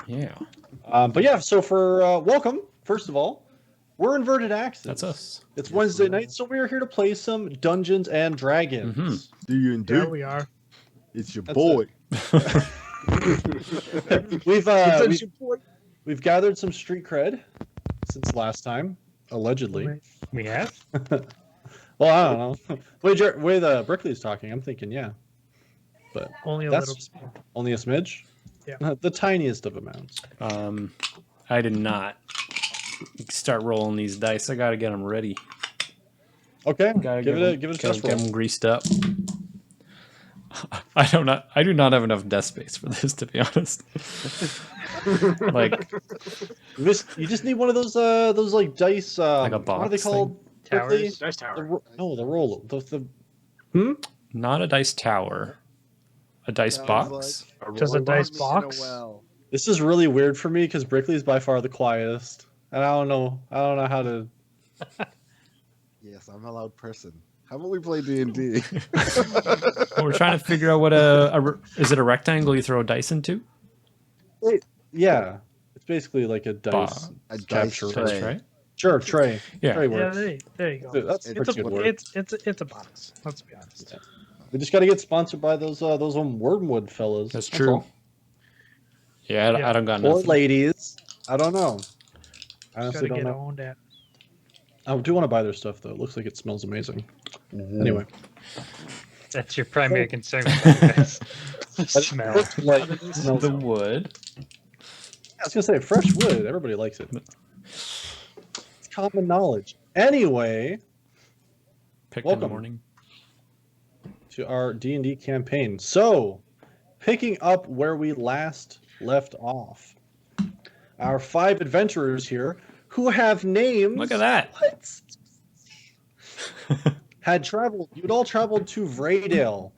Yeah. But yeah, so for welcome, first of all, we're Inverted Axes. That's us. It's Wednesday night, so we're here to play some Dungeons and Dragons. Do you indeed? Yeah, we are. It's your That's boy. We've gathered some street cred since last time, allegedly. We have? Well, I don't know. Way the Brickley's talking, I'm thinking, yeah. But Only a that's little. only a smidge? Yeah. The tiniest of amounts. I did not start rolling these dice. I gotta get them ready. Okay, Gotta give it a test roll. Get them greased up. I do not have enough desk space for this, to be honest. Like, you just need one of those like dice. like a box. What are they called? Towers? Dice tower. The roll. Not a dice tower. A dice box. Just a dice box? This is really weird for me because Brickley's by far the quietest, and I don't know how to. Yes, I'm a loud person. How about we play D&D? We're trying to figure out what is it a rectangle you throw a dice into? Yeah, it's basically like a dice. A capture dice tray. Sure, tray. Yeah. Tray Yeah, works. there you go. Dude, that's It's pretty good word. it's a box. Let's be honest. Yeah. We just got to get sponsored by those Wormwood fellas. That's true. all. Yeah, I don't got Or nothing. ladies. I don't know. I Gotta honestly don't get know. owned at. I do want to buy their stuff though. It looks like it smells amazing. Anyway, That's your primary concern with guys. Smell. like, The wood. I was gonna say fresh wood. Everybody likes it. It's common knowledge. Anyway, Picked in Welcome. the morning. to our D&D campaign. So, picking up where we last left off, our 5 adventurers here who have names. Look at that. You'd all traveled to Vredale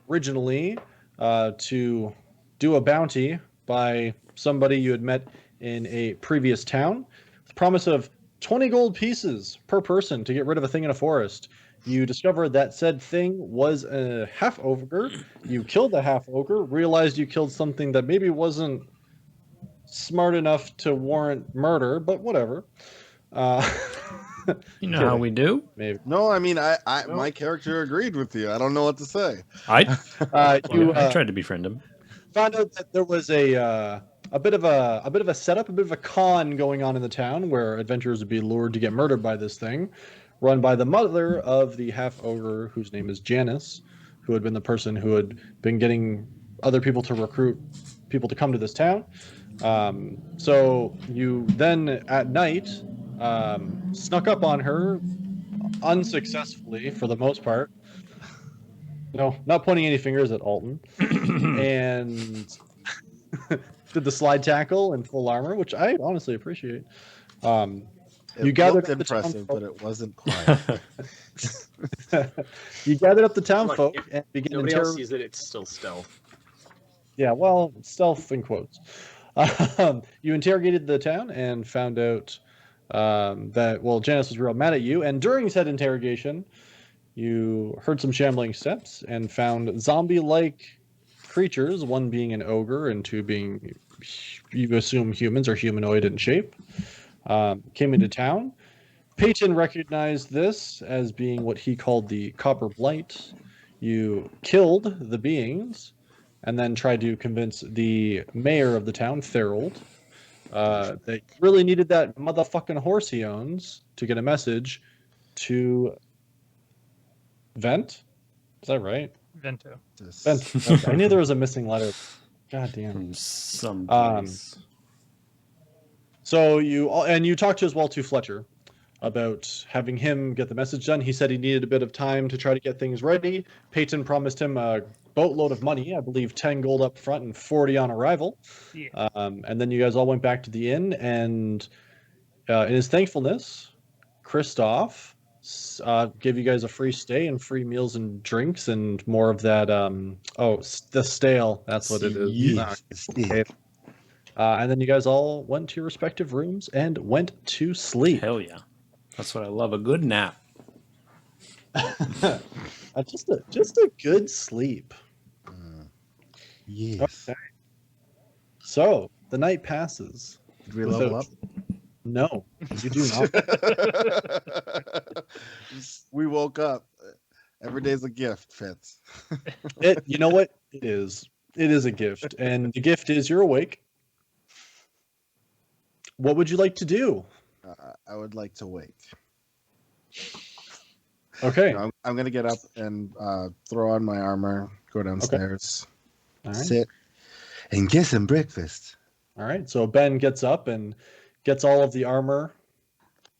originally to do a bounty by somebody you had met in a previous town. The promise of 20 gold pieces per person to get rid of a thing in a forest. You discovered that said thing was a half ogre. You killed the half ogre, realized you killed something that maybe wasn't smart enough to warrant murder, but whatever. You know how we do. Maybe. No, I mean, my character agreed with you. I don't know what to say. I I tried to befriend him. found out that there was a bit of a setup, a bit of a con going on in the town where adventurers would be lured to get murdered by this thing, run by the mother of the half ogre, whose name is Janice, who had been the person who had been getting other people to recruit people to come to this town. So you then at night snuck up on her unsuccessfully for the most part. No, not pointing any fingers at Alton. And did the slide tackle in full armor, which I honestly appreciate. It You gathered looked up the town impressive, folk. but it wasn't quite. You gathered up the town Look, folk if and began Nobody else interrogating. sees it, it's still stealth. Yeah, well, stealth in quotes. You interrogated the town and found out that Janice was real mad at you. And during said interrogation, you heard some shambling steps and found zombie-like creatures, one being an ogre and 2 being, you assume, humans or humanoid in shape, came into town. Peyton recognized this as being what he called the Copper Blight. You killed the beings and then tried to convince the mayor of the town, Therold, that you really needed that motherfucking horse he owns to get a message to Vent. Is that right? Vento. Vent. Okay. I knew there was a missing letter. God damn. From some place. So you talked to as well to Fletcher about having him get the message done. He said he needed a bit of time to try to get things ready. Peyton promised him a boatload of money, I believe 10 gold up front and 40 on arrival. Yeah. And then you guys all went back to the inn, and in his thankfulness, Christoph gave you guys a free stay and free meals and drinks and more of that. The stale. That's what it is. Yeah. And then you guys all went to your respective rooms and went to sleep. Hell yeah. That's what I love. A good nap. Just a good sleep. Yes. Okay. So the night passes. Did we level up? No, you do not. We woke up. Every day's a gift, Fitz. You know what? It is. It is a gift, and the gift is you're awake. What would you like to do? I would like to wake. Okay. I'm gonna get up and throw on my armor, go downstairs, All right. sit, and get some breakfast. All right. So Ben gets up and gets all of the armor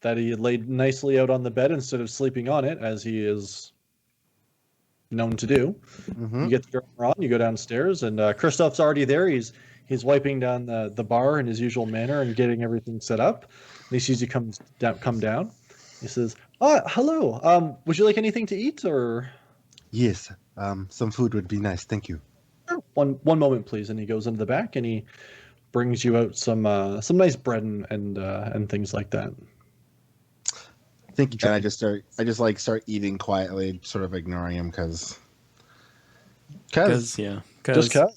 that he had laid nicely out on the bed instead of sleeping on it, as he is known to do. Mm-hmm. You get your armor on, you go downstairs, and Christoph's already there. He's wiping down the bar in his usual manner and getting everything set up. And he sees you come down. He says, "Oh, hello. Would you like anything to eat, or?" Yes. Some food would be nice. Thank you. Sure. One moment, please. And he goes into the back and he brings you out some nice bread and things like that. Thank you. And I just start eating quietly, sort of ignoring him because Just cut.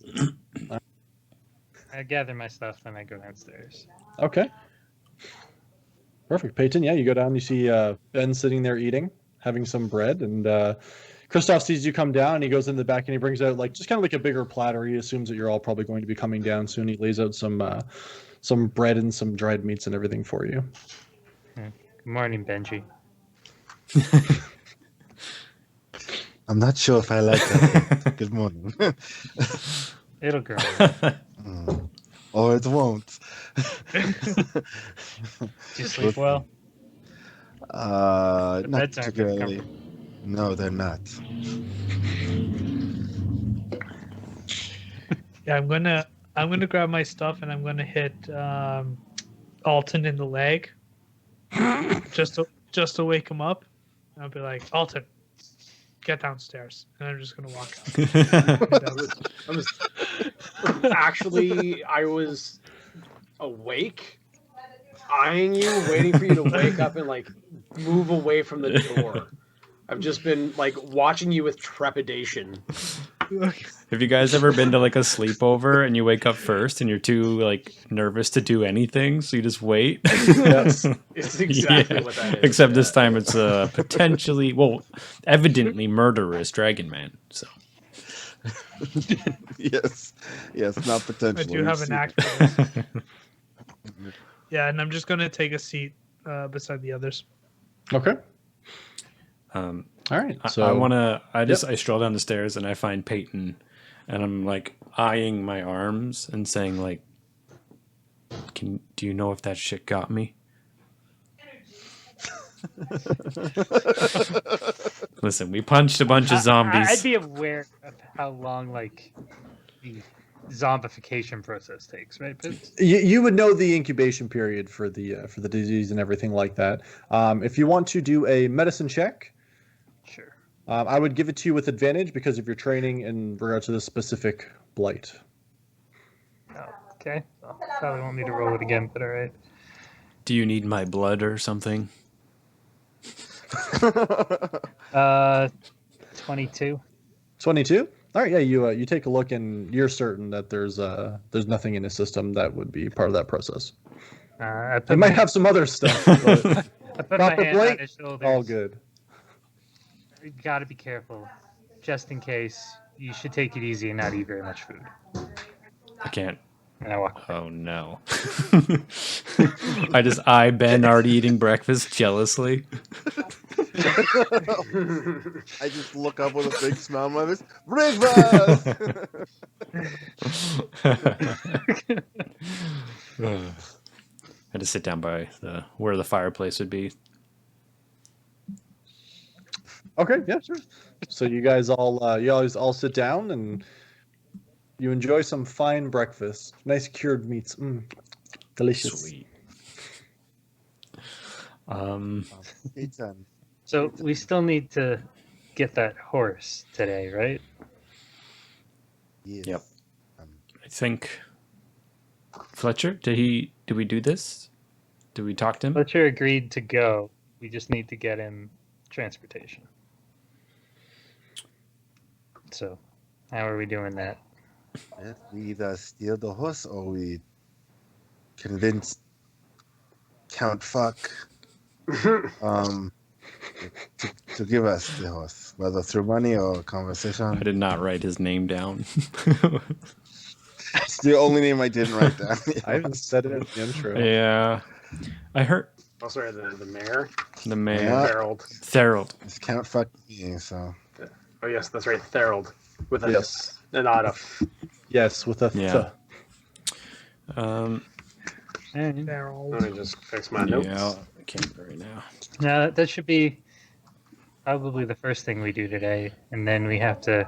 I gather my stuff and I go downstairs. Okay. Perfect. Peyton, yeah, you go down, you see Ben sitting there eating, having some bread, and Christoph sees you come down, and he goes in the back and he brings out just kind of like a bigger platter. He assumes that you're all probably going to be coming down soon. He lays out some bread and some dried meats and everything for you. Good morning, Benji. I'm not sure if I like that. Good morning. It'll grow. Or it won't. Do you sleep well? Not beds aren't very particularly. No, they're not. Yeah, I'm gonna grab my stuff and I'm gonna hit Alton in the leg, just to wake him up. And I'll be like, Alton, get downstairs, and I'm just gonna walk out. Actually, I was awake, eyeing you, waiting for you to wake up and move away from the door. I've just been watching you with trepidation. Have you guys ever been to a sleepover and you wake up first and you're too nervous to do anything, so you just wait? Yes, it's exactly what that is. Except this time it's potentially, evidently murderous Dragon Man. So yes, not I potentially. do have an act for this. Yeah, and I'm just gonna take a seat beside the others. Okay. All right. So I stroll down the stairs and I find Peyton, and I'm eyeing my arms and saying do you know if that shit got me? Listen, we punched a bunch of zombies. I'd be aware of how long the zombification process takes, right? You would know the incubation period for the disease and everything like that. If you want to do a medicine check, Sure. I would give it to you with advantage because of your training in regard to this specific blight. Oh, okay. Well, probably won't need to roll it again, but all right. Do you need my blood or something? 22. 22. All right, yeah. You take a look and you're certain that there's nothing in the system that would be part of that process. It might have some other stuff, but I put my Copper hand Blight, on his shoulder. all good. You gotta be careful, just in case. You should take it easy and not eat very much food. I can't. And I walk. Oh no. I just eye Ben already eating breakfast jealously. I just look up with a big smile on my face. Breakfast! I had to sit down by where the fireplace would be. Okay, yeah, sure. So you guys all sit down and you enjoy some fine breakfast. Nice cured meats. Delicious. Sweet. So we still need to get that horse today, right? Yes. Yep. I think Fletcher, did we do this? Did we talk to him? Fletcher agreed to go. We just need to get him transportation. So, how are we doing that? We either steal the horse or we convince Count Fuck to give us the horse, whether through money or I conversation. did not write his name down. It's the only name I didn't write down. I even said it in the intro. Yeah. I heard Oh, sorry, the mayor. the mayor. Yeah. Therald. Therald. It's Count Fuck me, so Oh yes, that's right, Therald. With a Yes. not a f. Yes, with a Yeah. And Let me just fix my notes. Yeah, I can't right now. Now that should be probably the first thing we do today, and then we have to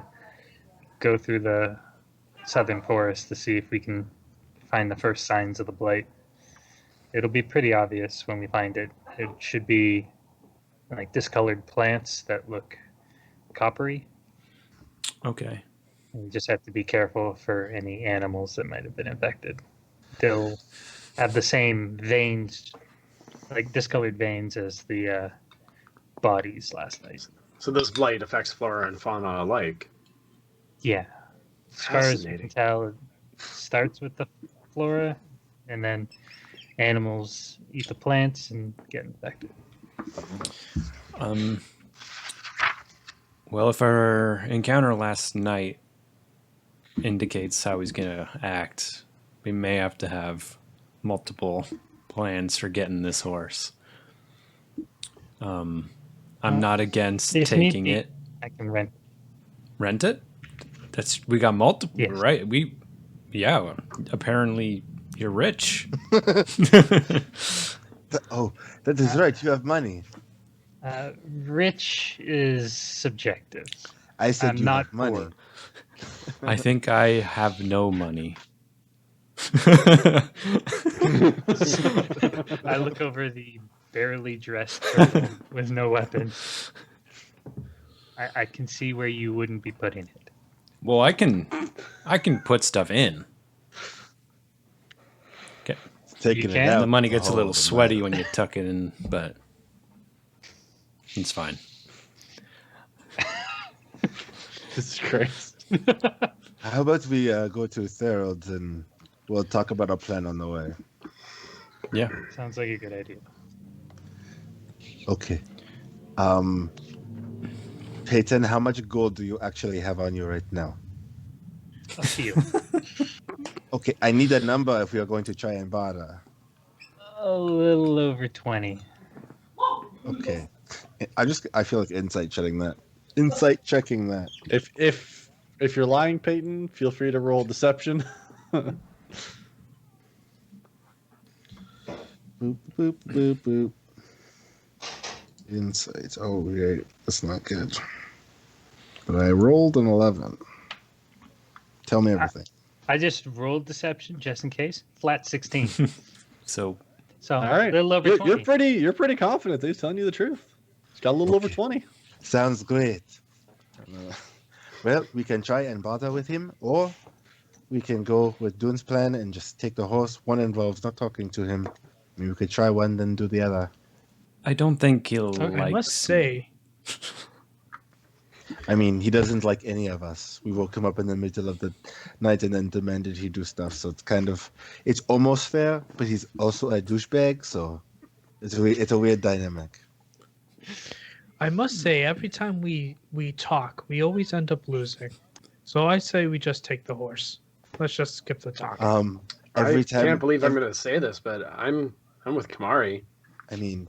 go through the southern forest to see if we can find the first signs of the blight. It'll be pretty obvious when we find it. It should be like discolored plants that look coppery. Okay. We just have to be careful for any animals that might have been infected. They'll have the same veins, like discolored veins, as the bodies last night. So this blight affects flora and fauna alike. Yeah. As far as we can Fascinating. tell, it starts with the flora, and then animals eat the plants and get infected. Well, if our encounter last night indicates how he's gonna act, we may have to have multiple plans for getting this horse. I'm not against If need taking be. it. I can rent. Rent it? We got multiple, Yes. right? Apparently you're rich. oh, that is right. You have money. Rich is subjective. I said I'm you not have money. poor. I think I have no money. I look over the barely dressed person with no weapon. I can see where you wouldn't be putting it. Well, I can put stuff in. Okay. Taking You it can? out. The money gets a Oh, little the sweaty money. when you tuck it in, but it's fine. Jesus Christ. How about we go to Therald and we'll talk about our plan on the way. Yeah. Sounds like a good idea. Okay. Peyton, how much gold do you actually have on you right now? A few. Okay, I need a number if we are going to try and barter. A little over 20. Okay. I feel like insight checking that. If you're lying, Peyton, feel free to roll deception. Boop boop boop boop. Insight. Oh, yeah, that's not good. But I rolled an 11. Tell me everything. I just rolled deception just in case. Flat 16. So So All right. a little over 20. You're pretty confident that he's telling you the truth. He's got a little over Okay. 20. Sounds great. Well, we can try and barter with him, or we can go with Dune's plan and just take the horse. One involves not talking to him. I mean, we could try one, then do the other. I don't think he'll like. I must say, I mean, he doesn't like any of us. We woke him up in the middle of the night and then demanded he do stuff. So it's almost fair, but he's also a douchebag. So it's a weird dynamic. I must say, every time we talk, we always end up losing. So I say we just take the horse. Let's just skip the talk. Every I time. can't believe I'm going to say this, but I'm with Kamari. I mean,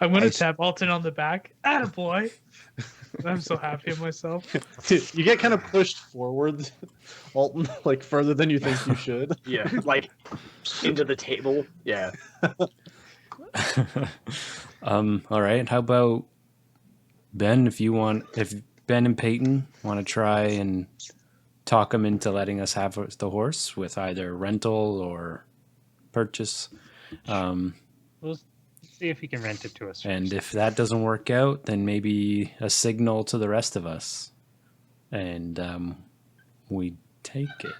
I'm gonna I- tap Alton on the back. Attaboy. I'm so happy of myself. You get kind of pushed forward, Alton, like further than you think you should. Yeah, like into the table. Yeah. All right. How about Ben? If Ben and Peyton want to try and talk him into letting us have the horse with either rental or purchase. We'll see if he can rent it to us. And first. if that doesn't work out, then maybe a signal to the rest of us. And we take it.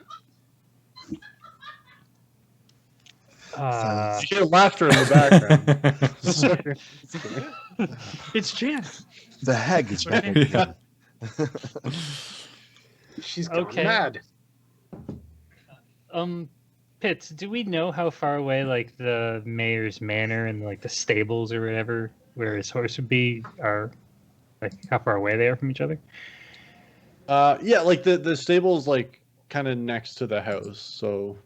You hear laughter in the background. It's Jan. the hag is back Okay. again. She's gone Okay. mad. Pitts, do we know how far away like the mayor's manor and like the stables or whatever where his horse would be are, like how far away they are from each other? Yeah, like the stable's like kind of next to the house, so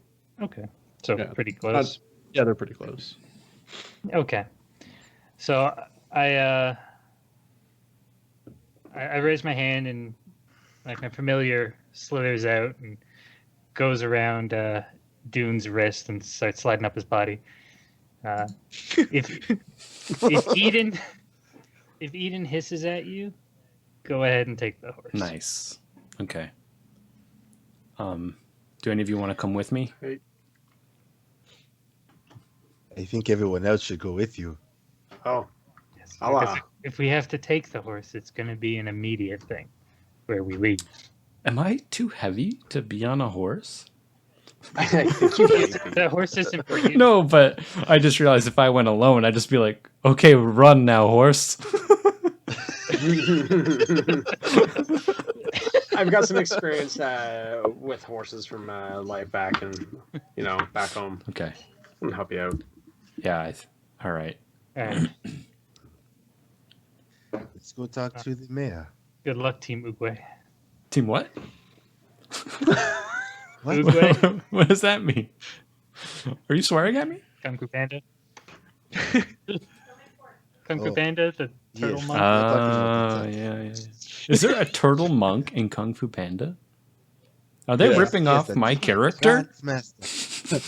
Okay, so Yeah. pretty close. yeah, they're pretty close. Okay, so I raise my hand and like my familiar slithers out and goes around Dune's wrist and starts sliding up his body. If Eden hisses at you, go ahead and take the horse. Nice. Okay. Do any of you want to come with me? I think everyone else should go with you. Oh, Yes, I'll, because if we have to take the horse, it's going to be an immediate thing where we leave. Am I too heavy to be on a horse? I think you can The horse isn't for you. No, but I just realized if I went alone, I'd just be like, okay, run now, horse. I've got some experience with horses from life back back home. Okay. I can help you out. Yeah. All right. All right. Let's go talk to the mayor. Good luck, Team Uguay. Team what? What? Uguay, What does that mean? Are you swearing at me? Kung Fu Panda. Kung Fu Oh. Panda, the turtle Yes. monk. Yeah. Is there a turtle monk in Kung Fu Panda? Are they Yes, ripping yes, off the my character? God's master.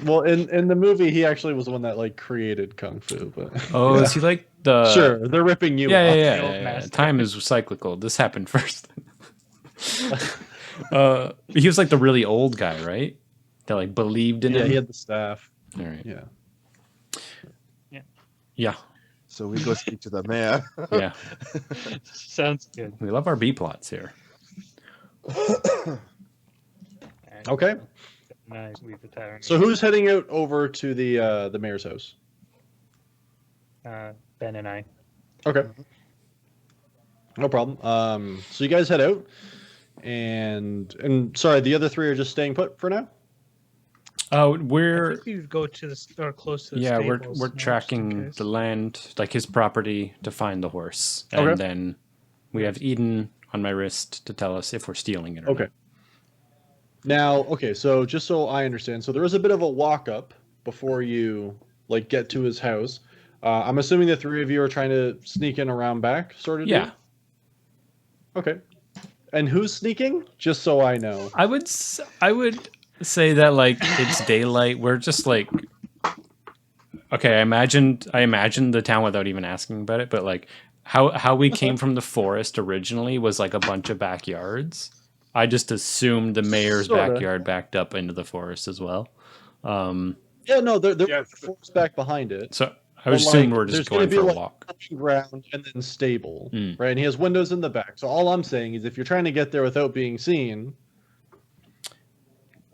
Well, in the movie, he actually was the one that like created kung fu. But Oh, is he like the? sure, they're ripping you. Yeah, off. yeah, The old yeah. master. Time is cyclical. This happened first. He was like the really old guy, right? That like believed in Yeah, it. he had the staff. All right. Yeah. Yeah, So we go speak to the mayor. yeah. Sounds good. We love our B plots here. All right. Okay. And I leave the tavern. So who's heading out over to the mayor's house? Ben and I. Okay. No problem. So you guys head out, and sorry, the other three are just staying put for now. Oh, I we're think we would go to the or close to the yeah, stables, we're just in tracking case. the land, like his property, to find the horse, and Okay. then we have Eden on my wrist to tell us if we're stealing it or Okay. not. Now, okay, so just so I understand, so there is a bit of a walk up before you like get to his house. I'm assuming the three of you are trying to sneak in around back, sort of. Yeah, deal? Okay. And who's sneaking? Just so I know. I would say that like it's daylight. We're just like okay. I imagined the town without even asking about it, but like how we came from the forest originally was like a bunch of backyards. I just assumed the mayor's Sorta. backyard backed up into the forest as well. Yeah, no, they're Yeah. forced back behind it. So I would But, assume like, we're there's just gonna going be, for a like, walk. Ground and then stable, Mm. right? And he has windows in the back. So all I'm saying is, if you're trying to get there without being seen,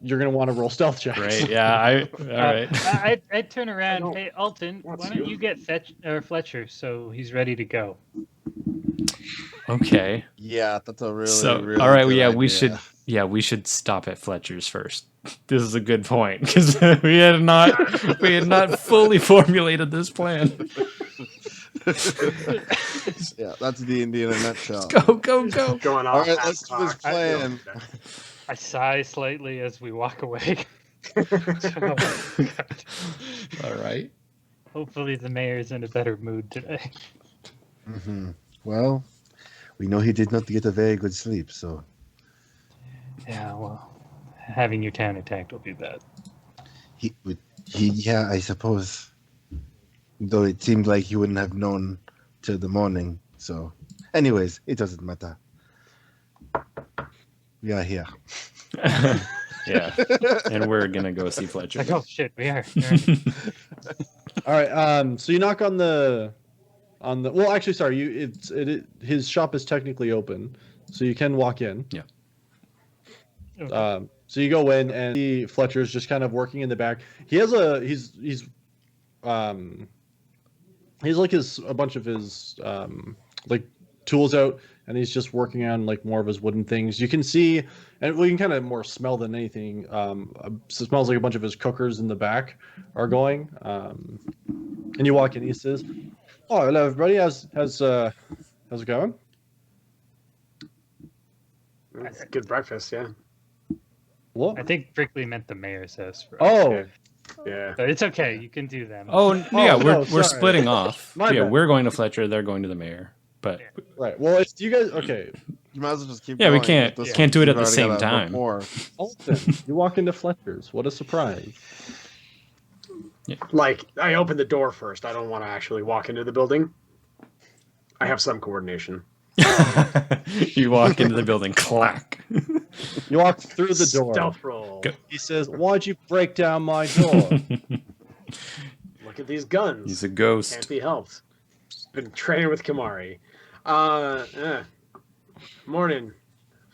you're gonna want to roll stealth checks. Right? Yeah. All right. I'd turn around. don't- Hey, Alton, why That's don't you. you get Fletcher so he's ready to go? Okay. Yeah, that's a really, So really all right. good Yeah, idea. we should stop at Fletcher's first. This is a good point because we had not fully formulated this plan. Yeah, that's D&D in a nutshell. Go. Going All off. right, that let's do this clock. plan. I sigh slightly as we walk away. All right. Hopefully the mayor's in a better mood today. Hmm. Well, we know he did not get a very good sleep, so Yeah, well, having your town attacked will be bad. yeah, I suppose. Though it seemed like he wouldn't have known till the morning. So, anyways, it doesn't matter. We are here. Yeah. And we're gonna go see Fletcher. Like, oh shit, we are. You're right. All right. So you knock on the. Well, actually, sorry. His shop is technically open, so you can walk in. Okay. So you go in and see Fletcher's just kind of working in the back. He has he's like a bunch of his like tools out, and he's just working on like more of his wooden things. You can see, and well, you can kind of more smell than anything. It smells like a bunch of his cookers in the back are going. And you walk in, he says, "Oh, hello, everybody. How's it going?" It's a good breakfast, yeah. What? I think Brickley meant the mayor's house. For us. Oh, Yeah. But it's okay. You can do them. Oh, yeah, no, we're sorry. splitting off. My Yeah, bad. we're going to Fletcher. They're going to the mayor. But right. Well, if you guys, okay, You might as well just keep yeah, we going. can't This- can't do it you've at the already same got a time. rapport. Alton, you walk into Fletcher's. What a surprise! Like, I open the door first. I don't want to actually walk into the building. I have some coordination. You walk into the building, clack. You walk through the door. Stealth roll. Go. He says, "Why'd you break down my door?" Look at these guns. He's a Can't ghost. be helped. Been training with Kamari. Morning,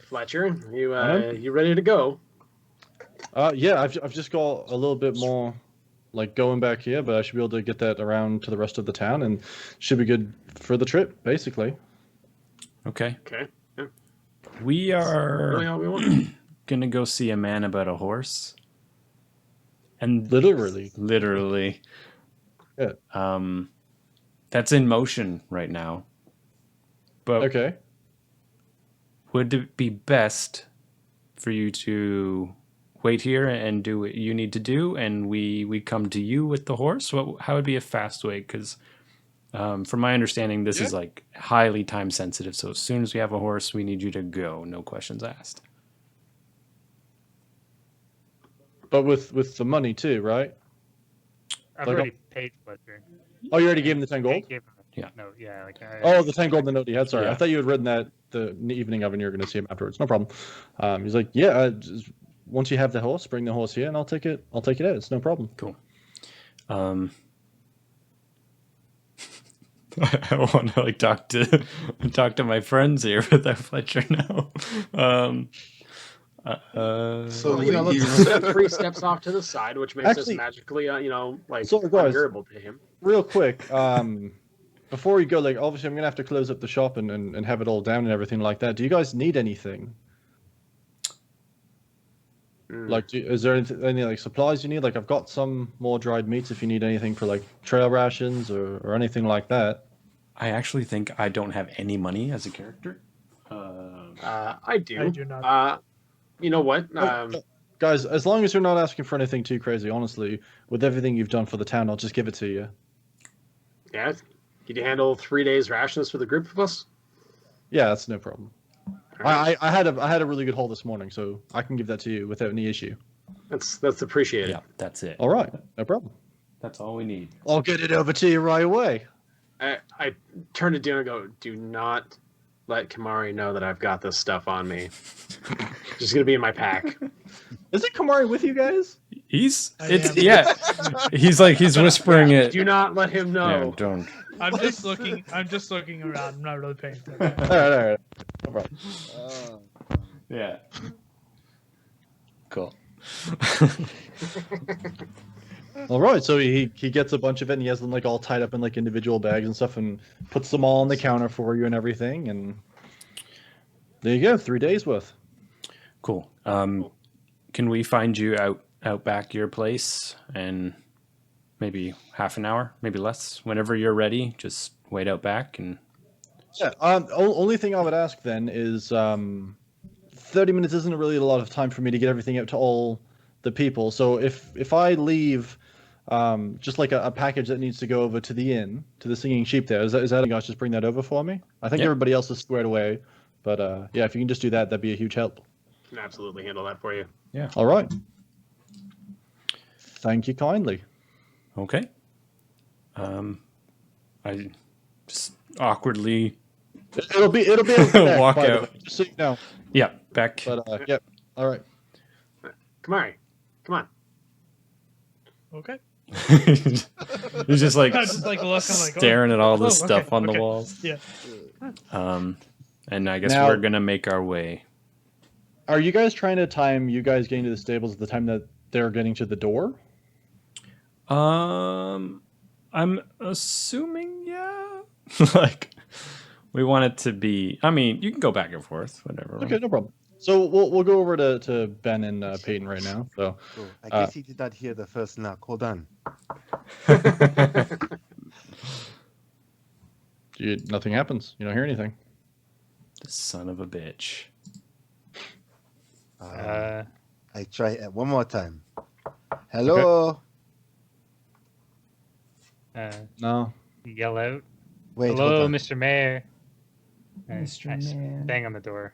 Fletcher. You ready to go? Yeah, I've just got a little bit more, like going back here, but I should be able to get that around to the rest of the town, and should be good for the trip, basically. Okay. Okay. Yeah. We Really are all we want. gonna go see a man about a horse. And Literally. literally. Yeah. That's in motion right now. But Okay. would it be best for you to wait here and do what you need to do, and we come to you with the horse? How would be a fast way? Because from my understanding, this is like highly time sensitive. So as soon as we have a horse, we need you to go, no questions asked. But with the money too, right? I've like already paid Fletcher. Oh, you already gave him the 10 I gold? gave him a Yeah. note. Yeah, like Oh, the 10 gold in the note he had. Sorry, Yeah. I thought you had written that the evening of, and you're going to see him afterwards. No problem. He's like, yeah. Once you have the horse, bring the horse here, and I'll take it. I'll take it out. It's no problem. Cool. I want to like talk to my friends here without Fletcher now. So Well, you know, let's leave. step 3 steps off to the side, which makes Actually- us magically, like So, guys- unbearable to him. Real quick, before you go, like obviously I'm gonna have to close up the shop and have it all down and everything like that. Do you guys need anything? Like, is there any like supplies you need? Like, I've got some more dried meats if you need anything for like trail rations or anything like that. I actually think I don't have any money as a character. I do. I do not. You know what? Guys, as long as you're not asking for anything too crazy, honestly, with everything you've done for the town, I'll just give it to you. Yeah. Could you handle 3 days rations for the group of us? Yeah, that's no problem. All right. I had a really good haul this morning, so I can give that to you without any issue. That's appreciated. Yeah, that's it. All right, no problem. That's all we need. I'll get it over to you right away. I turn to Dune and go, do not let Kamari know that I've got this stuff on me. Just gonna be in my pack. Is Kamari with you guys? He's I it's am. yeah. He's whispering it. Do not let him Yeah, know. don't. I'm just looking around. I'm not really paying attention. All right. No problem. Yeah. Cool. All right, so he gets a bunch of it and he has them like all tied up in like individual bags and stuff and puts them all on the counter for you and everything, and there you go, 3 days worth. Cool. Can we find you out back your place in maybe half an hour, maybe less? Whenever you're ready, just wait out back and. Yeah. Only thing I would ask then is 30 minutes isn't really a lot of time for me to get everything out to all the people. So if I leave just like a package that needs to go over to the inn, to the Singing Sheep there, is that you guys just bring that over for me? I think Yep. everybody else is squared away, but yeah, if you can just do that, that'd be a huge help. Can absolutely handle that for you. All right. Thank you kindly. Okay. I just awkwardly It'll be okay, Walk by the out. way, just so you know. yeah back. But yep. All right. Kamari, come on. Okay. He's just like I just like looking like staring at all the oh, stuff okay, on the okay. walls. Yeah. And I guess Now- we're gonna make our way. Are you guys trying to time you guys getting to the stables at the time that they're getting to the door? I'm assuming, yeah. Like, We want it to be. I mean, you can go back and forth, whatever. Okay, no problem. So we'll go over to Ben and Peyton right now. So Oh, I guess he did not hear the first knock. Hold on. nothing happens. You don't hear anything. The son of a bitch. I try it one more time. Hello. No. Yell out. Wait, Hello, hold on. Mr. Mayor. Mr. I Man. bang on the door.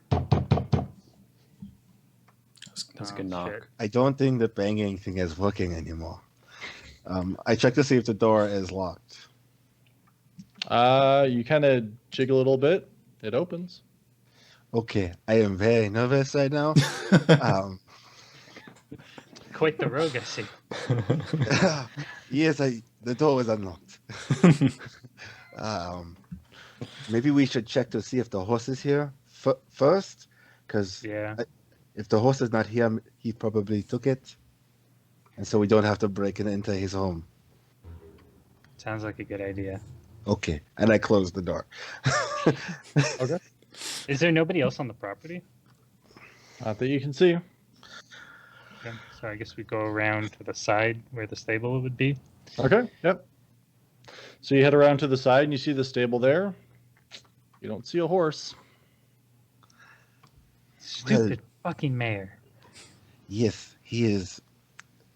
That's a Oh, good knock. shit. I don't think the banging thing is working anymore. I checked to see if the door is locked. You kind of jiggle a little bit. It opens. Okay, I am very nervous right now. Quite the rogue, I see. Yes, the door was unlocked. Maybe we should check to see if the horse is here first, because Yeah. if the horse is not here, he probably took it, and so we don't have to break it into his home. Sounds like a good idea. Okay, and I closed the door. Okay. Is there nobody else on the property? Not that you can see. Okay. So I guess we go around to the side where the stable would be. Okay. Yep. So you head around to the side and you see the stable there. You don't see a horse. Stupid fucking mayor. Yes, he is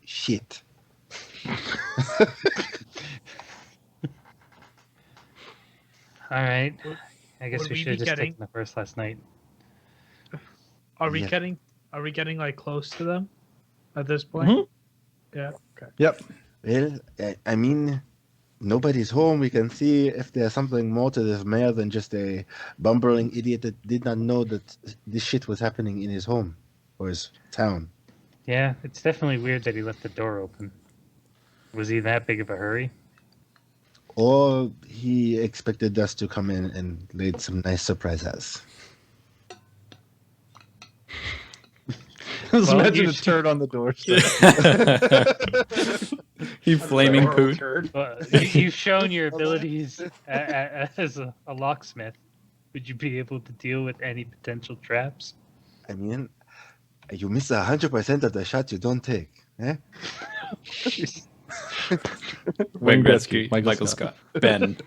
shit. All right. I guess Would we we should have be just getting- taken the horse last night. Are we Yeah. getting? Are we getting like close to them at this point? Mhm. Yeah. Okay. Yep. Well, I mean, nobody's home. We can see if there's something more to this mayor than just a bumbling idiot that did not know that this shit was happening in his home or his town. Yeah, it's definitely weird that he left the door open. Was he that big of a hurry? Or he expected us to come in and laid some nice surprises. Just Well, imagine you a should- turd on the door. He flaming Oral poot. turd. Well, you've shown your abilities as a locksmith. Would you be able to deal with any potential traps? I mean, you miss 100% of the shots you don't take. Eh? Wayne Wayne Gretzky, Gretzky, Michael Michael Scott, Ben.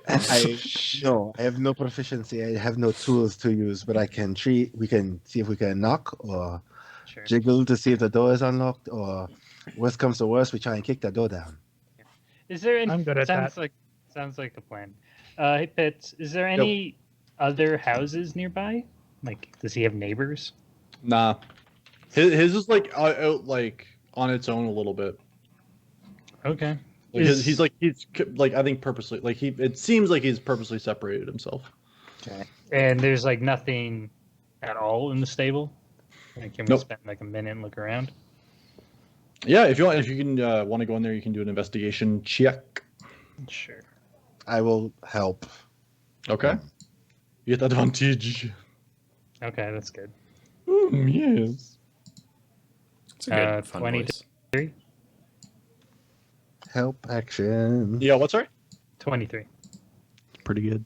I no, I have no proficiency. I have no tools to use, but I can treat. We can see if we can knock or Sure. jiggle to see if the door is unlocked, or worst comes to worst, we try and kick the door down. Is there any? I'm good at sounds that. sounds like a plan. Hey Pitts, is there any other houses nearby? Like, does he have neighbors? Nah. His is like out like on its own a little bit. Okay. Like he's like I think purposely like it seems like he's purposely separated himself. And there's like nothing at all in the stable. Like, can we Nope. spend like a minute and look around? Yeah, if you can want to go in there, you can do an investigation check. Sure. I will help. Okay. You get advantage. Okay, that's good. Yes. It's a good fun 20 voice. Help action. Yeah, what's right? 23. Pretty good.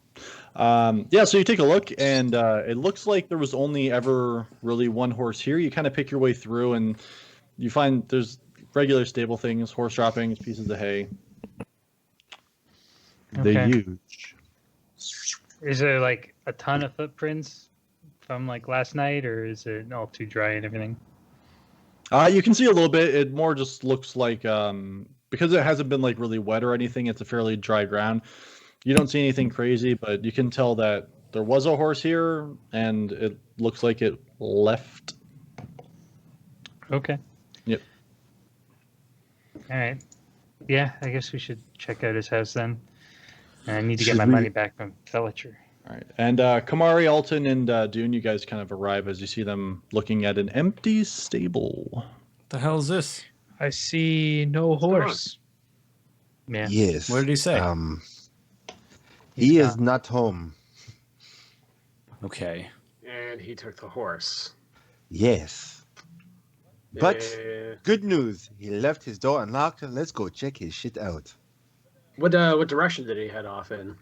Yeah, so you take a look, and it looks like there was only ever really one horse here. You kind of pick your way through, and you find there's regular stable things, horse droppings, pieces of hay. They're Okay. huge. Is there like a ton of footprints from like last night, or is it all too dry and everything? You can see a little bit. It more just looks like because it hasn't been like really wet or anything. It's a fairly dry ground. You don't see anything crazy, but you can tell that there was a horse here, and it looks like it left. Okay. Yep. All right. Yeah, I guess we should check out his house then. And I need to get Should my we- money back from Fellicher. All right, and Kamari, Alton, and Dune, you guys kind of arrive as you see them looking at an empty stable. What the hell is this? I see no going on? horse. Yeah. Yes. What did he say? He He's is not home. Okay. And he took the horse. Yes. But Eh, good news, he left his door unlocked. Let's go check his shit out. what direction did he head off in?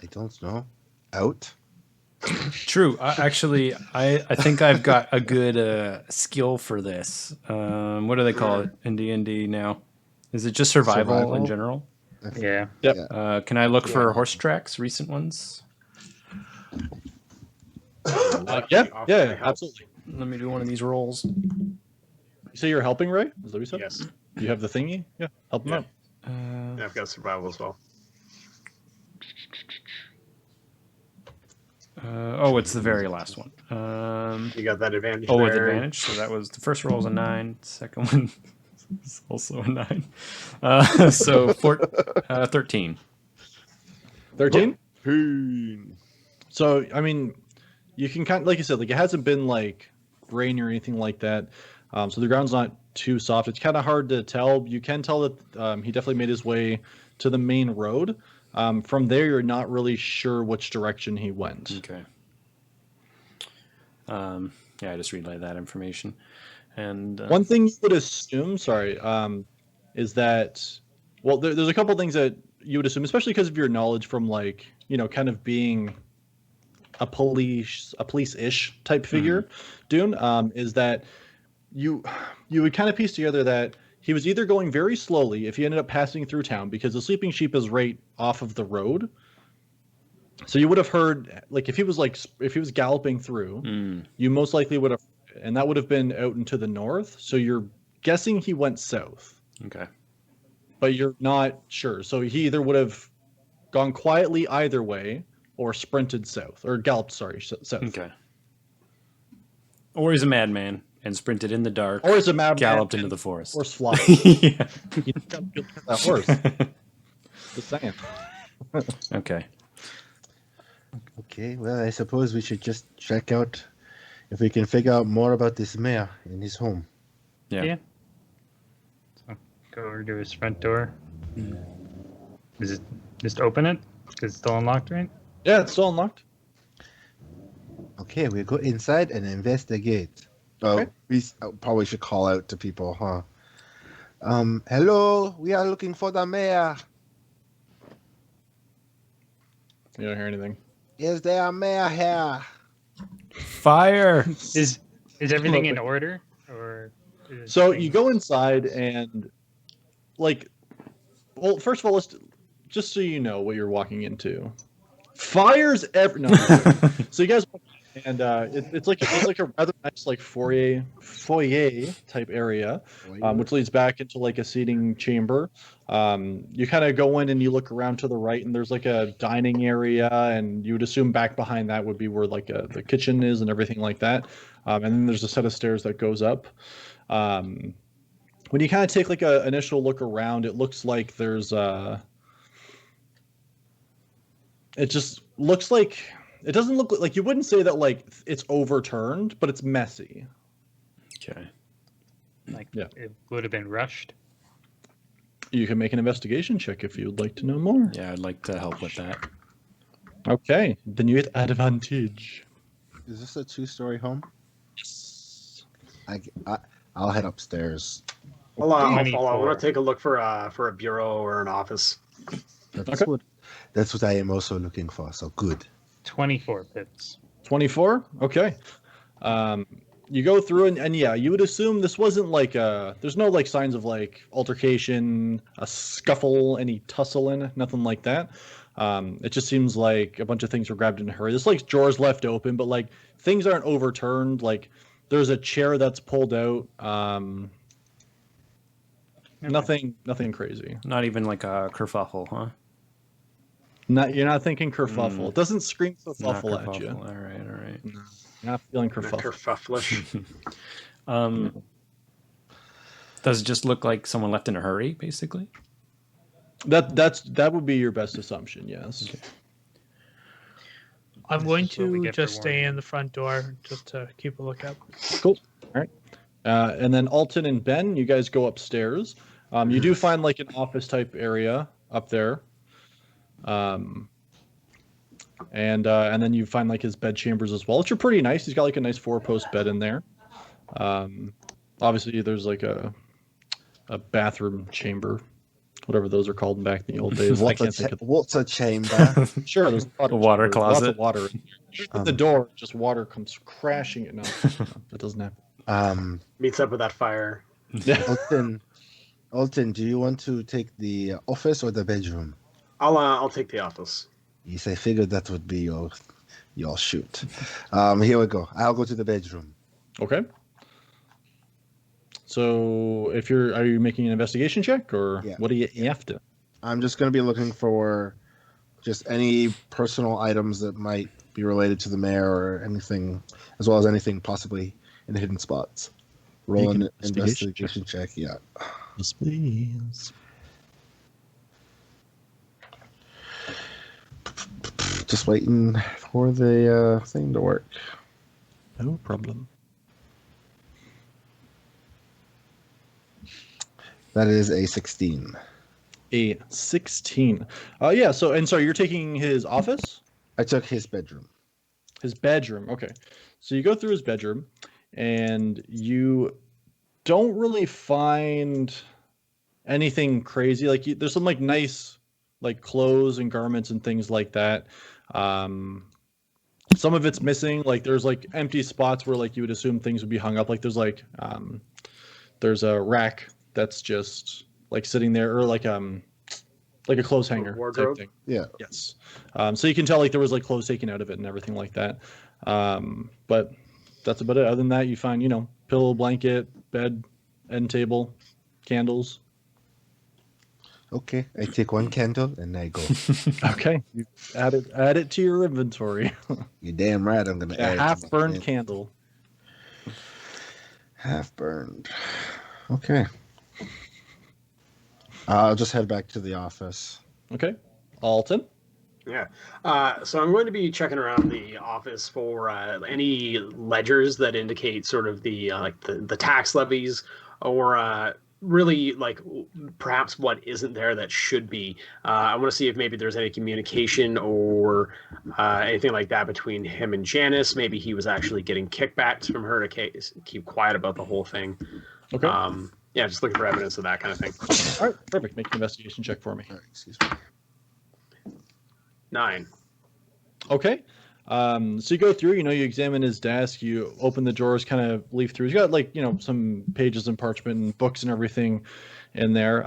I don't know. Out? True. Actually, I think I've got a good skill for this. What do they call it in D&D now? Is it just survival in Survival? general? Yeah. Yep. Can I look for Yeah. horse tracks, recent ones? Yeah, Offer yeah, my help? absolutely. Let me do one of these rolls. You say you're helping Ray? Is that what you said? Yes. You have the thingy? Yeah, help him Yeah. out. Yeah, I've got survival as well. Oh, it's the very last one. You got that advantage Oh, with there. advantage. So that was the first roll is a 9. Second one is also a 9. So 13. 13? Poon. So, I mean, you can kind of, like you said, like it hasn't been like rain or anything like that. So the ground's not too soft. It's kind of hard to tell. You can tell that he definitely made his way to the main road. From there, you're not really sure which direction he went. Okay. Yeah, I just relayed that information. And One thing you would assume, is that, well, there's a couple things that you would assume, especially because of your knowledge from like, kind of being a police-ish type figure, Dune, is that you would kind of piece together that he was either going very slowly if he ended up passing through town because the sleeping sheep is right off of the road. So you would have heard like if he was galloping through, you most likely would have, and that would have been out into the north. So you're guessing he went south, okay. but you're not sure. So he either would have gone quietly either way or sprinted south or galloped, south. Okay. Or he's a madman and sprinted in the dark, Or is a madman galloped into the forest. horse fly. Yeah. You gotta look at that horse. Just saying. Okay. Okay, well, I suppose we should just check out if we can figure out more about this mayor in his home. Yeah. So go over to his front door. Is it just open it? Because it's still unlocked, right? Yeah, it's still unlocked. Okay, we'll go inside and investigate. Oh, Okay. we probably should call out to people, huh? Hello, we are looking for the mayor. You don't hear anything. Is there a mayor here? Fire. Is everything in order, or? is So things- you go inside and, like, well, first of all, just so you know what you're walking into. Fires every. No, I'm kidding. So you guys, and it's like a rather nice like foyer type area, which leads back into like a seating chamber. You kind of go in and you look around to the right, and there's like a dining area, and you would assume back behind that would be where like the kitchen is and everything like that. And then there's a set of stairs that goes up. When you kind of take like a initial look around, it looks like there's it just looks like it doesn't look like you wouldn't say that like it's overturned, but it's messy. Okay. like yeah. it would have been rushed? You can make an investigation check if you'd like to know more. Yeah, I'd like to help with that. Okay, then you get advantage. Is this a two-story home? Yes. I'll head upstairs. I'll follow. I 24. want to take a look for a bureau or an office. That's what I am also looking for. So good. 24 pips. 24. Okay. You go through and yeah, you would assume this wasn't like there's no like signs of like altercation, a scuffle, any tussling, nothing like that. It just seems like a bunch of things were grabbed in a hurry. There's like drawers left open, but like things aren't overturned. Like there's a chair that's pulled out. Nothing crazy. Not even like a kerfuffle, huh? You're not thinking kerfuffle. It doesn't scream Not kerfuffle at you. kerfuffle. All right. You're not feeling Not kerfuffle. kerfufflish. Does it just look like someone left in a hurry, basically? That would be your best assumption. Yes. Okay. I'm This going is what we to get for just stay warning. in the front door just to keep a lookout. Cool. All right. And then Alton and Ben, you guys go upstairs. You do find like an office type area up there. And then you find like his bed chambers as well, which are pretty nice. He's got like a nice 4-post bed in there. Obviously, there's like a bathroom chamber, whatever those are called back in the old days. I can't think of. Water chamber. Sure, there's A water chambers, lots of closet. water. You open the Um, door, just water comes crashing. No, that doesn't happen. Meets up with that fire. Yeah. Alton, do you want to take the office or the bedroom? I'll take the office. Yes, I figured that would be your shoot. Here we go. I'll go to the bedroom. Okay. So, are you making an investigation check, or Yeah. what do you have to? I'm just going to be looking for just any personal items that might be related to the mayor or anything, as well as anything possibly in hidden spots. Roll Make an an investigation investigation check. Yeah. Yes, please. Just waiting for the thing to work. No problem. That is a 16. A 16. Yeah. So, and sorry, you're taking his office, I took his bedroom. his bedroom. Okay. So you go through his bedroom, and you don't really find anything crazy. Like there's some like nice like clothes and garments and things like that. Some of it's missing. Like there's like empty spots where like you would assume things would be hung up. Like there's a rack that's just like sitting there, or like a clothes hanger type Wardrobe? thing. Yeah. Yes. So you can tell like there was like clothes taken out of it and everything like that. But that's about it. Other than that, you find, pillow, blanket, bed, end table, candles. Okay. I take one candle and I go. Okay. You add it to your inventory. You're damn right. I'm gonna A add it to half my burned candle. candle. Half burned. Okay. I'll just head back to the office. Okay. Alton. Yeah. So I'm going to be checking around the office for any ledgers that indicate sort of the like the tax levies, or really like perhaps what isn't there that should be. I want to see if maybe there's any communication or anything like that between him and Janice. Maybe he was actually getting kickbacks from her to keep quiet about the whole thing. Okay. Yeah, just looking for evidence of that kind of thing. All right. Perfect. Make an investigation check for me. All right, excuse me. 9. Okay. So you go through, you examine his desk, you open the drawers, kind of leaf through. He's got like, some pages and parchment and books and everything in there.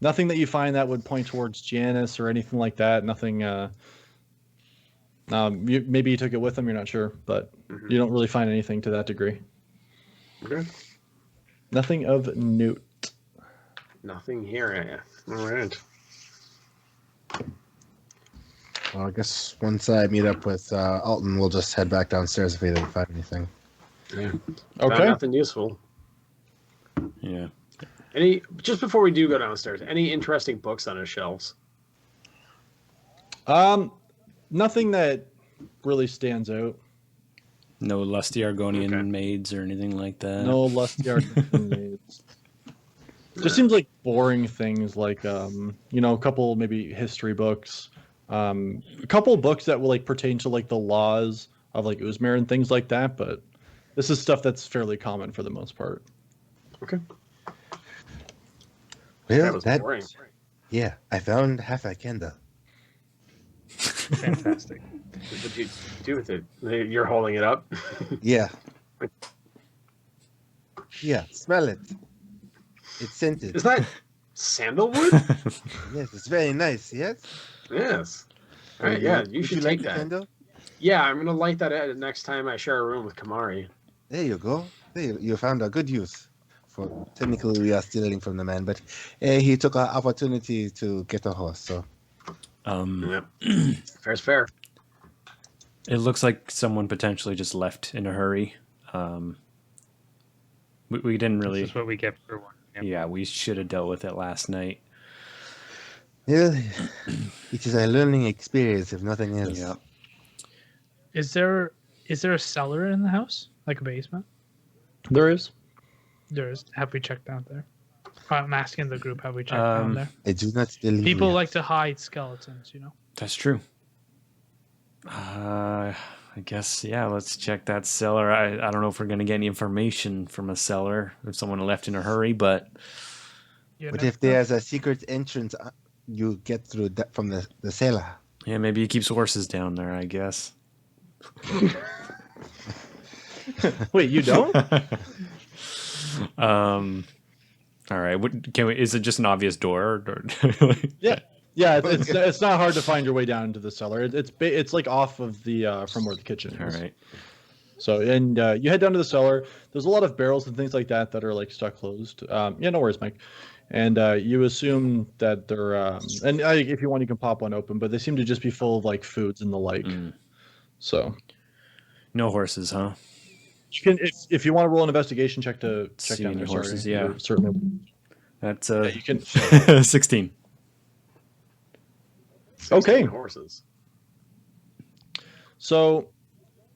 Nothing that you find that would point towards Janice or anything like that. Nothing, maybe you took it with him, you're not sure, but you don't really find anything to that degree. Okay. Nothing of note. Nothing here. All right. Well, I guess once I meet up with Alton, we'll just head back downstairs if we didn't find anything. Yeah. Okay. Nothing useful. Yeah. Just before we do go downstairs, any interesting books on his shelves? Nothing that really stands out. No lusty Argonian Okay. maids or anything like that. No lusty artisan maids. Just seems like boring things like a couple maybe history books, a couple books that will like pertain to like the laws of like Uzmir and things like that, but this is stuff that's fairly common for the most part. Okay. Well, That was boring. yeah, I found half a candle. Fantastic. What did you do with it? You're holding it up. Yeah. Yeah, smell it. It's scented. Is that sandalwood? Yes, it's very nice. Yes. Yes. All right. Yeah, you Would should like take the that. candle? Yeah, I'm gonna light that next time I share a room with Kamari. There you go. There you found a good use. For technically, we are stealing from the man, but he took an opportunity to get a horse. So Yep. Fair's fair. It looks like someone potentially just left in a hurry. We didn't This really. is what we get for one. Yep. Yeah, we should have dealt with it last night. yeah, it is a learning experience, if nothing else. Yeah. Is there a cellar in the house, like a basement? There is. There is. Have we checked down there? I'm asking the group. Have we checked down there? I do not believe People we like to hide skeletons, That's true. I I guess, yeah, let's check that cellar. I don't know if we're going to get any information from a cellar if someone left in a hurry, but You But never if know. there's a secret entrance, you get through that from the cellar. yeah, maybe he keeps horses down there, I guess. Wait, you don't? All right. Is it just an obvious door? Or, Yeah. Yeah, it's not hard to find your way down into the cellar. It's like off of the from where the kitchen All is. right. So and you head down to the cellar. There's a lot of barrels and things like that are like stuck closed. Yeah, no worries, Mike. And you assume that they're and if you want, you can pop one open, but they seem to just be full of like foods and the like. Mm. So No horses, huh? you can if you want to roll an investigation check to check See down any there. horses, Sorry, yeah. you're certainly. That's Yeah, you can. 16. Okay. Horses. So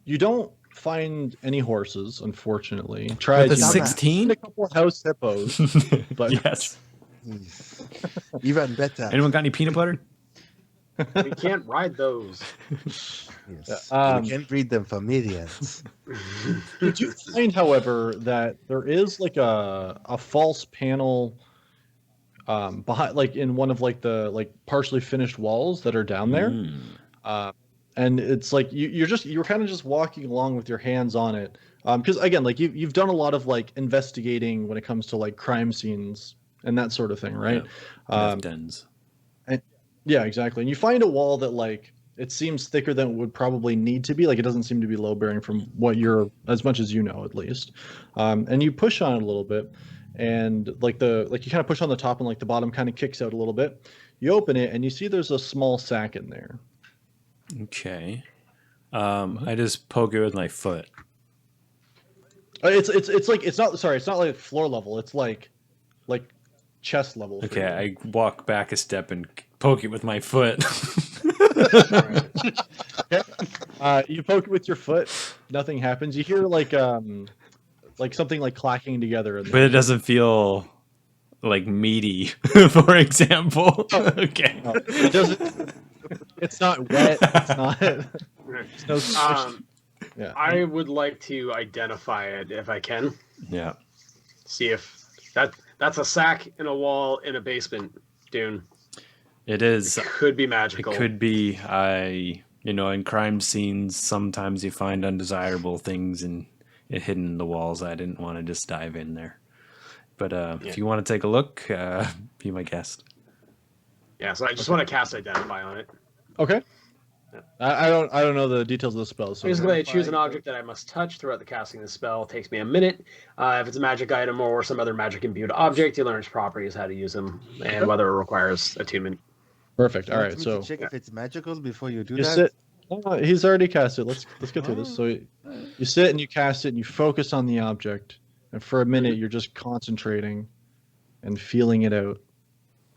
you don't find any horses, unfortunately. Try With a as you might. 16? Find a couple of house hippos. But- yes. Even better. Anyone got any peanut butter? We can't ride those. Yes. Um, we can breed them for millions. You do find, however, that there is like a false panel behind, like in one of like the like partially finished walls that are down there. Mm. And it's like you're kind of just walking along with your hands on it. Because again, like you've done a lot of like investigating when it comes to like crime scenes and that sort of thing, right? Left ends. Yeah, exactly. And you find a wall that like it seems thicker than it would probably need to be. Like it doesn't seem to be low bearing from what you're, as much as you know at least. And you push on it a little bit, and like you kind of push on the top, and like the bottom kind of kicks out a little bit. You open it, and you see there's a small sack in there. Okay. I just poke it with my foot. It's like it's not like floor level. It's like chest level. for Okay, you. I walk back a step and poke it with my foot. You poke it with your foot. Nothing happens. You hear like something like clacking together. In But there. it doesn't feel like meaty, for example. Okay. No, it doesn't. It's not wet. It's not. There's no squish. Yeah. I would like to identify it if I can. Yeah. See if that's a sack in a wall in a basement, Dune. It is. It could be It magical. could be. In crime scenes, sometimes you find undesirable things and it hidden in the walls. I didn't want to just dive in there. But if you want to take a look, be my guest. Yeah, so I just want to cast Identify on it. Okay. I don't know the details of the spell. So Basically, I choose an object that I must touch throughout the casting of the spell. It takes me a minute. If it's a magic item or some other magic imbued object, you learn its properties, how to use them, and whether it requires attunement. Perfect. All Want right. me So to check if it's magical before you do you that. sit. Oh, he's already cast it. Let's get through this. So you sit and you cast it and you focus on the object, and for a minute you're just concentrating and feeling it out.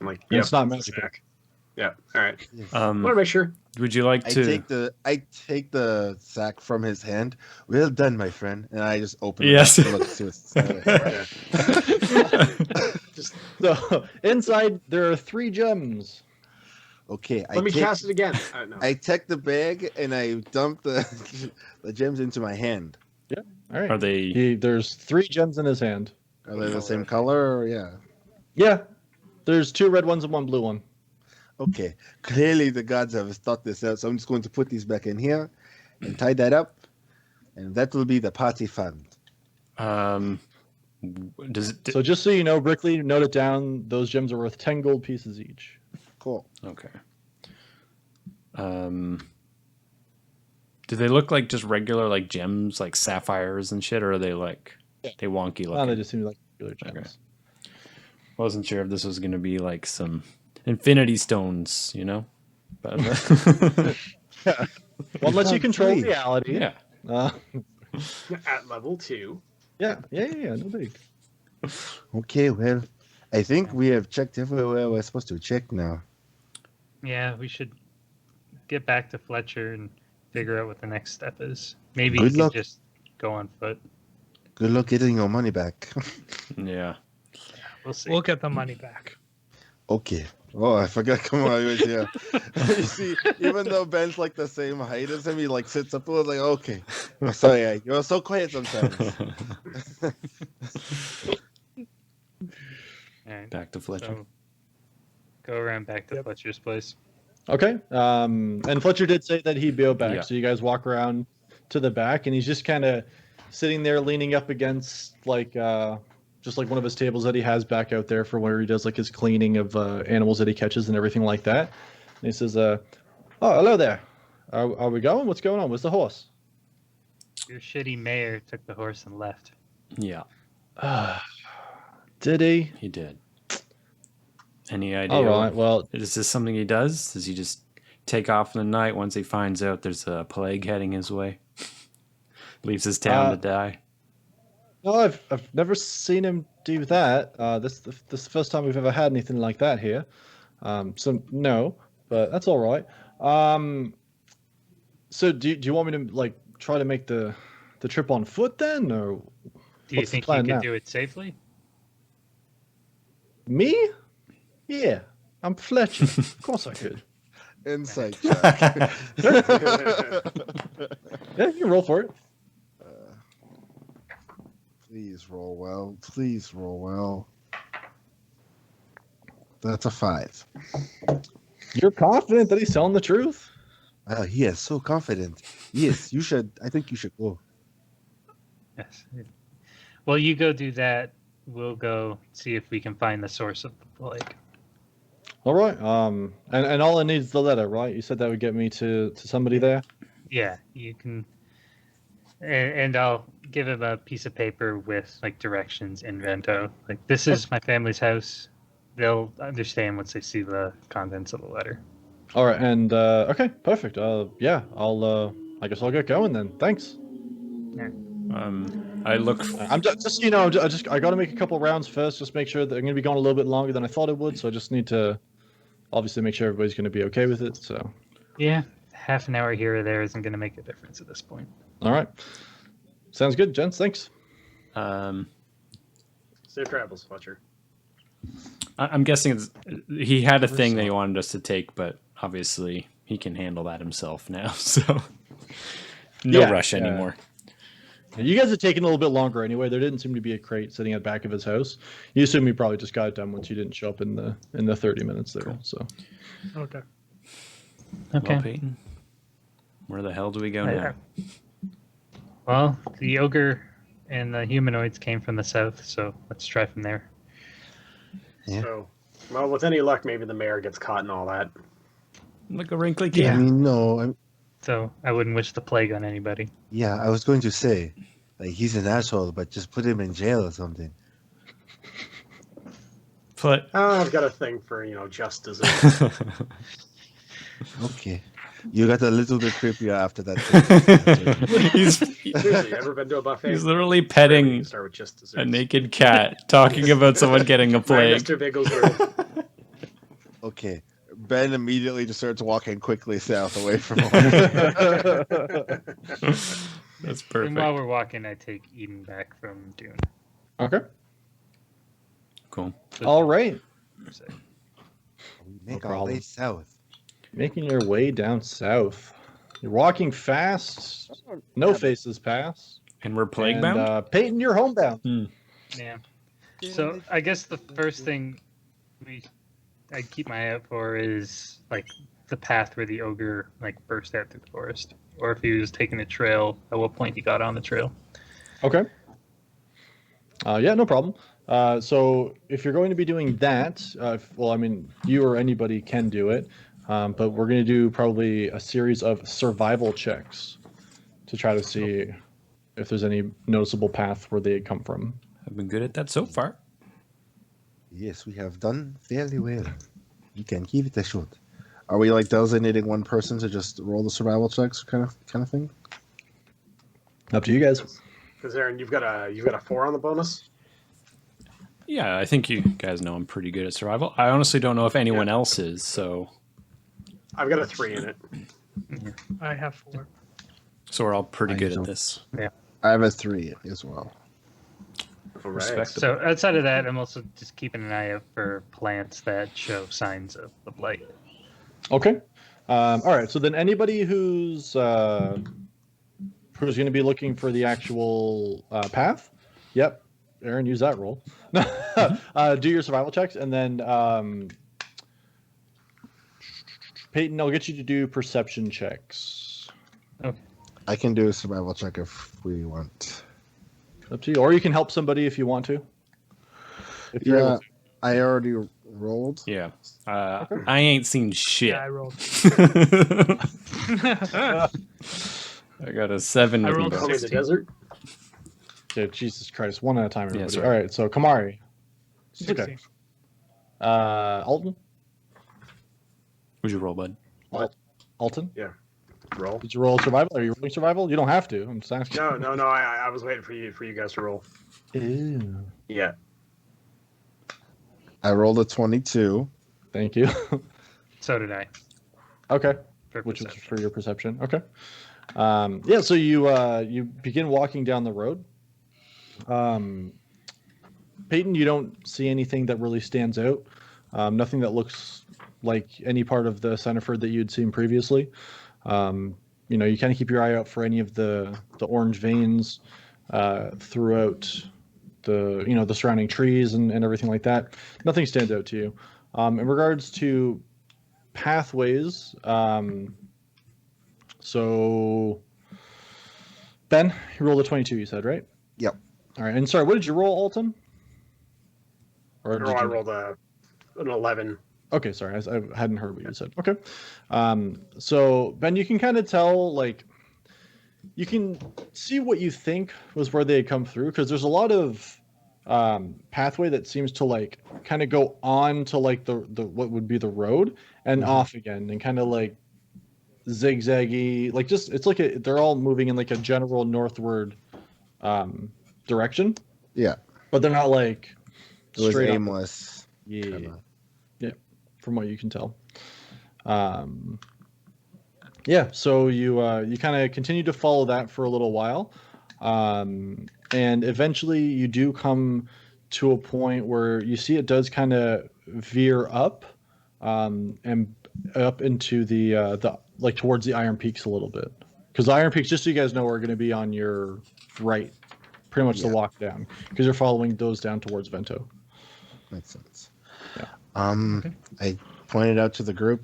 I'm like, And it's yep, not that's a magical. sack. Yeah. All right. Yes. Want to make sure. Would you like I to? take the sack from his hand. Well done, my friend. And I just open Yes. it up and look to it. Just So inside there are 3 gems. Okay, let me cast it again. No. I take the bag and I dump the the gems into my hand. All right. Are they? There's 3 gems in his hand. Are they the same color? Or, yeah. Yeah. There's 2 red ones and 1 blue one. Okay. Clearly the gods have thought this out, so I'm just going to put these back in here and tie that up, and that will be the party fund. Does it? So just so you know, Brickley, note it down. Those gems are worth 10 gold pieces each. Cool. Okay. Do they look like just regular like gems, like sapphires and shit, or are they like they wonky Oh, looking? they just seem like regular gems. Okay. Wasn't sure if this was gonna be like some infinity stones, you know. But One lets you control Please. reality. yeah. At level 2. Yeah. No big. Okay, well, I think we have checked everywhere we're supposed to check now. Yeah, we should get back to Fletcher and figure out what the next step is. Maybe Good he can luck. just go on foot. Good luck getting your money back. Yeah. We'll see. We'll get the money back. Okay, Oh, I forgot. Come on, he was here. You see, even though Ben's like the same height as him, he like sits up a little like, okay. Oh, sorry, you're so quiet sometimes. All right. Back to Fletcher. So go around back to Yep. Fletcher's place. Okay. And Fletcher did say that he'd be out back, Yeah. so you guys walk around to the back, and he's just kind of sitting there, leaning up against just like one of his tables that he has back out there for where he does like his cleaning of animals that he catches and everything like that. And he says, "Oh, hello there. Are we going? What's going on? Where's the horse?" Your shitty mayor took the horse and left. Yeah, Did he? he did. Any idea? All right. Well, Is this something he does? Does he just take off in the night once he finds out there's a plague heading his way? Leaves his town to die? no, I've never seen him do that. This is the first time we've ever had anything like that here. So no, but that's all right. So do you want me to like try to make the trip on foot then, or Do you What's the think you plan could now? do it safely? me? Yeah, I'm Fletcher. Of course I could. Insight check. Yeah, you can roll for it. Please roll well. Please roll well. That's a 5. You're confident that he's telling the truth? He is so confident. Yes, you should. I think you should go. Yes. Well, you go do that. We'll go see if we can find the source of the plague. All right. And all I need is the letter, right? You said that would get me to somebody there. Yeah, you can. And I'll give him a piece of paper with like directions in Vento. Like, this is my family's house. They'll understand once they see the contents of the letter. All right. And okay, perfect. Yeah, I guess I'll get going then. Thanks. I look. I'm just you know I got to make a couple rounds first. Just make sure that I'm going to be going a little bit longer than I thought it would. So I just need to obviously make sure everybody's going to be okay with it. So Yeah, half an hour here or there isn't going to make a difference at this point. all right, sounds good, gents. Thanks. Safe travels, Fletcher. I'm guessing he had a thing that he wanted us to take, but obviously he can handle that himself now. So no Yeah, rush yeah. anymore. You guys are taking a little bit longer anyway. There didn't seem to be a crate sitting at the back of his house. You assume he probably just got it done once you didn't show up in the 30 minutes there. Cool. So Okay. Okay. Well, Peyton, where the hell do we go now? Well, the ogre and the humanoids came from the south, so let's try from there. Yeah. So, well, with any luck, maybe the mayor gets caught and all that. Like a wrinkly I kid. mean, no. So I wouldn't wish the plague on anybody. Yeah, I was going to say, like, he's an asshole, but just put him in jail or something. But I've got a thing for, justice. Okay. You got a little bit creepier after that. Seriously, you ever been to a buffet? he's literally You petting start with just desserts. a naked cat, talking about someone getting a My plague. Mr. Bigglesworth. Okay. Ben immediately just starts walking quickly south away from home. That's And perfect. while we're walking, I take Eden back from Dune. okay, Cool. all right. We make No our way problem. south. Making your way down south. You're walking fast. No faces pass. And we're plague And, bound? Peyton, you're homebound. Yeah. So I guess the first thing I'd keep my eye out for is like the path where the ogre like burst out through the forest, or if he was taking a trail, at what point he got on the trail. Okay. Yeah, no problem. So if you're going to be doing that, you or anybody can do it, but we're going to do probably a series of survival checks to try to see if there's any noticeable path where they come from. I've been good at that so far. Yes, we have done fairly well. You can give it a shot. Are we like designating one person to just roll the survival checks, kind of thing? Up to you guys. Because Aaron, you've got a 4 on the bonus. Yeah, I think you guys know I'm pretty good at survival. I honestly don't know if anyone else is, so I've got a 3 in it. I have 4. we're all pretty I good don't- at this. I have a 3 as well. All right. Respectable. So outside of that, I'm also just keeping an eye out for plants that show signs of the blight. Okay. All right. So then anybody who's going to be looking for the actual path? Yep. Aaron, use that roll. Do your survival checks, and then Peyton, I'll get you to do perception checks. I can do a survival check if we want. Up to you, or you can help somebody if you want to. If you're Yeah, able to. I already rolled. Yeah. I ain't seen shit. Yeah, I rolled. I got a 7 I with rolled me. a Home in the 16. desert. Okay, Jesus Christ, one at a time, Yeah, everybody. sorry. All right, so Kamari. It's okay. 16. Alton. Would you roll, bud? Alton. Roll. Did you roll survival? Are you rolling survival? You don't have to. I'm just asking. No. I was waiting for you guys to roll. Ew. Yeah. I rolled a 22. Thank you. So did I. Okay. For Which is perception. for your perception. Okay. Yeah. So you begin walking down the road. Peyton, you don't see anything that really stands out. Nothing that looks like any part of the Centerford that you'd seen previously. You kind of keep your eye out for any of the orange veins throughout the surrounding trees and everything like that. Nothing stands out to you. In regards to pathways, so Ben, you rolled a 22, you said, right? Yep. All right. And sorry, what did you roll, Alton? Or did I you... rolled an 11. Okay, sorry, I hadn't heard what you said. Okay, so Ben, you can kind of tell, like, you can see what you think was where they had come through, because there's a lot of pathway that seems to like kind of go on to like the what would be the road and off again, and kind of like zigzaggy, like just it's like they're all moving in like a general northward direction. Yeah. But they're not like It was straight up. aimless. Yeah. kinda. From what you can tell. Yeah, so you kind of continue to follow that for a little while, and eventually you do come to a point where you see it does kind of veer up, and up into the like towards the Iron Peaks a little bit, because the Iron Peaks, just so you guys know, are going to be on your right, pretty much the Yeah. walk down, because you're following those down towards Vento. Makes sense. Yeah. I pointed out to the group.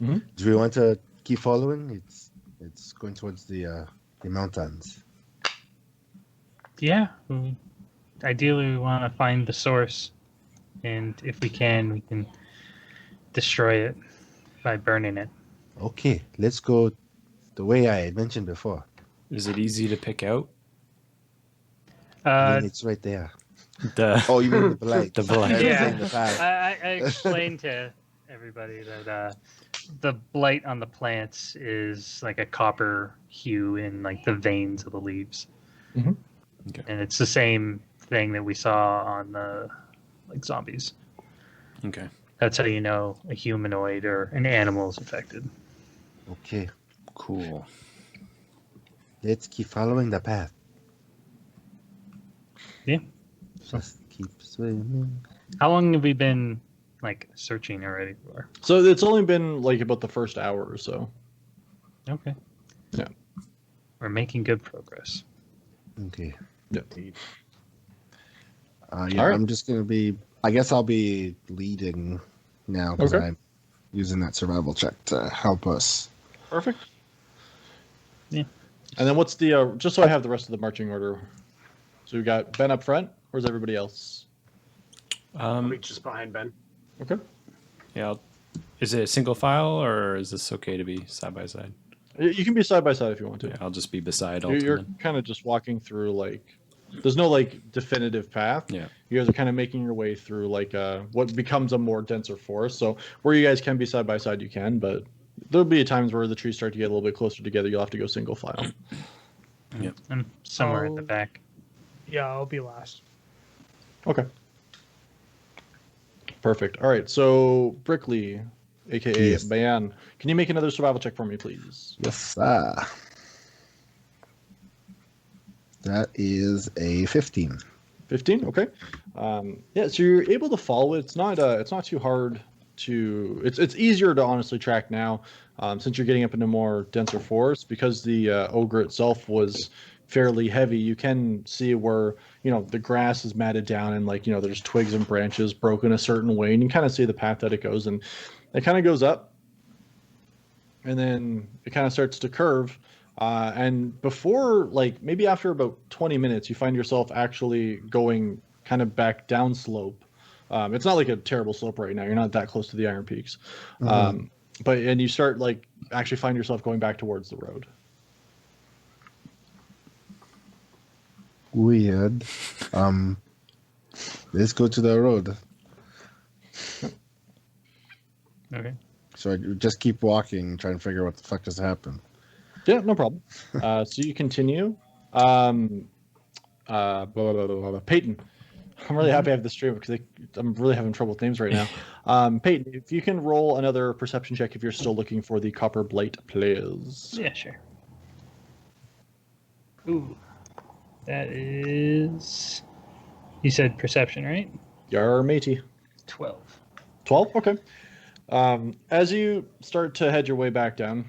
Mhm. Do we want to keep following? It's going towards the mountains. Yeah. Ideally, we want to find the source, and if we can destroy it by burning it. Okay, let's go the way I had mentioned before. Is it easy to pick out? I mean, it's right there. The Oh, you mean the blight? The blight. I was Yeah. saying the path. I explained to everybody that the blight on the plants is like a copper hue in like the veins of the leaves. Mhm. Okay. And it's the same thing that we saw on the like zombies. Okay. That's how you know a humanoid or an animal is affected. Okay, Cool. let's keep following the path. Yeah. Just keep swimming. How long have we been like searching already for? So it's only been like about the first hour or so. Okay. Yeah. We're making good progress. Okay. Yeah. Yeah, All right. I'm just gonna be. I guess I'll be leading now because Okay. I'm using that survival check to help us. Perfect. Yeah. And then what's the just so I have the rest of the marching order. So we got Ben up front. Where's everybody else? I'll be just behind Ben. Okay. Yeah. Is it a single file or is this okay to be side by side? You can be side by side if you want to. Yeah, I'll just be beside You're Alton. kind of just walking through like there's no like definitive path. Yeah. You guys are kind of making your way through like what becomes a more denser forest. So where you guys can be side by side, you can, but there'll be times where the trees start to get a little bit closer together. You'll have to go single file. I'm somewhere at the Oh. back. Yeah, I'll be last. Okay. Perfect. All right. So Brickley, aka Yes. Bayan, can you make another survival check for me, please? Yes, that is a 15. 15. Okay. Yeah. So you're able to follow it. It's not too hard to. It's easier to honestly track now, since you're getting up into more denser forest because the ogre itself was fairly heavy. You can see where the grass is matted down and there's twigs and branches broken a certain way, and you kind of see the path that it goes, and it kind of goes up, and then it kind of starts to curve. And before, maybe after about 20 minutes, you find yourself actually going kind of back down slope. It's not like a terrible slope right now. You're not that close to the Iron Peaks. And you start actually find yourself going back towards the road. Weird. Let's go to the road. Okay. So I just keep walking, trying to figure out what the fuck just happened. Yeah, no problem. So you continue. Peyton, I'm really happy I have this stream because I'm really having trouble with names right now. Peyton, if you can roll another perception check if you're still looking for the Copper Blight players. Yeah, sure. Ooh. That is... You said perception, right? Yar matey. 12. 12? Okay. As you start to head your way back down...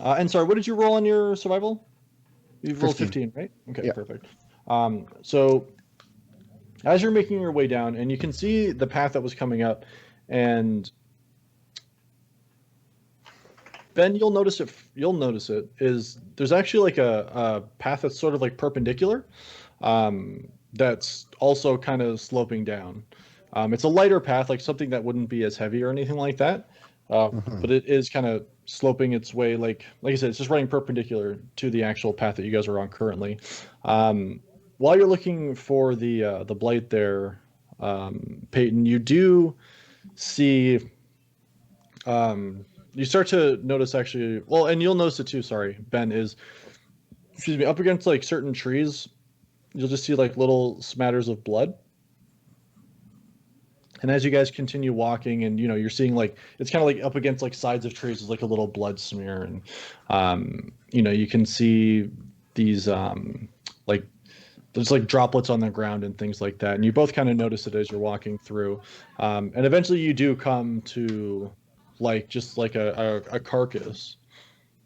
and sorry, what did you roll on your survival? You've rolled 15, right? Okay, yeah. Perfect. So as you're making your way down, and you can see the path that was coming up, and Ben, you'll notice it is there's actually a path that's sort of perpendicular, that's also kind of sloping down. It's a lighter path, something that wouldn't be as heavy or anything like that, but it is kind of sloping its way, like I said, it's just running perpendicular to the actual path that you guys are on currently. While you're looking for the blight there, Peyton, you do see. You start to notice actually, well, and you'll notice it too. Sorry, Ben, excuse me, up against certain trees, you'll just see little smatters of blood. And as you guys continue walking, and you're seeing it's kind of up against sides of trees is a little blood smear, and you can see these there's droplets on the ground and things like that, and you both kind of notice it as you're walking through, and eventually you do come to just a carcass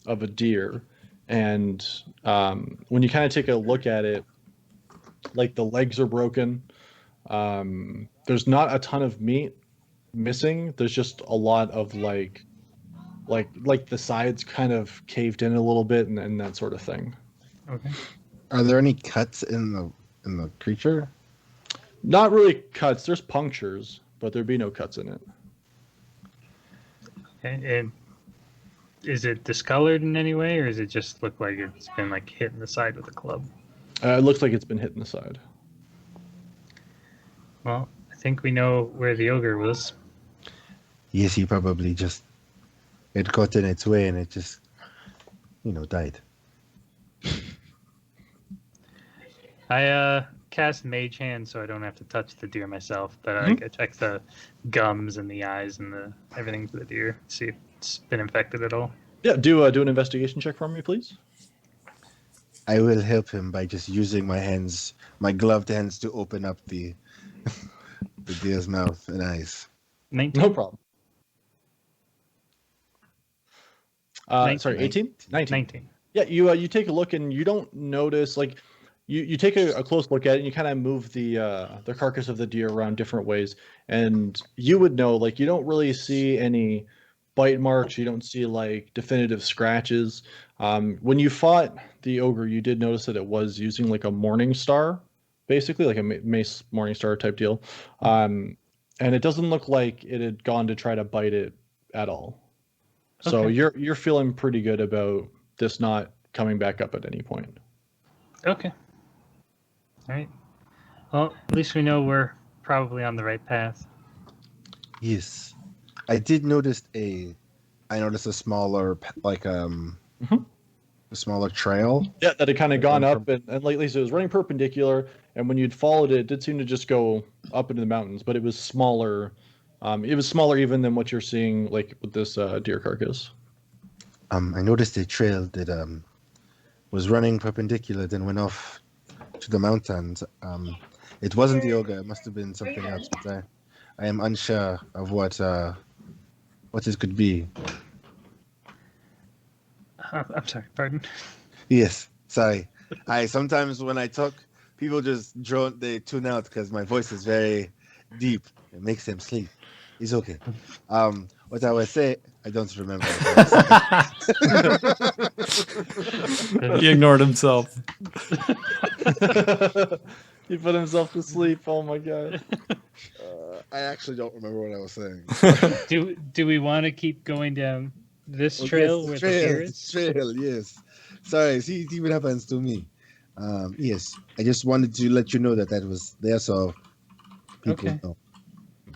of a deer, and when you kind of take a look at it, the legs are broken. There's not a ton of meat missing. There's just a lot of the sides kind of caved in a little bit and that sort of thing. Okay. Are there any cuts in the creature? Not really cuts. There's punctures, but there'd be no cuts in it. Okay. And is it discolored in any way, or does it just look like it's been hit in the side with a club? It looks like it's been hit in the side. Well, I think we know where the ogre was. Yes, he probably it got in its way and it just, died. I cast Mage Hand so I don't have to touch the deer myself, but I check the gums and the eyes and everything for the deer, see if it's been infected at all. Yeah, do an investigation check for me, please. I will help him by just using my gloved hands to open up the deer's mouth and eyes. 19? No problem. 19. Sorry, 18? 19. 19. Yeah, you take a look and you don't notice you take a close look at it and you kind of move the carcass of the deer around different ways, and you would know you don't really see any bite marks, you don't see definitive scratches. When you fought the ogre, you did notice that it was using a morning star, basically a mace morning star type deal, and it doesn't look like it had gone to try to bite it at all. So Okay. you're feeling pretty good about this not coming back up at any point. Okay. All right. Well, at least we know we're probably on the right path. Yes. I did notice I noticed a smaller, a smaller trail. Yeah, that had kind of gone up, and lately so it was running perpendicular, and when you'd followed it, it did seem to just go up into the mountains, but it was smaller. It was smaller even than what you're seeing with this deer carcass. I noticed a trail that was running perpendicular, then went off to the mountains. It wasn't the ogre. It must have been something else. But I am unsure of what it could be. I'm sorry, pardon. Yes, sorry. I sometimes when I talk, people just they tune out because my voice is very deep. It makes them sleep. It's okay. What I was say, I don't remember. He ignored himself. He put himself to sleep. Oh my god. I actually don't remember what I was saying. Do we want to keep going down this trail where the deer is? Trail, yes. Sorry, see, it even happens to me. Yes, I just wanted to let you know that was there, so people Okay. know.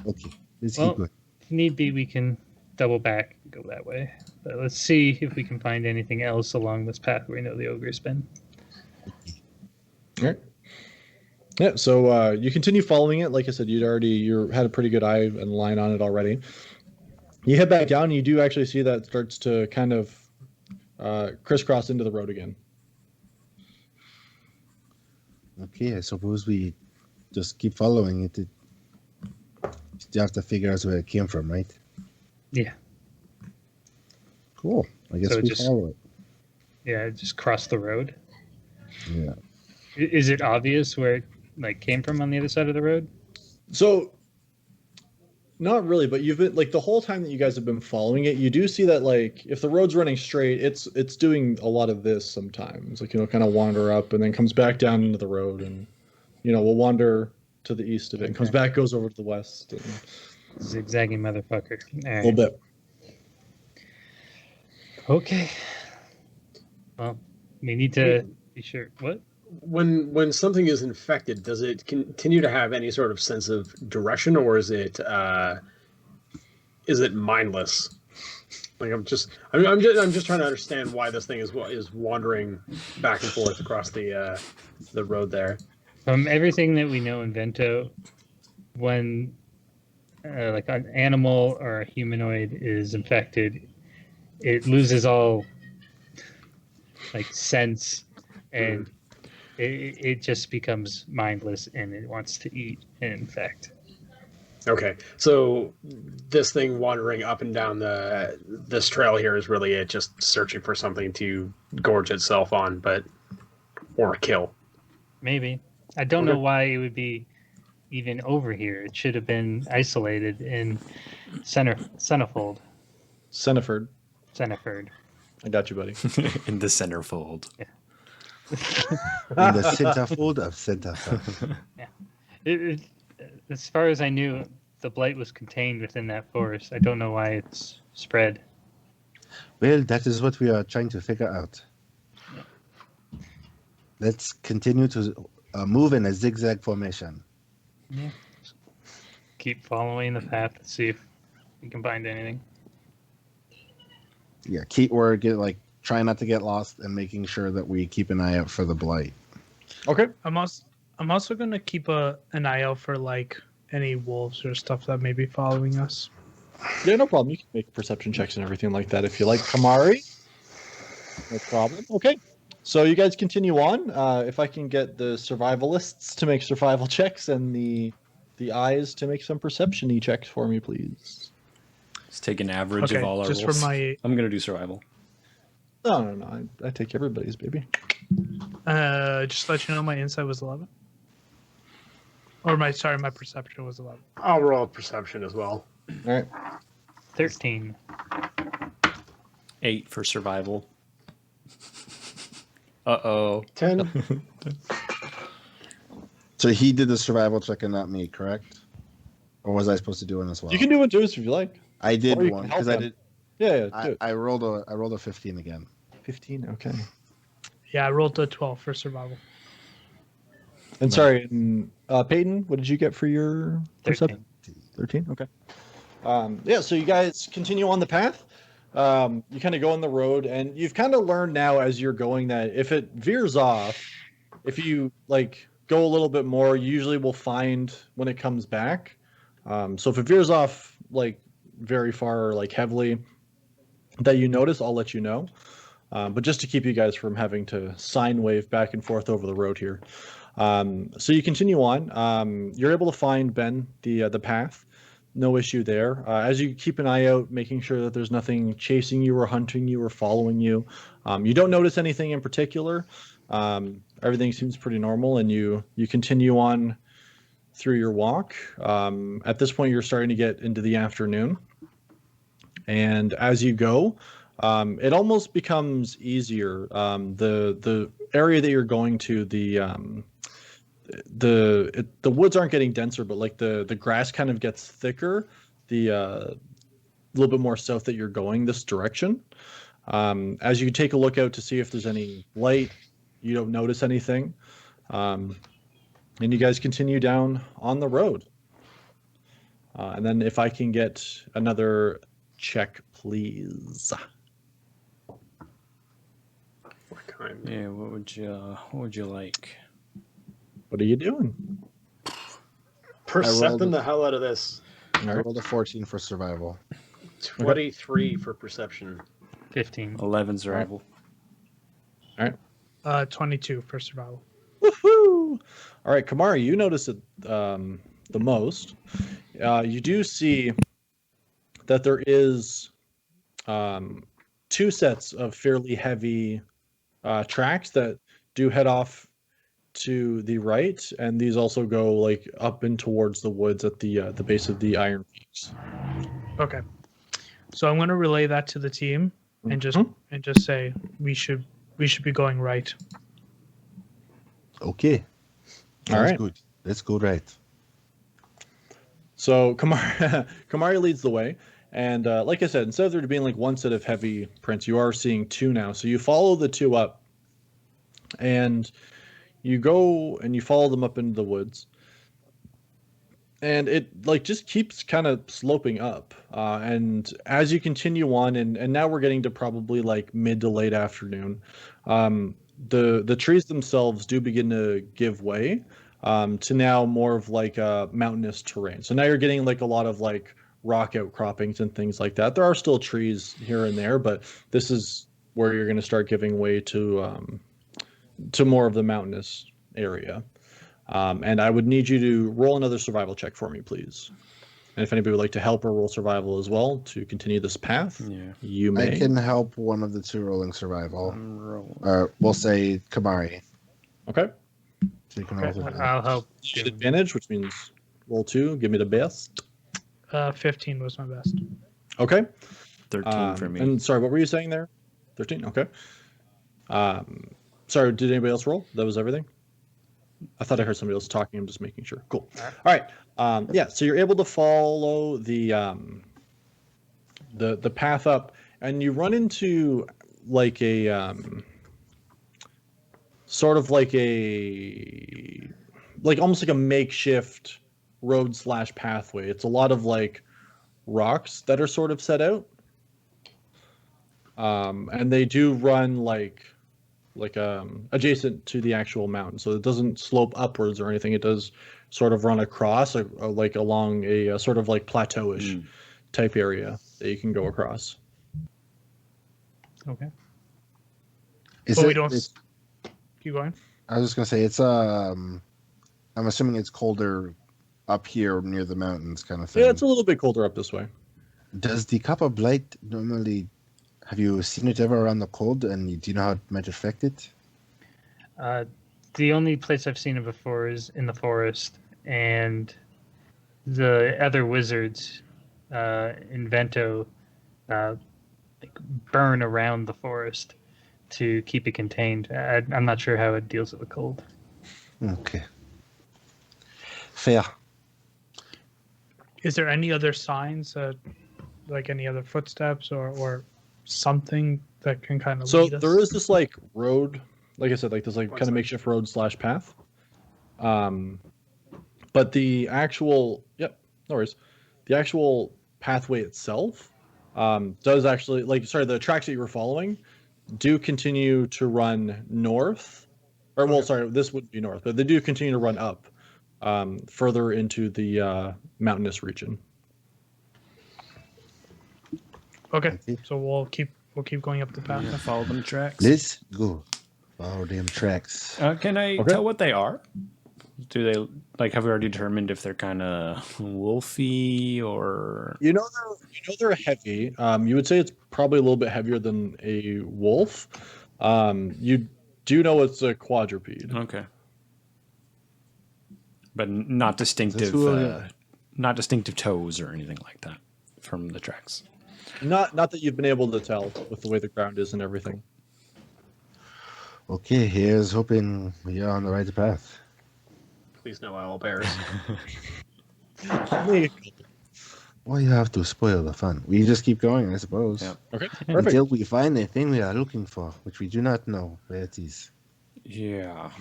Okay, let's Well, keep going. if need be, we can double back and go that way. But let's see if we can find anything else along this path where we know the ogre's been. All right. Yeah, so you continue following it. Like I said, you had a pretty good eye and line on it already. You head back down, and you do actually see that it starts to kind of crisscross into the road again. Okay, I suppose we just keep following it. You have to figure out where it came from, right? Yeah. Cool. I guess So we just- follow it. Yeah, just cross the road. Yeah. Is it obvious where it came from on the other side of the road? So, not really, but you've been the whole time that you guys have been following it, you do see that if the road's running straight, it's doing a lot of this sometimes, kind of wander up and then comes back down into the road, and will wander to the east of it and comes back, goes over to the west, and Zigzagging motherfucker. All a right. little bit. Okay. Well, we need to be sure. What? When something is infected, does it continue to have any sort of sense of direction, or is it mindless? I'm just trying to understand why this thing is wandering back and forth across the road there. From everything that we know in Vento, when an animal or a humanoid is infected, it loses all sense, and it just becomes mindless, and it wants to eat and infect. Okay, so this thing wandering up and down this trail here is really it, just searching for something to gorge itself on, or kill. Maybe. I don't know why it would be even over here. It should have been isolated in Centerfold. Centerford. I got you, buddy. In the centerfold. In the centerfold of Centerfold. Yeah. As far as I knew, the blight was contained within that forest. I don't know why it's spread. Well, that is what we are trying to figure out. Let's continue to move in a zigzag formation. Yeah. Keep following the path to see if we can find anything. Yeah, try not to get lost and making sure that we keep an eye out for the blight. Okay. I'm also gonna keep an eye out for any wolves or stuff that may be following us. Yeah, no problem. You can make perception checks and everything like that if you like, Kamari. No problem. Okay. So you guys continue on. If I can get the survivalists to make survival checks and the eyes to make some perception-y checks for me, please. Let's take an average Okay, of all our just rolls. for my I'm gonna do survival. No. I take everybody's, baby. just to let you know, my insight was 11. Or my perception was 11. I'll roll a perception as well. All right. 13. 8 for survival. Uh-oh. 10. So he did the survival check and not me, correct? Or was I supposed to do one as well? You can do one too if you like. I did or you one can help because I them. did. Yeah, do it. I rolled a 15 again. 15. Okay. Yeah, I rolled a 12 for survival. And sorry, Peyton, what did you get for your 13. perception? 13. Okay. Yeah. So you guys continue on the path. You kind of go on the road, and you've kind of learned now as you're going that if it veers off, if you go a little bit more, you usually will find when it comes back. So if it veers off very far or heavily that you notice, I'll let you know. But just to keep you guys from having to sine wave back and forth over the road here. So you continue on. You're able to find Ben the path. No issue there. As you keep an eye out, making sure that there's nothing chasing you or hunting you or following you. You don't notice anything in particular. Everything seems pretty normal, and you continue on through your walk. At this point, you're starting to get into the afternoon, and as you go, it almost becomes easier. The area that you're going to, the woods aren't getting denser, but like the grass kind of gets thicker. The little bit more south that you're going this direction. As you take a look out to see if there's any light, you don't notice anything. And you guys continue down on the road. And then if I can get another check, please. What kind? Yeah, what would you like? What are you doing? Percepting the hell out of this. I rolled a 14 for survival. 23 for perception. 15. 11 survival. 22 for survival. Woohoo! All right, Kamari, you notice it the most. You do see that there is 2 sets of fairly heavy tracks that do head off to the right, and these also go like up and towards the woods at the base of the Iron Peaks. Okay. So I'm going to relay that to the team and just say we should be going right. Okay. All right. Good. Let's go right. So Kamari leads the way, and like I said, instead of there being like one set of heavy prints, you are seeing 2 now. So you follow the 2 up, and you go and you follow them up into the woods, and it like just keeps kind of sloping up. And as you continue on, and now we're getting to probably like mid to late afternoon, the trees themselves do begin to give way to now more of like a mountainous terrain. So now you're getting like a lot of like rock outcroppings and things like that. There are still trees here and there, but this is where you're going to start giving way to more of the mountainous area. And I would need you to roll another survival check for me, please. And if anybody would like to help or roll survival as well to continue this path, you may. I can help one of the 2 rolling survival. I'm rolling. We'll say Kamari. Okay. So you can roll the I'll help. You get advantage, which means roll 2. Give me the best. 15 was my best. Okay. 13 for me. And sorry, what were you saying there? 13? Okay. Sorry, did anybody else roll? That was everything? I thought I heard somebody else talking. I'm just making sure. Cool. All right. Yeah, so you're able to follow the path up, and you run into like a sort of like almost like a makeshift road / pathway. It's a lot of like rocks that are sort of set out, and they do run like adjacent to the actual mountain, so it doesn't slope upwards or anything. It does sort of run across like along a sort of like plateauish type area that you can go across. Okay. Is we don't keep going. I was just gonna say it's I'm assuming it's colder up here near the mountains kind of thing. Yeah, it's a little bit colder up this way. Does the Copper Blight normally, have you seen it ever around the cold, and do you know how it might affect it? The only place I've seen it before is in the forest, and the other wizards in Vento burn around the forest to keep it contained. I'm not sure how it deals with the cold. Okay. Fair. Is there any other signs, like any other footsteps or something that can kind of lead us? There is this like road, like I said, like this like kind of makeshift road / path. But the actual no worries. The actual pathway itself does actually the tracks that you were following do continue to run north. Or well, sorry, this wouldn't be north, but they do continue to run up further into the mountainous region. Okay, so we'll keep going up the path. Yeah, follow them tracks. Let's go. Follow them tracks. Can I Okay. tell what they are? Do they like? Have we already determined if they're kind of wolfy or? They're heavy. You would say it's probably a little bit heavier than a wolf. You do know it's a quadruped. Okay. But not distinctive, who- not distinctive toes or anything like that from the tracks. Not that you've been able to tell with the way the ground is and everything. Okay, here's hoping we are on the right path. Please no owl bears. Why you have to spoil the fun? We just keep going, I suppose. Yeah. Okay, perfect. Until we find the thing we are looking for, which we do not know where it is. Yeah.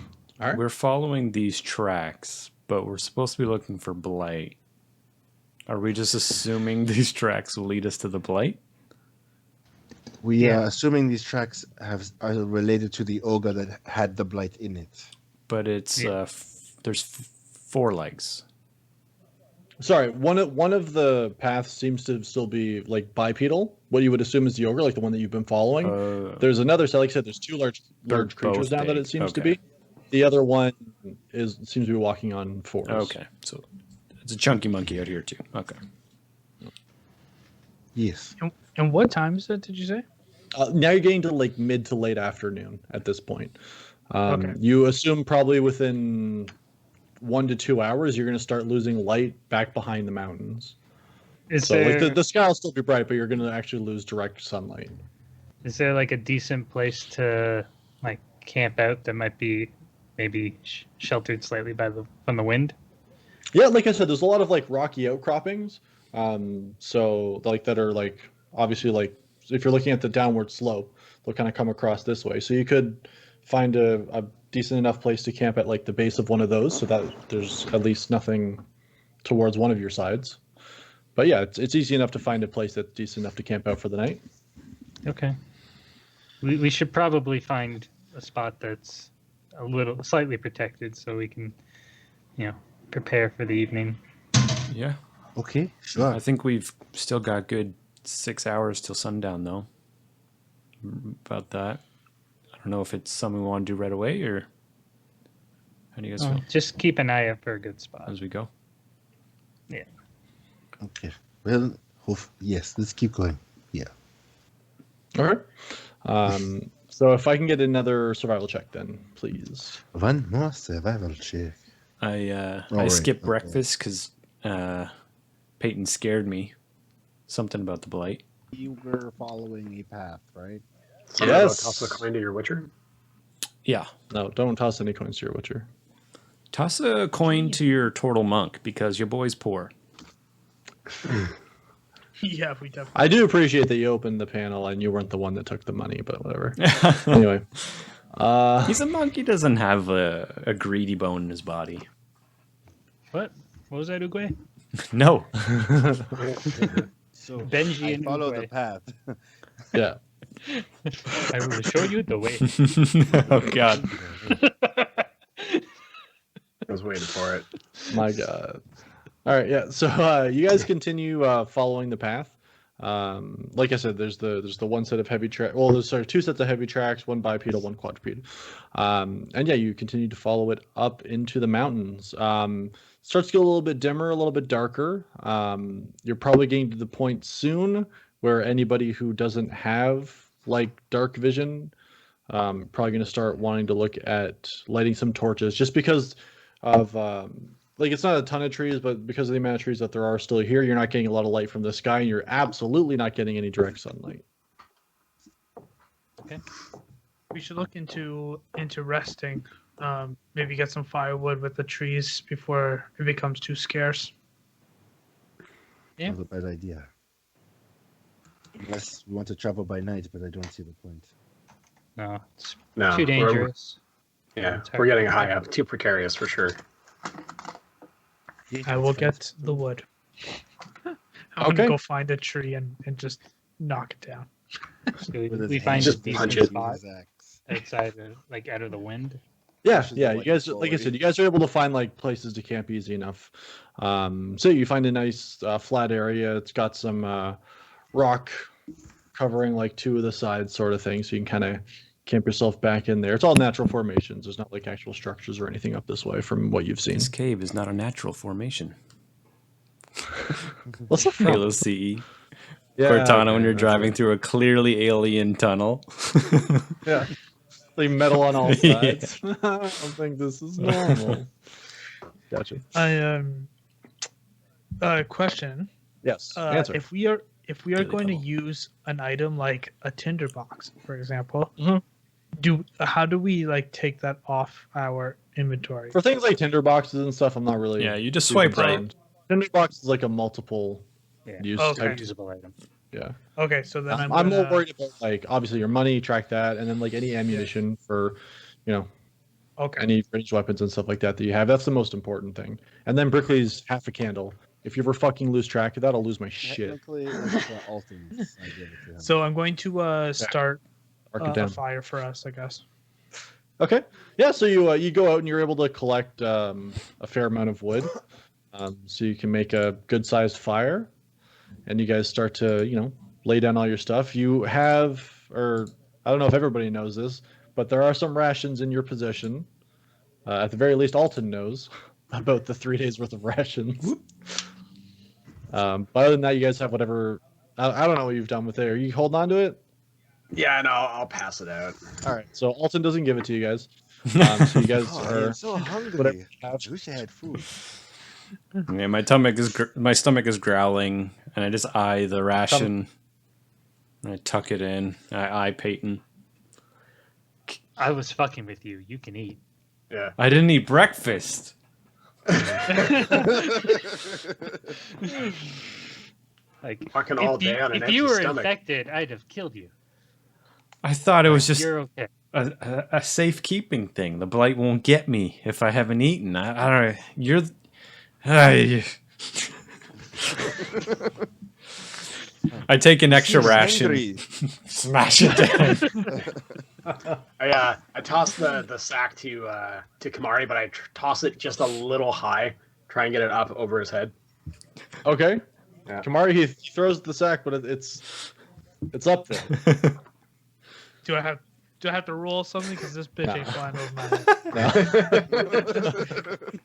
All right. We're following these tracks, but we're supposed to be looking for blight. Are we just assuming these tracks will lead us to the blight? We Yeah. are assuming these tracks are related to the ogre that had the blight in it. But it's Yeah. There's 4 legs. Sorry, one of the paths seems to still be like bipedal. What you would assume is the ogre, like the one that you've been following. There's another. So, like I said, there's 2 large They're creatures both now that big. it seems to Okay. be. The other one seems to be walking on 4s. Okay, so it's a chunky monkey out here too. Okay. Yes. And what time is it? Did you say? Now you're getting to like mid to late afternoon at this point. Okay. You assume probably within 1 to 2 hours you're going to start losing light back behind the mountains. Is So there like the sky will still be bright, but you're going to actually lose direct sunlight. is there like a decent place to like camp out that might be maybe sheltered slightly from the wind? Yeah, like I said, there's a lot of like rocky outcroppings. So like that are like obviously like if you're looking at the downward slope, they'll kind of come across this way. So you could find a decent enough place to camp at like the base of one of those, so that there's at least nothing towards one of your sides. But yeah, it's easy enough to find a place that's decent enough to camp out for the night. Okay. We should probably find a spot that's a little slightly protected so we can, prepare for the evening. Yeah. Okay, sure. I think we've still got good 6 hours till sundown, though. About that. I don't know if it's something we want to do right away or how do you guys feel Just keep an eye out for a good spot. as we go? Okay. Well, yes, let's keep going. All right. So if I can get another survival check, then please. One more survival check. I right, skipped okay. breakfast because Peyton scared me. Something about the blight. You were following a path, right? Something about Yes. toss a coin to your witcher. Yeah. No, don't toss any coins to your witcher. Toss a coin to your turtle monk because your boy's poor. Yeah, we definitely. I do appreciate that you opened the panel and you weren't the one that took the money, but whatever. Anyway. He's a monk. He doesn't have a greedy bone in his body. What was that, Uguay? No. So Benji I and follow Uguay. the path. Yeah. I will show you the way. Oh, God. I was waiting for it. My God. All right, yeah. So you guys continue following the path. Like I said, there's the one set of heavy track. Well, there's 2 sets of heavy tracks, one bipedal, one quadruped. And yeah, you continue to follow it up into the mountains. Starts to get a little bit dimmer, a little bit darker. You're probably getting to the point soon where anybody who doesn't have like dark vision, probably going to start wanting to look at lighting some torches, just because of like it's not a ton of trees, but because of the amount of trees that there are still here, you're not getting a lot of light from the sky, and you're absolutely not getting any direct sunlight. Okay. We should look into resting. Maybe get some firewood with the trees before it becomes too scarce. Yeah. Not a bad idea. Unless we want to travel by night, but I don't see the point. No, it's No, too dangerous. Yeah, we're getting high up. Too precarious for sure. I will get the wood. I'm Okay. gonna go find a tree and just knock it down. So we, With his we find a Just decent punch it. spot His axe. outside, like out of the wind. Yeah, Pushes yeah. it You like guys, like I slowly. said, you guys are able to find like places to camp easy enough. So you find a nice flat area. It's got some rock covering like 2 of the sides, sort of thing. So you can kind of camp yourself back in there. It's all natural formations. There's not like actual structures or anything up this way from what you've seen. This cave is not a natural formation. What's the Halo CE. Yeah, Cortana, when okay, you're that's driving it. through a clearly alien tunnel. Yeah. Like metal on all Yeah. sides. I don't think this is normal. Gotcha. Question. Yes. Answer. If we are Daily going to Double. use an item like a tinderbox, for example, Mhm. how do we like take that off our inventory? For things like tinderboxes and stuff, I'm not really. Yeah, you just super swipe right. concerned. Tinderbox is like a multiple Yeah. use Okay. type. Usable item. Yeah. Okay, so then I'm I'm more gonna- worried about like obviously your money, track that, and then like any ammunition for, Okay. any ranged weapons and stuff like that you have. That's the most important thing. And then Brickley's half a candle. If you ever fucking lose track of that, I'll lose my shit. Technically, it's Alton's. I give it to him. So I'm going to start Mark it a down. fire for us, I guess. Okay. Yeah. So you go out and you're able to collect a fair amount of wood, so you can make a good sized fire, and you guys start to lay down all your stuff. You have, or I don't know if everybody knows this, but there are some rations in your possession. At the very least, Alton knows about the 3 days worth of rations. But other than that, you guys have whatever. I don't know what you've done with it. Are you holding on to it? Yeah, no, I'll pass it out. All right. So Alton doesn't give it to you guys. So you guys Oh, I are am so hungry. whatever you have. I wish I had food. Yeah, my stomach is growling, and I just eye the ration. And I tuck it in. I eye Peyton. I was fucking with you. You can eat. Yeah. I didn't eat breakfast. Like Fucking all if you, day on an if empty you were stomach. infected, I'd have killed you. I thought it was just You're okay. a safekeeping thing. The blight won't get me if I haven't eaten. I don't. You're. I take an extra He's ration, hungry. smash it down. I toss the sack to Kamari, but I toss it just a little high, try and get it up over his head. Okay. Yeah. Kamari, he throws the sack, but it's up there. Do I have to roll something? Because this bitch ain't flying over my head. No.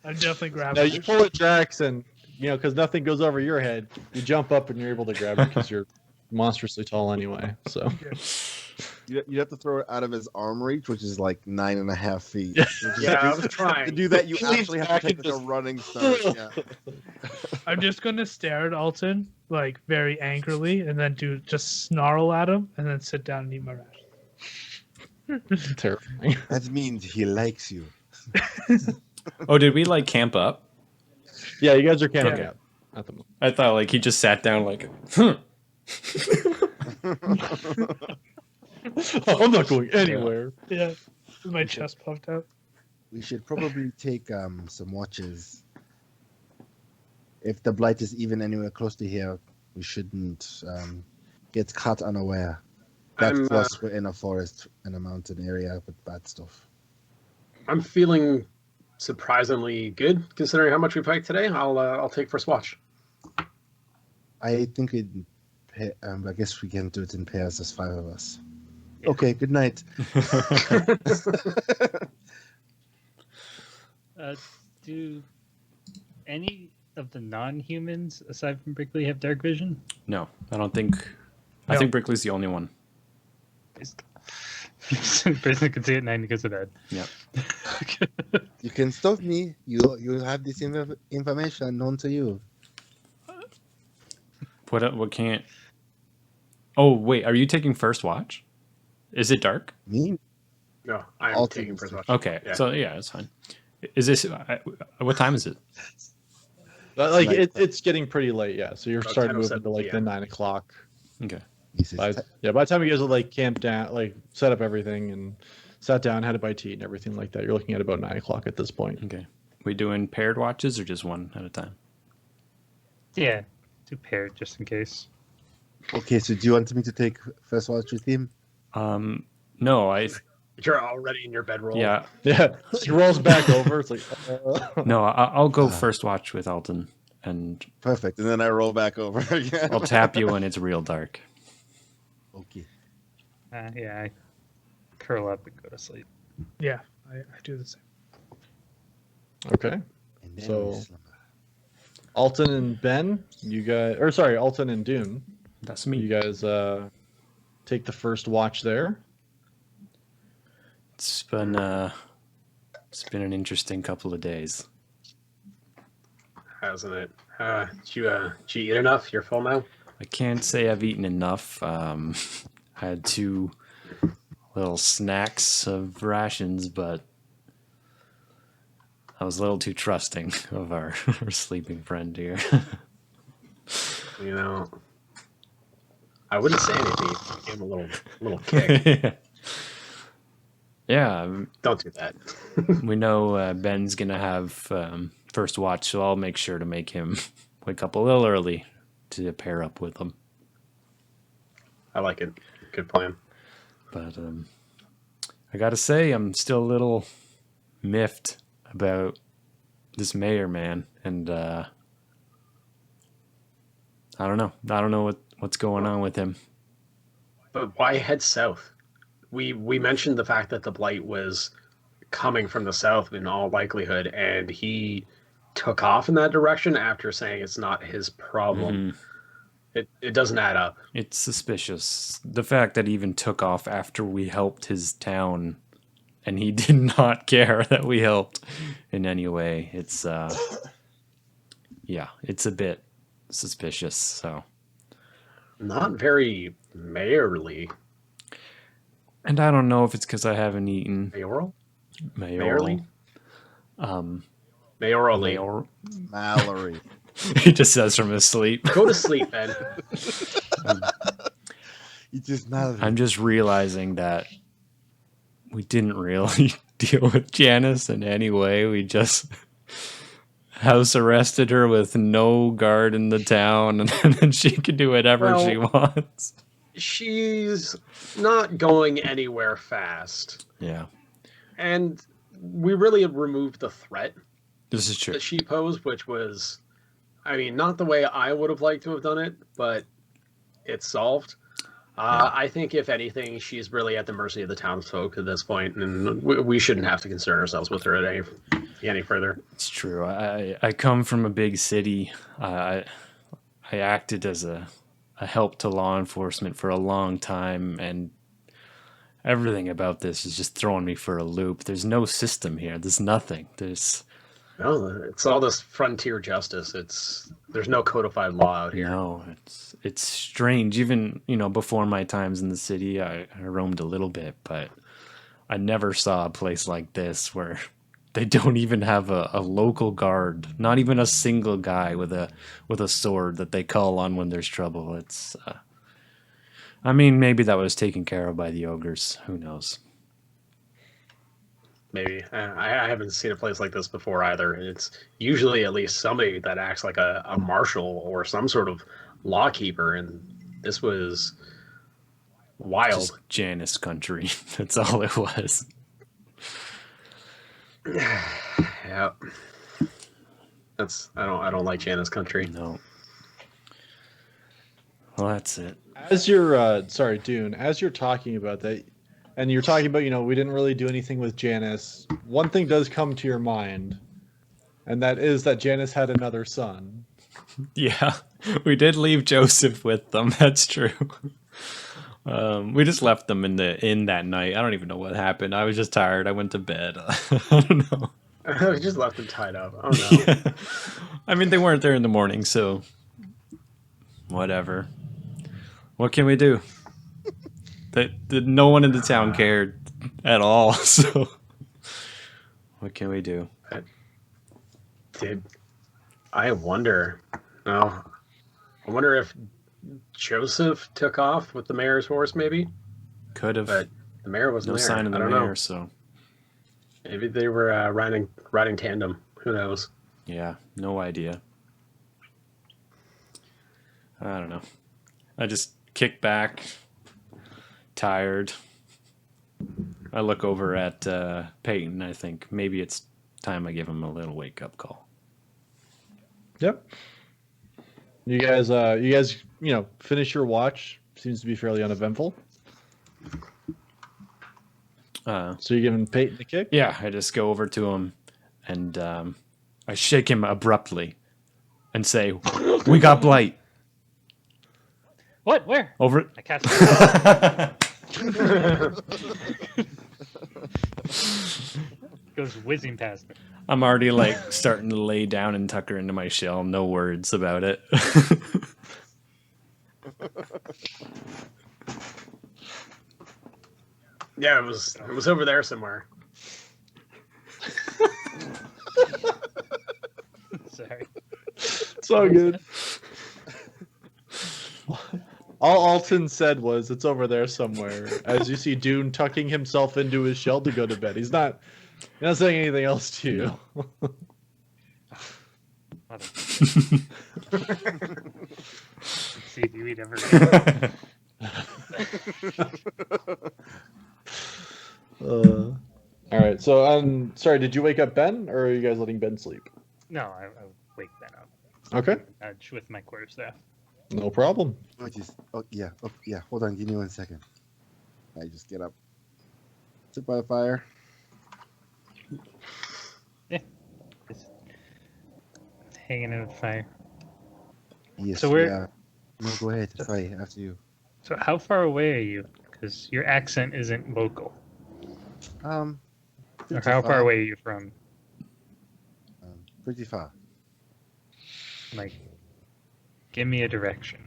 I'm definitely No, grabbing you it. pull it, Drax, and because nothing goes over your head, you jump up and you're able to grab it because you're monstrously tall anyway. So You have to throw it out of his arm reach, which is like 9.5 feet. Yeah. Which is- Yeah, I was trying. To do that, you He leans actually have back to take and like a just- running start. Yeah. I'm just gonna stare at Alton like very angrily, and then just snarl at him, and then sit down and eat my ration. terrifying. That means he likes you. Oh, did we like camp up? Yeah, you guys are camping Okay. out at the moment. I thought like he just sat down like. I'm not going anywhere. Yeah, with my chest puffed out. We should probably take some watches. If the blight is even anywhere close to here, we shouldn't get caught unaware. That I'm, plus we're in a forest in a mountain area with bad stuff. I'm feeling surprisingly good considering how much we played today. I'll take first watch. I think I guess we can do it in pairs. There's 5 of us. Okay. Good night. Do any of the non-humans, aside from Brickley, have dark vision? No, I don't think. I No. think Brickley's the only one. Person can see at night and goes to bed. Yep. You can stop me. You have this information known to you. What can't? Oh wait, are you taking first watch? Is it dark? Me? No, I'm I'll taking take first it. watch. Okay, Yeah. so yeah, it's fine. Is this what time is it? Like Night. it's getting pretty late, yeah. So you're About starting to move 10:07 into like the PM. 9 o'clock. Okay. He says, By the time you guys are like camped down, like set up everything and sat down, had a bite to eat and everything like that, you're looking at about 9 o'clock at this point. Okay. We doing paired watches or just one at a time? Yeah, do paired just in case. okay, so do you want me to take first watch with him? No, I You're already in your bedroll. yeah, Yeah, he rolls back over. It's like, no, I'll go first watch with Alton, and Perfect. And then I roll back over again. I'll tap you when it's real dark. Okay. Yeah, curl up and go to sleep. Yeah, I do the same. Okay. And then So- we slumber. Alton and Ben, you guys, or sorry, Alton and Dune, That's me. you guys take the first watch there. It's been an interesting couple of days. Hasn't it? Did you eat enough? You're full now? I can't say I've eaten enough. I had 2 little snacks of rations, but I was a little too trusting of our sleeping friend here. You know, I wouldn't say anything if you gave him a little kick. Yeah, Don't do that. we know Ben's gonna have first watch, so I'll make sure to make him wake up a little early to pair up with him. I like it. Good plan. But I gotta say, I'm still a little miffed about this mayor, and I don't know. I don't know what's going on with him. But why head south? We mentioned the fact that the blight was coming from the south in all likelihood, and he took off in that direction after saying it's not his problem. It doesn't add up. It's suspicious. The fact that he even took off after we helped his town, and he did not care that we helped in any way. It's yeah, it's a bit suspicious. So, Not very mayorly. and I don't know if it's because I haven't eaten Mayoral? mayoral. Mayorally. Mayor. Mallory. He just says from his sleep. Go to sleep, Ben. It is Mallory. I'm just realizing that we didn't really deal with Janice in any way. We just house arrested her with no guard in the town, and then she can do whatever she wants. She's not going anywhere fast. Yeah, And we really removed the threat this is true. that she posed, which was, I mean, not the way I would have liked to have done it, but it's solved. I think, if anything, she's really at the mercy of the townsfolk at this point, and we shouldn't have to concern ourselves with her any further. It's true. I come from a big city. I acted as a help to law enforcement for a long time, and everything about this is just throwing me for a loop. There's no system here. There's nothing. No, it's all this frontier justice. There's no codified law out here. No, it's strange. Even, before my times in the city, I roamed a little bit, but I never saw a place like this where they don't even have a local guard, not even a single guy with a sword that they call on when there's trouble. It's I mean, maybe that was taken care of by the ogres. Who knows? Maybe. I haven't seen a place like this before either. It's usually at least somebody that acts like a marshal or some sort of lawkeeper, and this was wild. Just Janice country. That's all it was. Yeah. I don't like Janice country. No. Well, that's it. As you're, sorry, Dune, as you're talking about that, and you're talking about, we didn't really do anything with Janice, one thing does come to your mind, and that is that Janice had another son. Yeah, we did leave Joseph with them. That's true. We just left them in the inn that night. I don't even know what happened. I was just tired. I went to bed. I don't know. I just left them tied up. Oh no. Yeah. I mean, they weren't there in the morning, so whatever. What can we do? No one in the town cared at all. So what can we do? I wonder if Joseph took off with the mayor's horse, maybe. Could have. But the mayor wasn't No there. sign of the I don't mayor, know. so Maybe they were riding tandem. Who knows? yeah, no idea. I don't know. I just kick back, tired. I look over at Peyton. I think maybe it's time I give him a little wake-up call. Yep. You guys, finish your watch. Seems to be fairly uneventful. So you're giving Peyton a kick? Yeah, I just go over to him and I shake him abruptly and say, "We got blight." What? Where? Over. I cast it. Goes whizzing past me. I'm already like starting to lay down and tuck her into my shell. No words about it. Yeah, it was over there somewhere. Sorry. It's all good. All Alton said was, "It's over there somewhere." As you see Dune tucking himself into his shell to go to bed. He's not saying anything else to you. See if you eat ever again. All right. So, sorry. Did you wake up Ben, or are you guys letting Ben sleep? No, I wake Ben up. Okay. Nudge with my quarterstaff. No problem. Yeah. Hold on, give me 1 second. I just get up, sit by the fire. Just hanging out the fire. Yes. So we're- Yeah. No, go ahead. Sorry, after you. So how far away are you? Because your accent isn't local. Or Or how far away are you from? Pretty far. Like, give me a direction.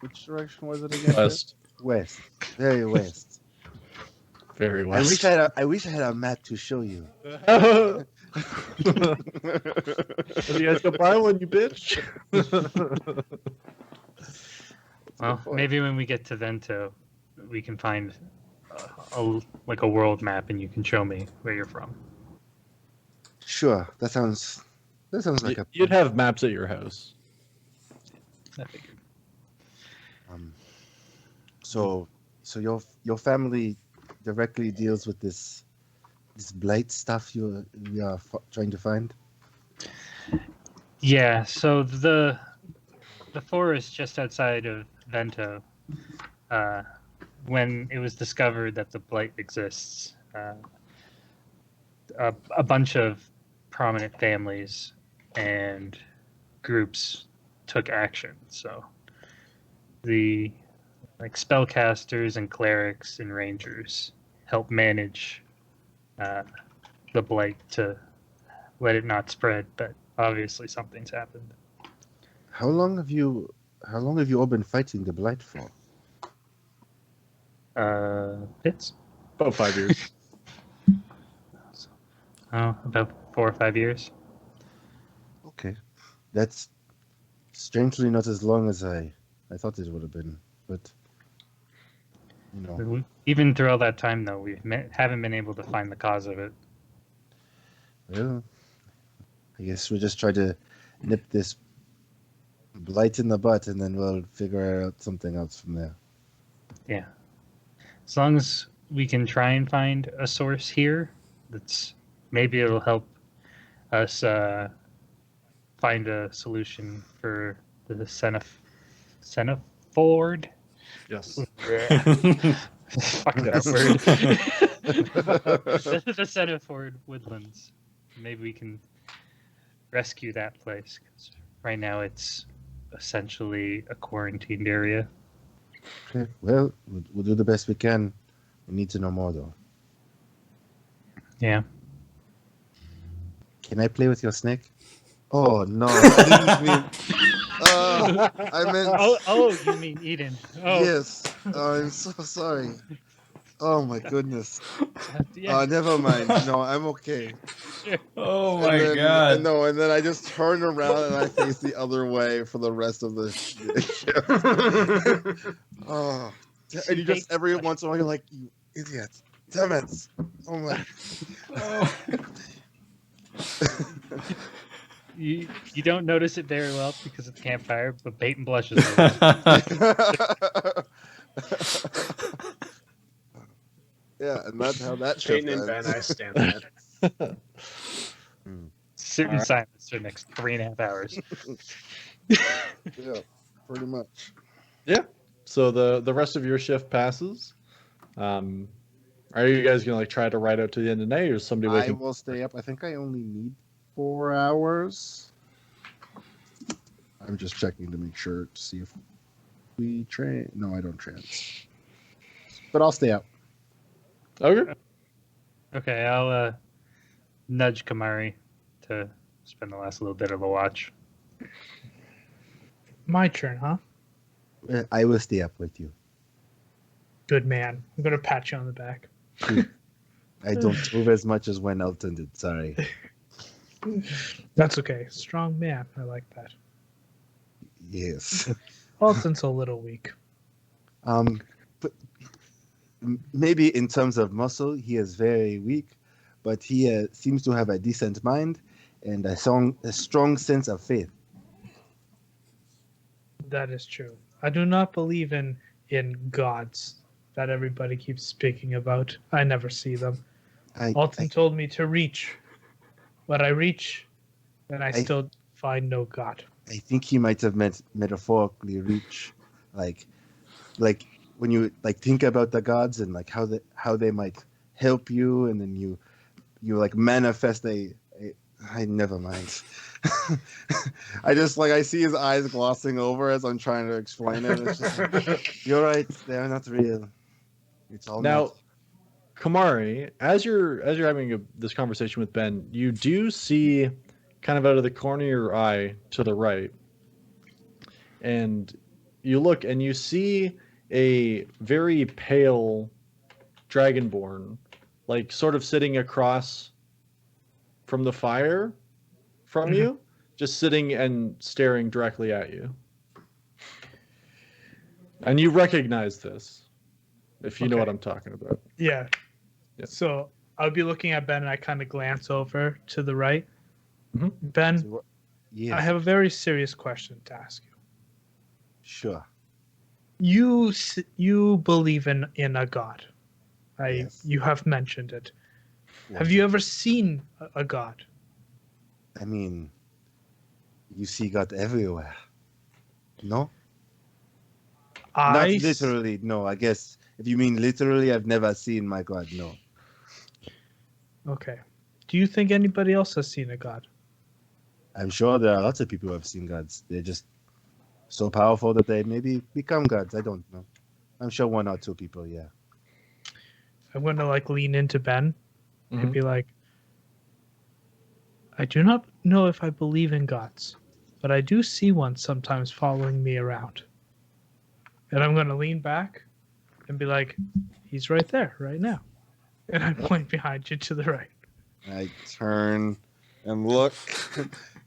Which direction was it again? West. West. Very west. Very I west. wish I had a map to show you. You guys go buy one, you bitch. Well, maybe when we get to Vento, we can find a world map, and you can show me where you're from. Sure. That sounds like a. You'd have maps at your house. I figured. So your family directly deals with this blight stuff we are trying to find. Yeah. So the forest just outside of Vento, when it was discovered that the blight exists, a bunch of prominent families and groups took action. So the spellcasters and clerics and rangers help manage the blight to let it not spread, but obviously something's happened. How long have you all been fighting the blight for? Bits? About 5 years. Oh, about 4 or 5 years. Okay, that's strangely not as long as I thought it would have been, but you know. Even through all that time, though, we haven't been able to find the cause of it. Well, I guess we'll just try to nip this blight in the butt, and then we'll figure out something else from there. Yeah. As long as we can try and find a source here, maybe it'll help us find a solution for the Ceniford. Yes. Fuck that word. The Ceniford woodlands. Maybe we can rescue that place, because right now it's essentially a quarantined area. Okay, well, we'll do the best we can. We need to know more, though. Yeah. Can I play with your snake? Oh no, I didn't mean. I meant. Oh, you mean Eden? Oh, Yes. Oh, I'm so sorry. Oh my goodness. yeah. Never mind. No, I'm okay. Oh And then, No, and then I just turn around and I face the other way for the rest of the shift. Oh, and you just every once in a while you're like, you idiot, damn it! Oh my. Oh. You don't notice it very well because of the campfire, but Peyton blushes. Yeah, and that's how that Peyton shift and Ben, ends. I stand that. Sit in silence for the next 3.5 hours. Yeah, pretty much. So the rest of your shift passes. Are you guys gonna like try to ride out to the end of the night, or is somebody I waking? will stay up. I think I only need 4 hours. I'm just checking to make sure to see if we train. No, I don't trans. But I'll stay up. Okay. Okay, I'll nudge Kamari to spend the last little bit of the watch. My turn, huh? I will stay up with you. Good man. I'm gonna pat you on the back. I don't move as much as when Elton did. Sorry. That's okay. Strong man. I like that. Yes. Alton's a little weak. But maybe in terms of muscle, he is very weak, but he seems to have a decent mind and a strong sense of faith. That is true. I do not believe in gods that everybody keeps speaking about. I never see them. Alton told me to reach. But I reach, and I still find no god. I think he might have meant metaphorically reach, like when you like think about the gods and like how they might help you, and then you like manifest I never mind. I just like I see his eyes glossing over as I'm trying to explain it. It's just like, you're right, they're not real. It's all Now, meant. Kamari, as you're having this conversation with Ben, you do see, kind of out of the corner of your eye to the right, and you look and you see a very pale dragonborn, like sort of sitting across from the fire from you, just sitting and staring directly at you. And you recognize this, if you know what I'm talking about. Yeah. Yeah. So I'll be looking at Ben, and I kind of glance over to the right. Mhm. Ben, Yes, I have a very serious question to ask you. sure. You believe in a god. Yes. You have mentioned it. Well, Have you ever seen a god? I mean, you see God everywhere. No? Not literally, no. I guess if you mean literally, I've never seen my God, no. Okay. Do you think anybody else has seen a god? I'm sure there are lots of people who have seen gods. They're just so powerful that they maybe become gods. I don't know. I'm sure 1 or 2 people, yeah. I'm going to like lean into Ben and Mhm. be like, I do not know if I believe in gods, but I do see one sometimes following me around. And I'm going to lean back and be like, he's right there, right now. And I point behind you to the right. I turn and look.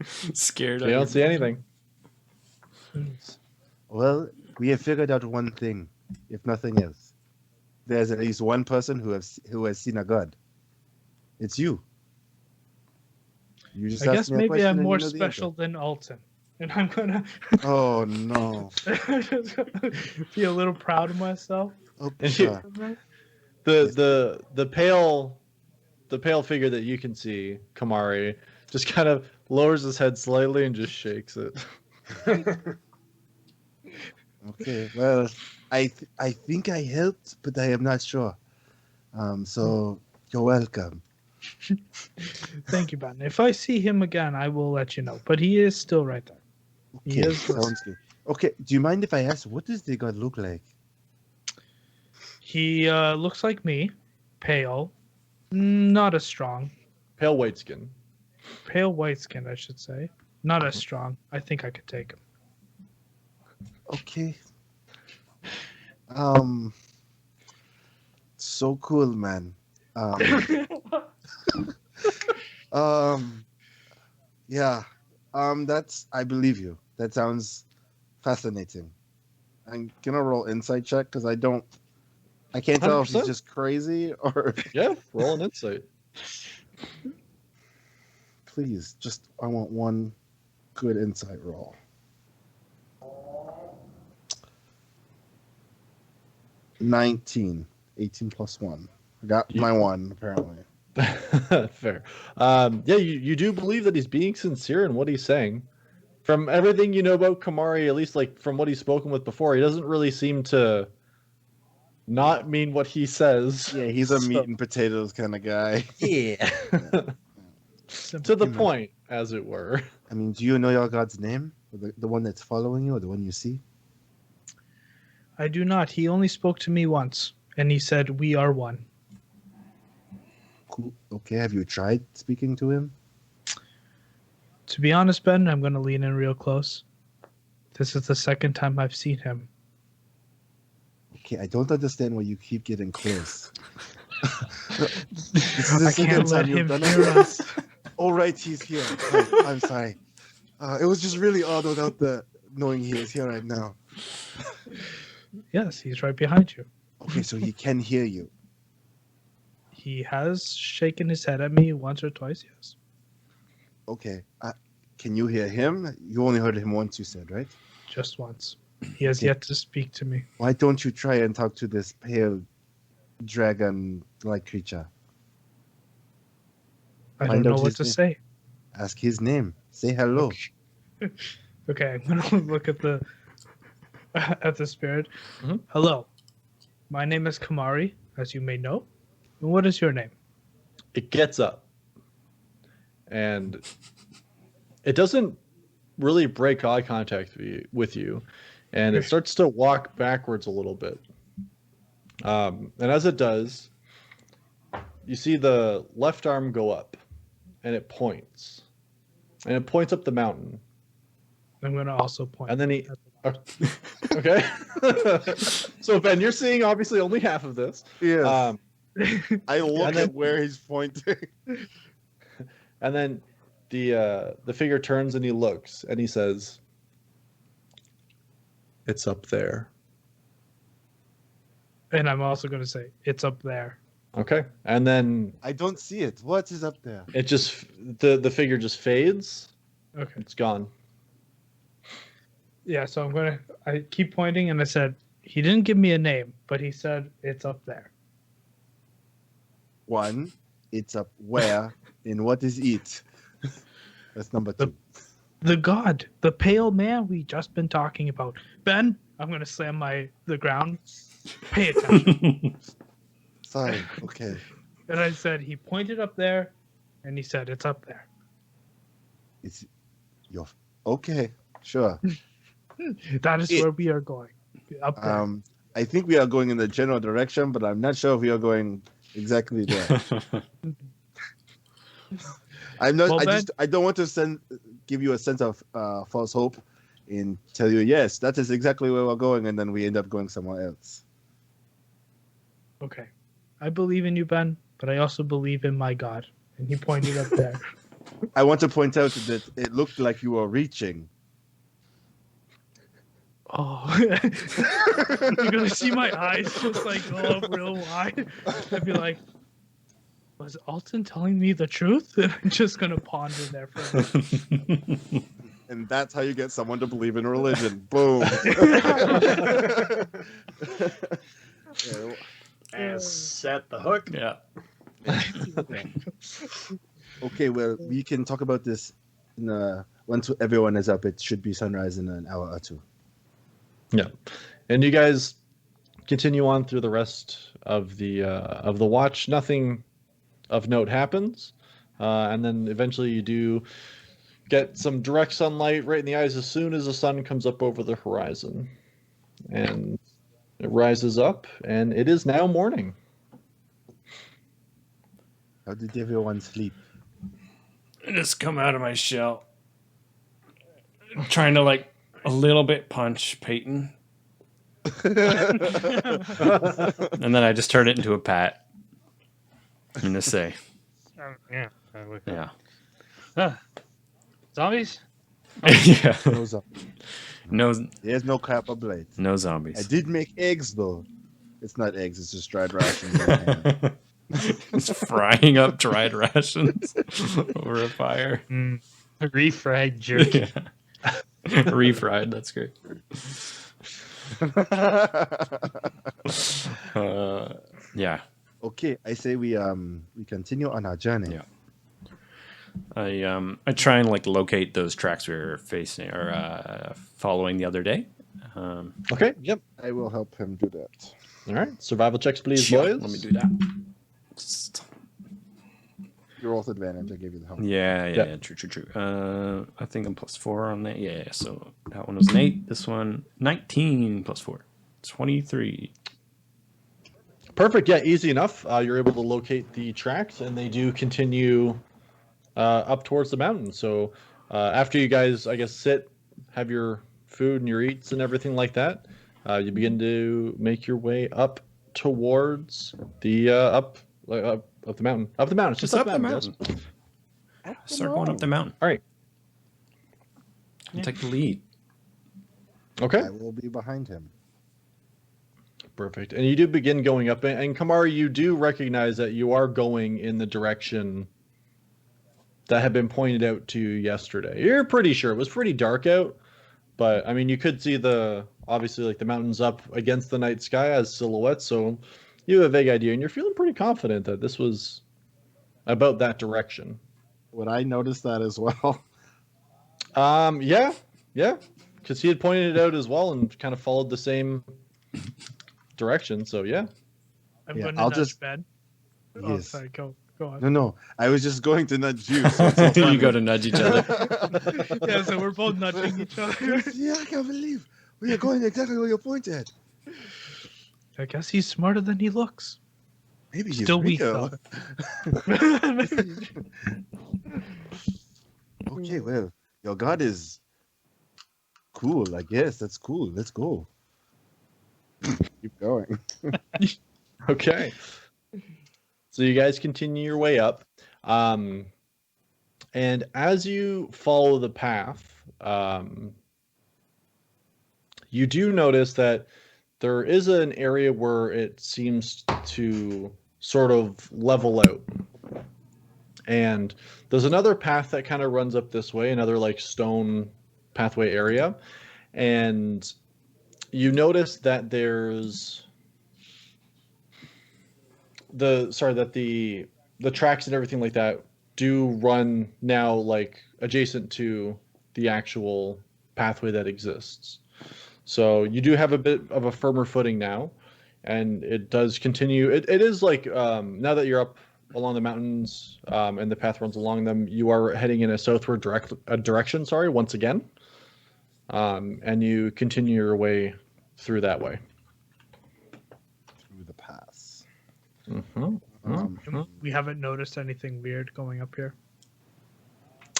Scared. You don't see anything. Well, we have figured out one thing, if nothing else. There's at least one person who has seen a god. It's you. You just I asked guess me a maybe question I'm and more you know the special answer. than Alton. And I'm going to Oh no. be a little proud of myself. Oh, And sure. The pale figure that you can see, Kamari, just kind of lowers his head slightly and just shakes it. Okay. Well, I think I helped, but I am not sure. So you're welcome. Thank you, Ben. If I see him again, I will let you know. But he is still right there. He Okay, is sounds good. Okay, do you mind if I ask what does the god look like? He looks like me, pale, not as strong, Pale white skin. pale white skin, I should say. Not as strong. I think I could take him. Okay. So cool, man. Yeah. That's I believe you. That sounds fascinating. I'm gonna roll insight check because I can't tell if he's 100%. just crazy or Yeah, roll an insight. please, just I want one good insight roll. 19. 18 plus 1. I got my 1 apparently. Fair. Yeah, you do believe that he's being sincere in what he's saying. From everything you know about Kamari, at least like from what he's spoken with before, he doesn't really seem to not mean what he says. Yeah, he's a So- meat and potatoes kind of guy. Yeah. To the point, as it were. I mean, do you know your god's name? The one that's following you or the one you see? I do not. He only spoke to me once, and he said, "We are one." Cool. Okay, have you tried speaking to him? To be honest, Ben, I'm going to lean in real close. This is the second time I've seen him. Okay, I don't understand why you keep getting close. This is the I second can't let time you've him done hear it. us. Oh, right, he's here. Right, I'm sorry. It was just really odd without the knowing he was here right now. Yes, he's right behind you. Okay, so he can hear you. He has shaken his head at me once or twice, yes. Okay, can you hear him? You only heard him once, you said, right? Just once. He has Okay. yet to speak to me. Why don't you try and talk to this pale dragon-like creature? I Find don't out know what his to name. say. Ask his name. Say hello. Okay, I'm gonna look at the spirit. Mhm. Hello, my name is Kamari, as you may know. And what is your name? It gets up. And it doesn't really break eye contact with you. And it starts to walk backwards a little bit. And as it does, you see the left arm go up. And it points. And it points up the mountain. I'm gonna also point. And then he... at the- Okay. So, Ben, you're seeing obviously only half of this. Yes. Um, I look and then- at where he's pointing. And then the figure turns and he looks and he says, "It's up there." and I'm also gonna say it's up there. Okay. And then I don't see it. What is up there? it just the figure just fades. Okay. It's gone. Yeah, so I keep pointing, and I said he didn't give me a name, but he said it's up there. One, it's up where and what is it? That's number two. The god, the pale man we just been talking about. Ben, I'm gonna slam the ground. Pay attention. Sorry. Okay. And I said he pointed up there, and he said it's up there. It's your. Okay. Sure. That is It- where we are going. Up there. I think we are going in the general direction, but I'm not sure if we are going exactly there. I'm not. Well, I don't want to give you a sense of false hope and tell you yes, that is exactly where we're going, and then we end up going somewhere else. Okay. I believe in you, Ben, but I also believe in my God. And he pointed up there. I want to point out that it looked like you were reaching. Oh. You're gonna see my eyes just like go up real wide. I'd be like, was Alton telling me the truth? And I'm just gonna ponder there for a minute. And that's how you get someone to believe in religion. Boom. Yeah, And set the hook. Yeah. okay, well, we can talk about this once everyone is up. It should be sunrise in an hour or two. Yeah. And you guys continue on through the rest of the watch. Nothing of note happens. And then eventually you do get some direct sunlight right in the eyes as soon as the sun comes up over the horizon. And it rises up, and it is now morning. How did everyone sleep? I just come out of my shell. I'm trying to like a little bit punch Peyton. And then I just turn it into a pat. And just say, Yeah. yeah. Zombies? Yeah. No zombies. No, There's no Copper Blight. no I zombies. did make eggs though. It's not eggs. It's just dried rations. Just frying up dried rations over a fire. Refried jerky. Yeah. Refried, that's great. Yeah. Okay, I say we continue on our journey. Yeah. I try and like locate those tracks we were facing or following the other day. Okay. Yep. I will help him do that. All right, survival checks, please, Yeah, boys. let me do that. You roll with advantage. I gave you the help. Yeah, true. I think I'm +4 on that. Yeah, so that one was an 8. This one, 19 +4. 23. Perfect. Yeah, easy enough. You're able to locate the tracks, and they do continue up towards the mountain. So after you guys, I guess, sit, have your food and your eats and everything like that, you begin to make your way up towards the up the mountain. Up the mountain. It's Just just up the guys. mountain. Start going up the mountain. All right. I'll take the lead. Okay. I will be behind him. Perfect. And you do begin going up, and Kamari, you do recognize that you are going in the direction that had been pointed out to you yesterday. You're pretty sure it was pretty dark out, but I mean, you could see obviously like the mountains up against the night sky as silhouettes, so you have a vague idea, and you're feeling pretty confident that this was about that direction. Would I notice that as well? Yeah, because he had pointed it out as well and kind of followed the same direction. So yeah. I'm Yeah, going to I'll nudge just- Ben. Oh, Yes. sorry. Go on. No. I was just going to nudge you. So it's all You funny. go to nudge each other. Yeah, so we're both nudging each other. Yeah, I can't believe we are going exactly where you pointed. I guess he's smarter than he looks. Maybe he's Still weak, Rico. though. Okay, well, your god is cool. I guess that's cool. Let's go. Keep going. Okay. So you guys continue your way up. And as you follow the path, you do notice that there is an area where it seems to sort of level out. And there's another path that kind of runs up this way, another like stone pathway area. And you notice that there's the tracks and everything like that do run now like adjacent to the actual pathway that exists. So you do have a bit of a firmer footing now, and it does continue. It is like now that you're up along the mountains and the path runs along them, you are heading in a southward direction. Sorry, once again, and you continue your way through that way. Through the pass. Mm-hmm. We haven't noticed anything weird going up here.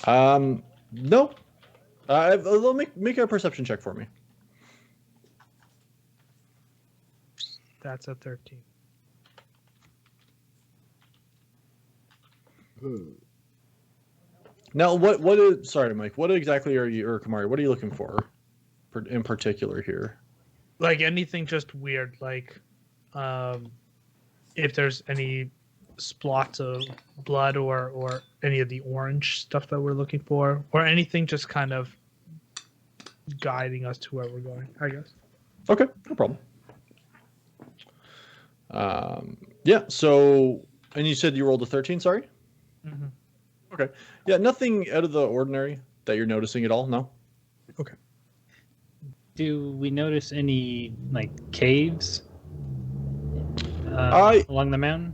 No. They'll make a perception check for me. That's a 13. Now, what is? Sorry, Mike. What exactly are you, or Kamari? What are you looking for, in particular here? Like anything just weird, like if there's any splots of blood or any of the orange stuff that we're looking for, or anything just kind of guiding us to where we're going, I guess. Okay, no problem. Yeah. So, and you said you rolled a 13. Sorry. Mm-hmm. Okay. Yeah, nothing out of the ordinary that you're noticing at all. No. Do we notice any like caves along the mountain?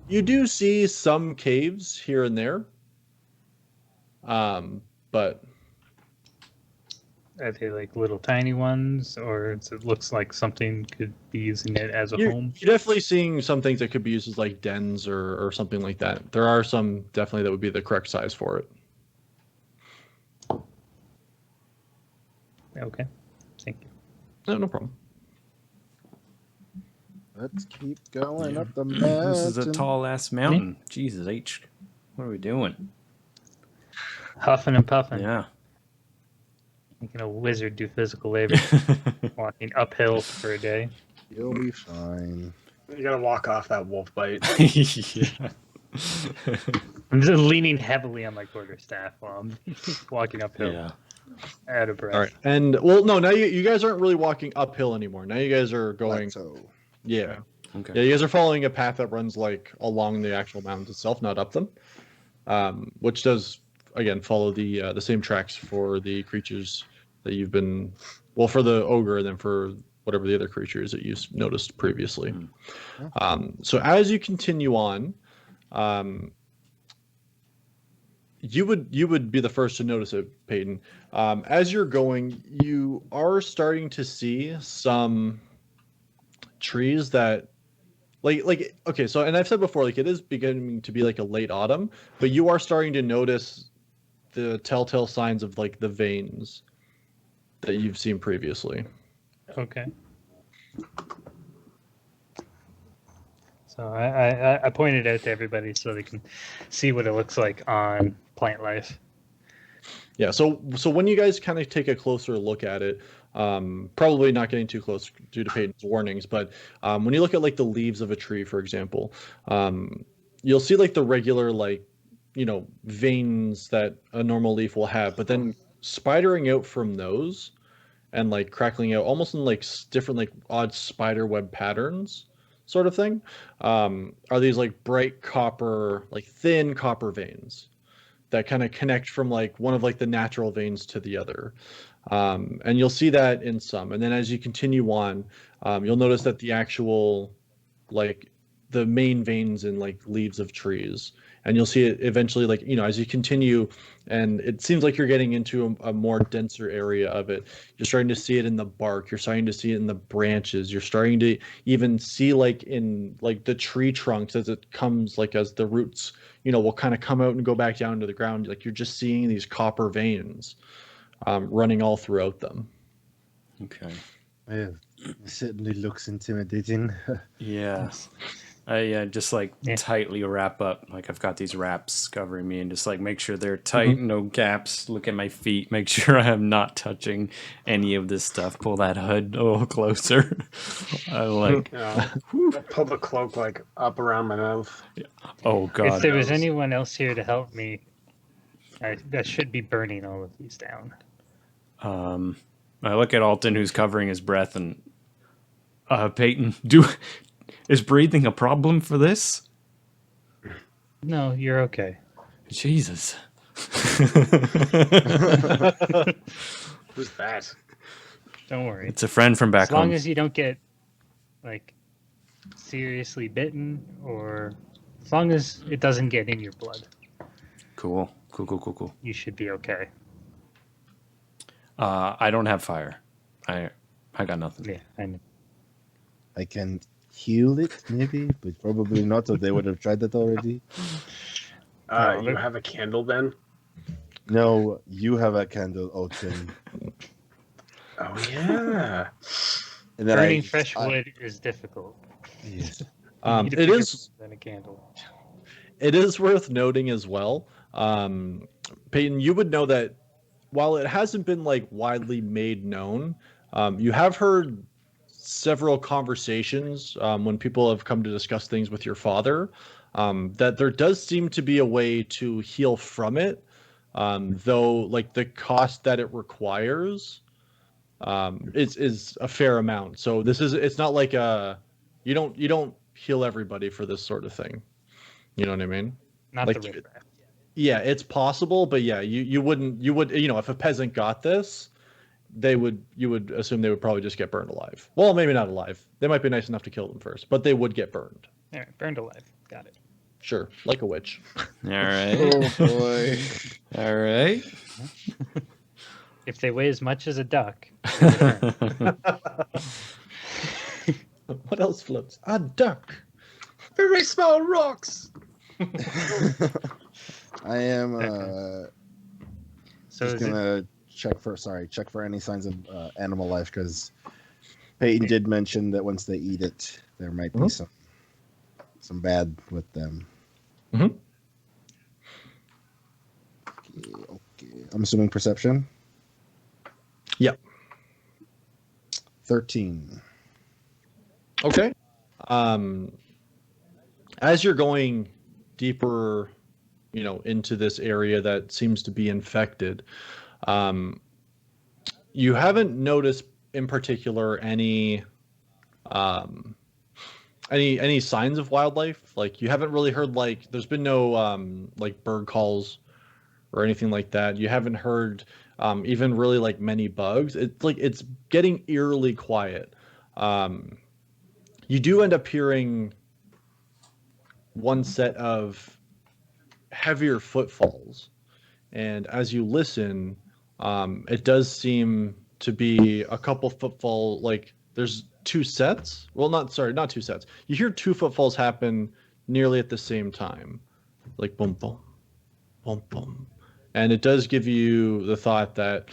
You do see some caves here and there. But Are they like little tiny ones, or it looks like something could be using it as a you're home? definitely seeing some things that could be used as like dens or something like that. There are some definitely that would be the correct size for it. Okay, thank you. No problem. Let's keep going Yeah. up the mountain. This is a tall ass mountain. Jesus H. What are we doing? Huffing and puffing. Yeah. Making a wizard do physical labor, walking uphill for a day. You'll be fine. You gotta walk off that wolf bite. Yeah. I'm just leaning heavily on my quarterstaff while I'm walking uphill, Yeah. out of breath. All right. And well, no, now you guys aren't really walking uphill anymore. Now you guys are going. Plateau. Yeah. Okay. Yeah, you guys are following a path that runs like along the actual mountains itself, not up them. Which does again follow the same tracks for the creatures that you've been, well, for the ogre and then for whatever the other creature is that you noticed previously. Hmm. So as you continue on, you would be the first to notice it, Peyton. As you're going, you are starting to see some trees that like okay, so and I've said before, like it is beginning to be like a late autumn, but you are starting to notice the telltale signs of like the veins that you've seen previously. Okay. So I pointed out to everybody so they can see what it looks like on Plant Life. Yeah, so when you guys kind of take a closer look at it, probably not getting too close due to Peyton's warnings, but when you look at like the leaves of a tree, for example, you'll see like the regular like veins that a normal leaf will have, but then spidering out from those and like crackling out almost in like different like odd spider web patterns sort of thing, are these like bright copper, like thin copper veins that kind of connect from like one of like the natural veins to the other. And you'll see that in some. And then as you continue on, you'll notice that the actual like the main veins in like leaves of trees, and you'll see it eventually like as you continue, and it seems like you're getting into a more denser area of it. You're starting to see it in the bark, you're starting to see it in the branches, you're starting to even see like in like the tree trunks as it comes, like as the roots will kind of come out and go back down to the ground. Like you're just seeing these copper veins running all throughout them. Okay. Yeah, it certainly looks intimidating. Yeah. I just like Yeah. tightly wrap up. Like I've got these wraps covering me and just like make sure they're tight, no gaps. Look at my feet, make sure I am not touching any of this stuff. Pull that hood a little closer. I like, Pull the cloak like up around my mouth. oh If god. there was anyone else here to help me, I should be burning all of these down. I look at Alton who's covering his breath and Peyton, is breathing a problem for this? No, you're okay. Jesus. Who's that? Don't worry. It's a friend from back As long home. as you don't get like seriously bitten, or as long as it doesn't get in your blood, Cool. you should be okay. I don't have fire. I got nothing. Yeah, I know. I can heal it, maybe, but probably not, or they would have tried that already. You have a candle then? No, you have a candle, Alton. Oh yeah. And then Burning fresh wood is difficult. Yes. You need a It bigger is. flame than a candle. It is worth noting as well, Peyton, you would know that while it hasn't been like widely made known, you have heard several conversations when people have come to discuss things with your father, that there does seem to be a way to heal from it, though like the cost that it requires is a fair amount. So it's not like you don't heal everybody for this sort of thing. You know what I mean? Not Like, the riffraff. yeah, it's possible, but yeah, you would if a peasant got this, you would assume they would probably just get burned alive. Well, maybe not alive. They might be nice enough to kill them first, but they would get burned. All right, burned alive. Got it. Sure, like a witch. All right. Oh boy. All right. If they weigh as much as a duck, they burn. What else floats? A duck. Very small rocks. I am So just is it, gonna check for any signs of animal life, because Peyton did mention that once they eat it, there might be some bad with them. Mhm. Okay. I'm assuming perception. Yep. 13. Okay. As you're going deeper, into this area that seems to be infected, you haven't noticed in particular any signs of wildlife. Like you haven't really heard like there's been no like bird calls or anything like that. You haven't heard even really like many bugs. It's like it's getting eerily quiet. You do end up hearing one set of heavier footfalls, and as you listen, it does seem to be a couple footfall. Like there's two sets. Well, not two sets. You hear two footfalls happen nearly at the same time, like boom, boom, boom, boom, and it does give you the thought that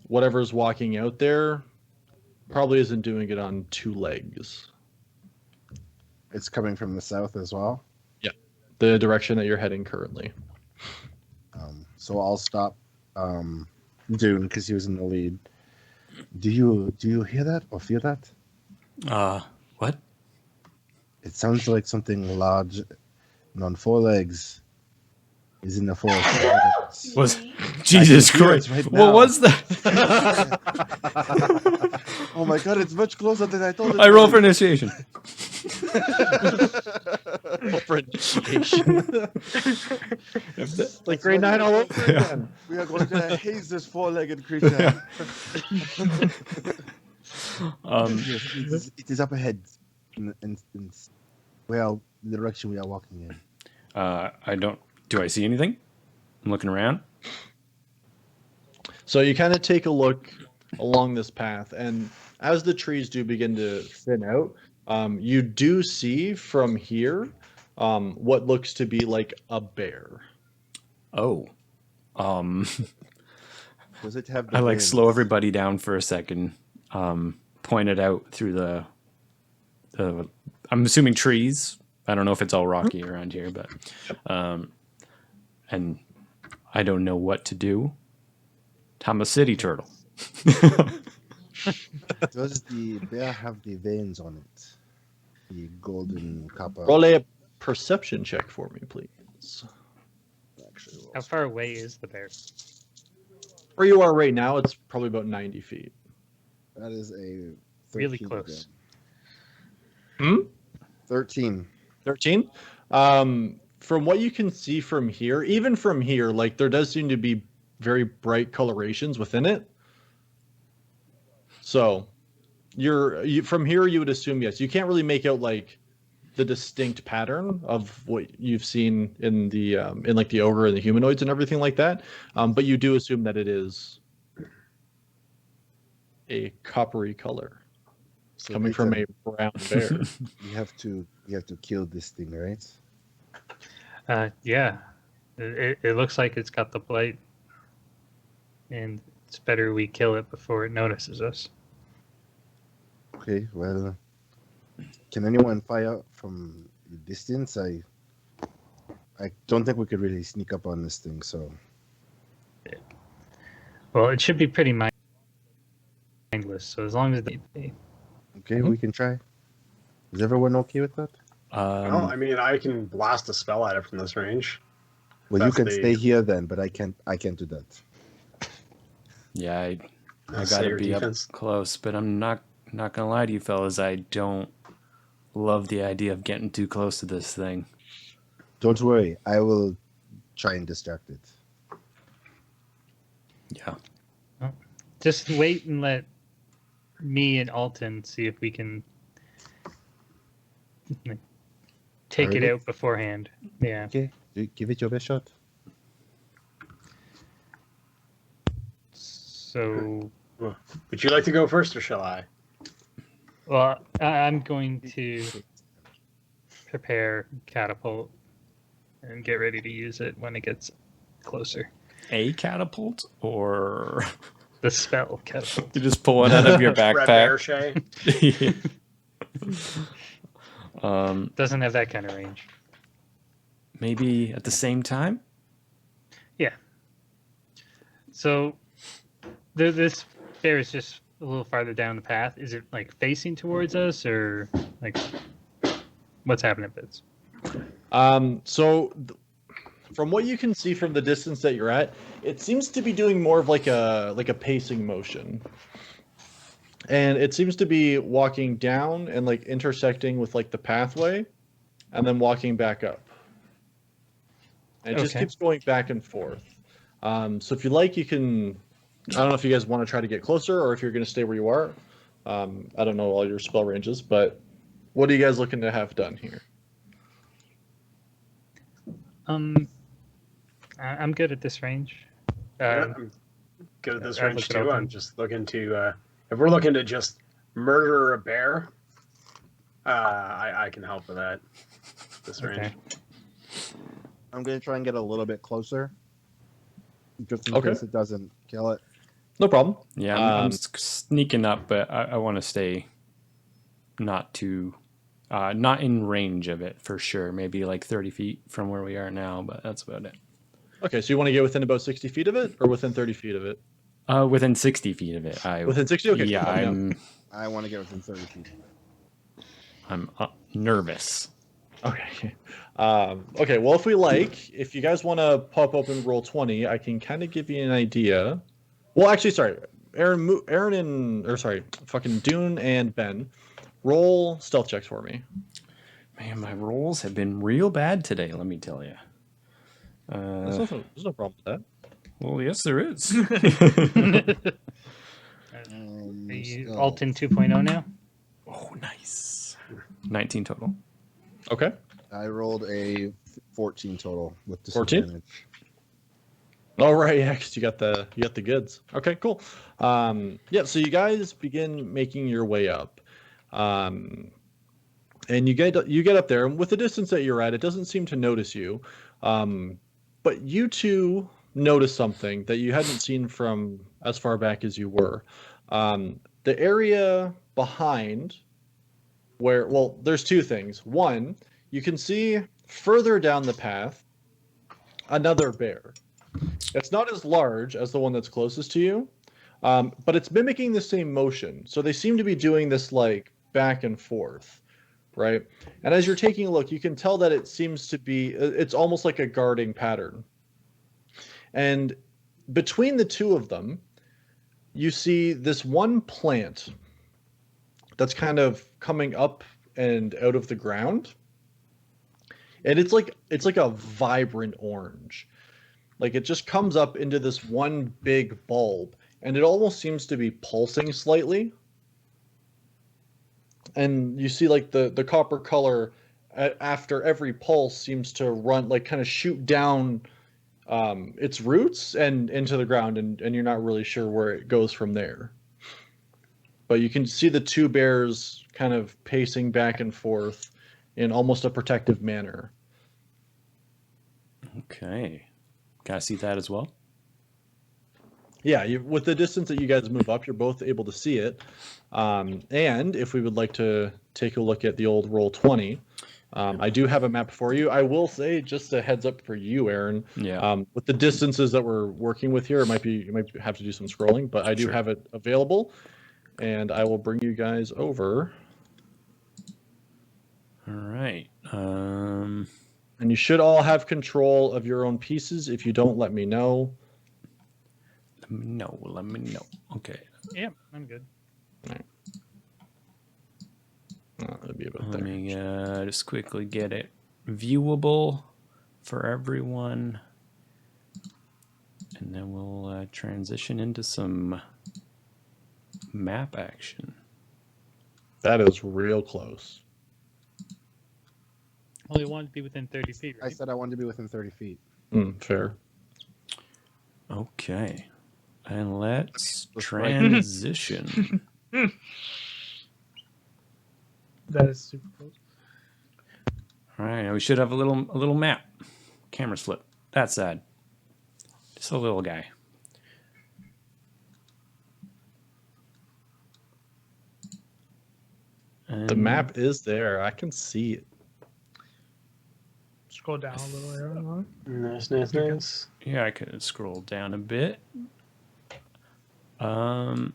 whatever's walking out there probably isn't doing it on two legs. It's coming from the south as well. The direction that you're heading currently. So I'll stop Dune because he was in the lead. Do you hear that or feel that? What? It sounds like something large and on four legs is in the forest. Was Jesus hear it Christ? right What now. was that? Oh my god, it's much closer than I thought it I roll was. for initiation. For initiation. Like grade 9 all over again. We are going to haze this four-legged creature. Yes, it is up ahead in well, the direction we are walking in. I don't. Do I see anything? I'm looking around. So you kind of take a look along this path, and as the trees do begin to thin out, you do see from here what looks to be like a bear. Oh. Does it have the I like veins? slow everybody down for a second. Point it out through the I'm assuming trees. I don't know if it's all rocky around here, but and I don't know what to do. I'm a city turtle. Does the bear have the veins on it? The golden copper. Roll a perception check for me, please. Actually, How far away is the bear? Where you are right now, it's probably about 90 feet. that is a 13 Really close. again. 13. 13? From what you can see from here, even from here, like there does seem to be very bright colorations within it. So you from here you would assume yes. You can't really make out like the distinct pattern of what you've seen in the in like the ogre and the humanoids and everything like that. But you do assume that it is a coppery color So coming from Nathan, a brown bear. you have to kill this thing, right? Yeah. It looks like it's got the blight. And it's better we kill it before it notices us. Okay, well, can anyone fire from a distance? I don't think we could really sneak up on this thing, so Well, it should be pretty mindless, so as long as they... okay, we can try. Is everyone okay with that? Well, I mean, I can blast a spell at it from this range. Well, That's you can the- stay here then, but I can't do that. Yeah, I Say gotta your be defense. up close, but I'm not gonna lie to you fellas. I don't love the idea of getting too close to this thing. Don't worry, I will try and distract it. Yeah. Just wait and let me and Alton see if we can take it Alright. out beforehand. Yeah. Okay, give it your best shot. So, Would you like to go first, or shall I? well, I'm going to prepare catapult and get ready to use it when it gets closer. A catapult, or The spell catapult. you just pull it out of your Red Bear backpack? Shay. Doesn't have that kind of range. Maybe at the same time. So, this bear is just a little farther down the path. Is it like facing towards us, or like what's happening, Bits? From what you can see from the distance that you're at, it seems to be doing more of like a pacing motion. And it seems to be walking down and like intersecting with like the pathway and then walking back up. And it just Okay. keeps going back and forth. So if you like, you can, I don't know if you guys want to try to get closer or if you're going to stay where you are. I don't know all your spell ranges, but what are you guys looking to have done here? I'm good at this range. I'm good at this I'll range look it too. up. I'm just looking to if we're looking to just murder a bear, I can help with that. This range. Okay. I'm gonna try and get a little bit closer, just in Okay. case it doesn't kill it. No problem. Yeah, I'm sneaking up, but I want to stay not too, not in range of it for sure. Maybe like 30 feet from where we are now, but that's about it. Okay, so you want to get within about 60 feet of it, or within 30 feet of it? Within 60 feet of it. Within 60? Okay. Yeah, I want to get within 30 feet. I'm nervous. Okay. Okay, well, if you guys want to pop open roll 20, I can kind of give you an idea. Well, actually, sorry. Fucking Dune and Ben, roll stealth checks for me. Man, my rolls have been real bad today, let me tell you. There's no problem with that. Well, yes, there is. Are you Alton 2.0 now? Oh, nice. 19 total. Okay. I rolled a 14 total with 14? disadvantage. All right, yeah, because you got the goods. Okay, cool. Yeah, so you guys begin making your way up, and you get up there, and with the distance that you're at, it doesn't seem to notice you, but you two notice something that you hadn't seen from as far back as you were. The area behind where, well, there's two things. One, you can see further down the path another bear. It's not as large as the one that's closest to you, but it's mimicking the same motion. So they seem to be doing this like back and forth, right? And as you're taking a look, you can tell that it seems to be, it's almost like a guarding pattern. And between the two of them, you see this one plant that's kind of coming up and out of the ground. And it's like a vibrant orange. Like it just comes up into this one big bulb, and it almost seems to be pulsing slightly. And you see like the copper color after every pulse seems to run, like kind of shoot down its roots and into the ground, and you're not really sure where it goes from there. But you can see the two bears kind of pacing back and forth in almost a protective manner. Okay. Can I see that as well? Yeah, with the distance that you guys move up, you're both able to see it. And if we would like to take a look at the old roll 20, I do have a map for you. I will say, just a heads up for you, Aaron. Yeah. With the distances that we're working with here, you might have to do some scrolling, but I do have it available, and I will bring you guys over. All right. And you should all have control of your own pieces. If you don't, let me know. Let me know. Okay. Yeah, I'm good. That'd be about Let there. me just quickly get it viewable for everyone. And then we'll transition into some map action. That is real close. Well, you wanted to be within 30 feet, I right? said I wanted to be within 30 feet. Fair. Okay. And let's Let's transition. That is super close. All right, now we should have a little map. Camera slip. That's sad. Just a little guy. And The map is there. I can see it. Scroll down a little, Aaron. Nice. Yeah, I could scroll down a bit. Oh,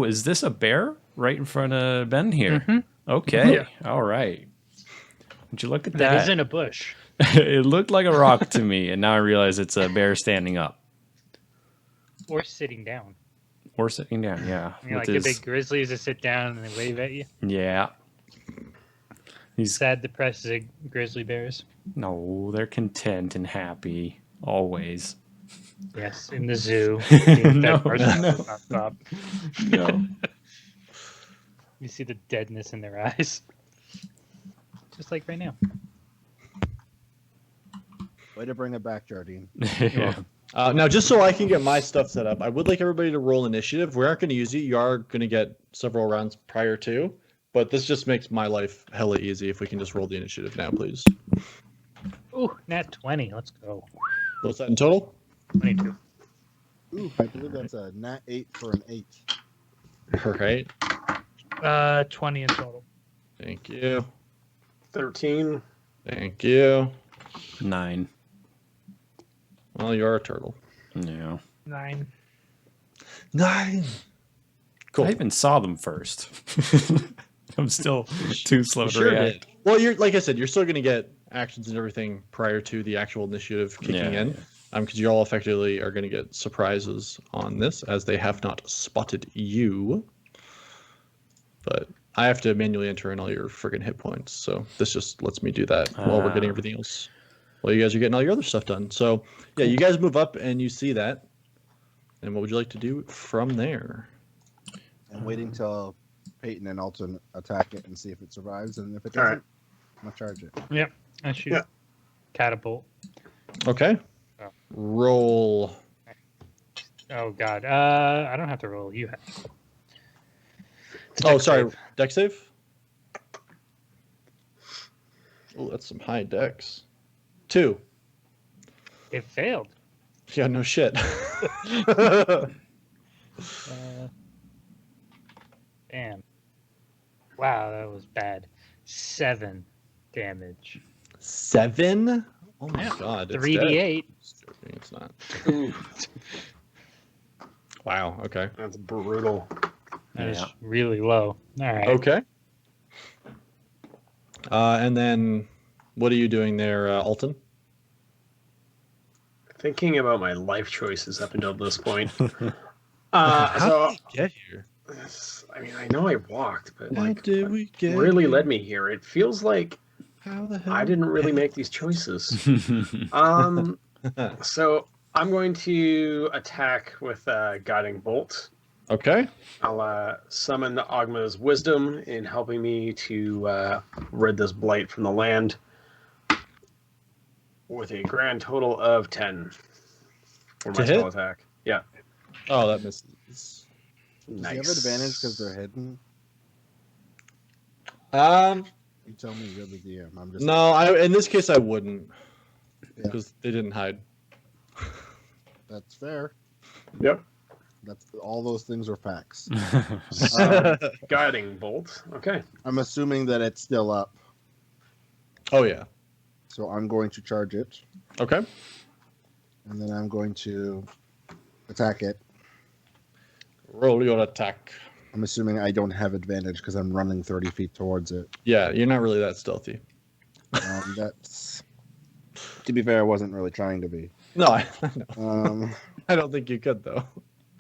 is this a bear right in front of Ben here? Okay. Yeah. All right. Would you look at That that? isn't a bush. It looked like a rock to me, and now I realize it's a bear standing up Or sitting down. or sitting down. Yeah. I mean, like with the his- big grizzlies that sit down and they wave at you. Yeah. He's Sad, depressed grizzly bears. no, they're content and happy always. Yes, in the zoo. Being No, dead marshmallows no. nonstop. No. You see the deadness in their eyes. Just like right now. Way to bring it back, Jardine. Yeah. Now, just so I can get my stuff set up, I would like everybody to roll initiative. We aren't going to use it. You are going to get several rounds prior to, but this just makes my life hella easy if we can just roll the initiative now, please. Ooh, nat 20. Let's go. What's that in total? 22. Ooh, I believe that's a nat 8 for an 8. All right. 20 in total. Thank you. 13. Thank you. 9. Well, you're a turtle. Yeah. 9. 9. Cool. I even saw them first. I'm still too slow You to sure react. did. Well, you're like I said, you're still going to get actions and everything prior to the actual initiative kicking in, because you all effectively are going to get surprises on this as they have not spotted you. But I have to manually enter in all your friggin' hit points, so this just lets me do that while we're getting everything else. While you guys are getting all your other stuff done. So yeah, you guys move up and you see that. And what would you like to do from there? I'm waiting till Peyton and Alton attack it and see if it survives, and if it All doesn't, right. I'm gonna charge it. Yep. I shoot. Yeah. Catapult. Okay. Oh. Roll. Oh, God. I don't have to roll. You have. It's a Oh, dex sorry. save. Dex save? Oh, that's some high dex. 2. It failed. Yeah, no shit. Damn. Wow, that was bad. 7 damage. 7? Oh my Yeah. god. It's 3d8. dead. It's not. Ooh, Wow, okay. that's brutal. That is Yeah. really low. All right. Okay. And then what are you doing there, Alton? Thinking about my life choices up until this point. How So, did we get here? I mean, I know I walked, but How like, did we get really here? led me here. It feels like How the hell? I didn't really make these choices. So I'm going to attack with Guiding Bolt. Okay. I'll summon Ogma's wisdom in helping me to rid this blight from the land with a grand total of 10 for To my hit? spell attack. Yeah. Oh, that misses. Does he have Nice. advantage because they're hidden? You tell me, you're the DM. I'm just No, in this case I wouldn't, Yeah. because they didn't hide. That's fair. Yep. That's all those things are facts. Guiding Bolt. Okay. I'm assuming that it's still up, Oh yeah. so I'm going to charge it, Okay. and then I'm going to attack it. Roll your attack. I'm assuming I don't have advantage because I'm running 30 feet towards it. Yeah, you're not really that stealthy. That's, to be fair, I wasn't really trying to be. No, I know. Um, I don't think you could though.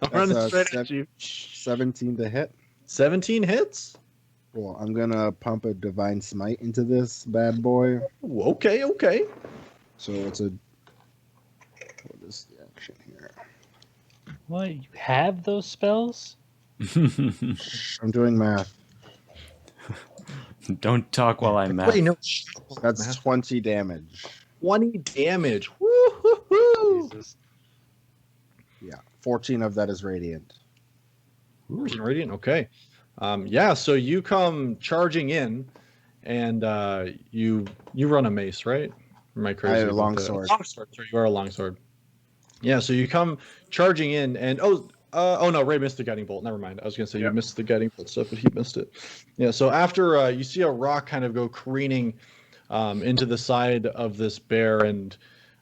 I'm That's running a straight at you. 17 to hit. 17 hits? Cool. I'm gonna pump a divine smite into this bad boy. Ooh, okay, okay. So it's a. What is the action here? What? You have those spells? Shh, I'm doing math. Don't talk while I'm Wait, at. no. That's 20 damage. 20 damage. Woo-hoo-hoo. Jesus. Yeah, 14 of that is radiant. Radiant, okay. Yeah, so you come charging in, and you run a mace, right? Or am I crazy? I had a about longsword. Longsword. Sorry, you are a longsword. Yeah, so you come charging in, and oh no, Ray missed the guiding bolt. Never mind. I was gonna say you Yep. missed the guiding bolt stuff, but he missed it. Yeah. So after you see a rock kind of go careening into the side of this bear, and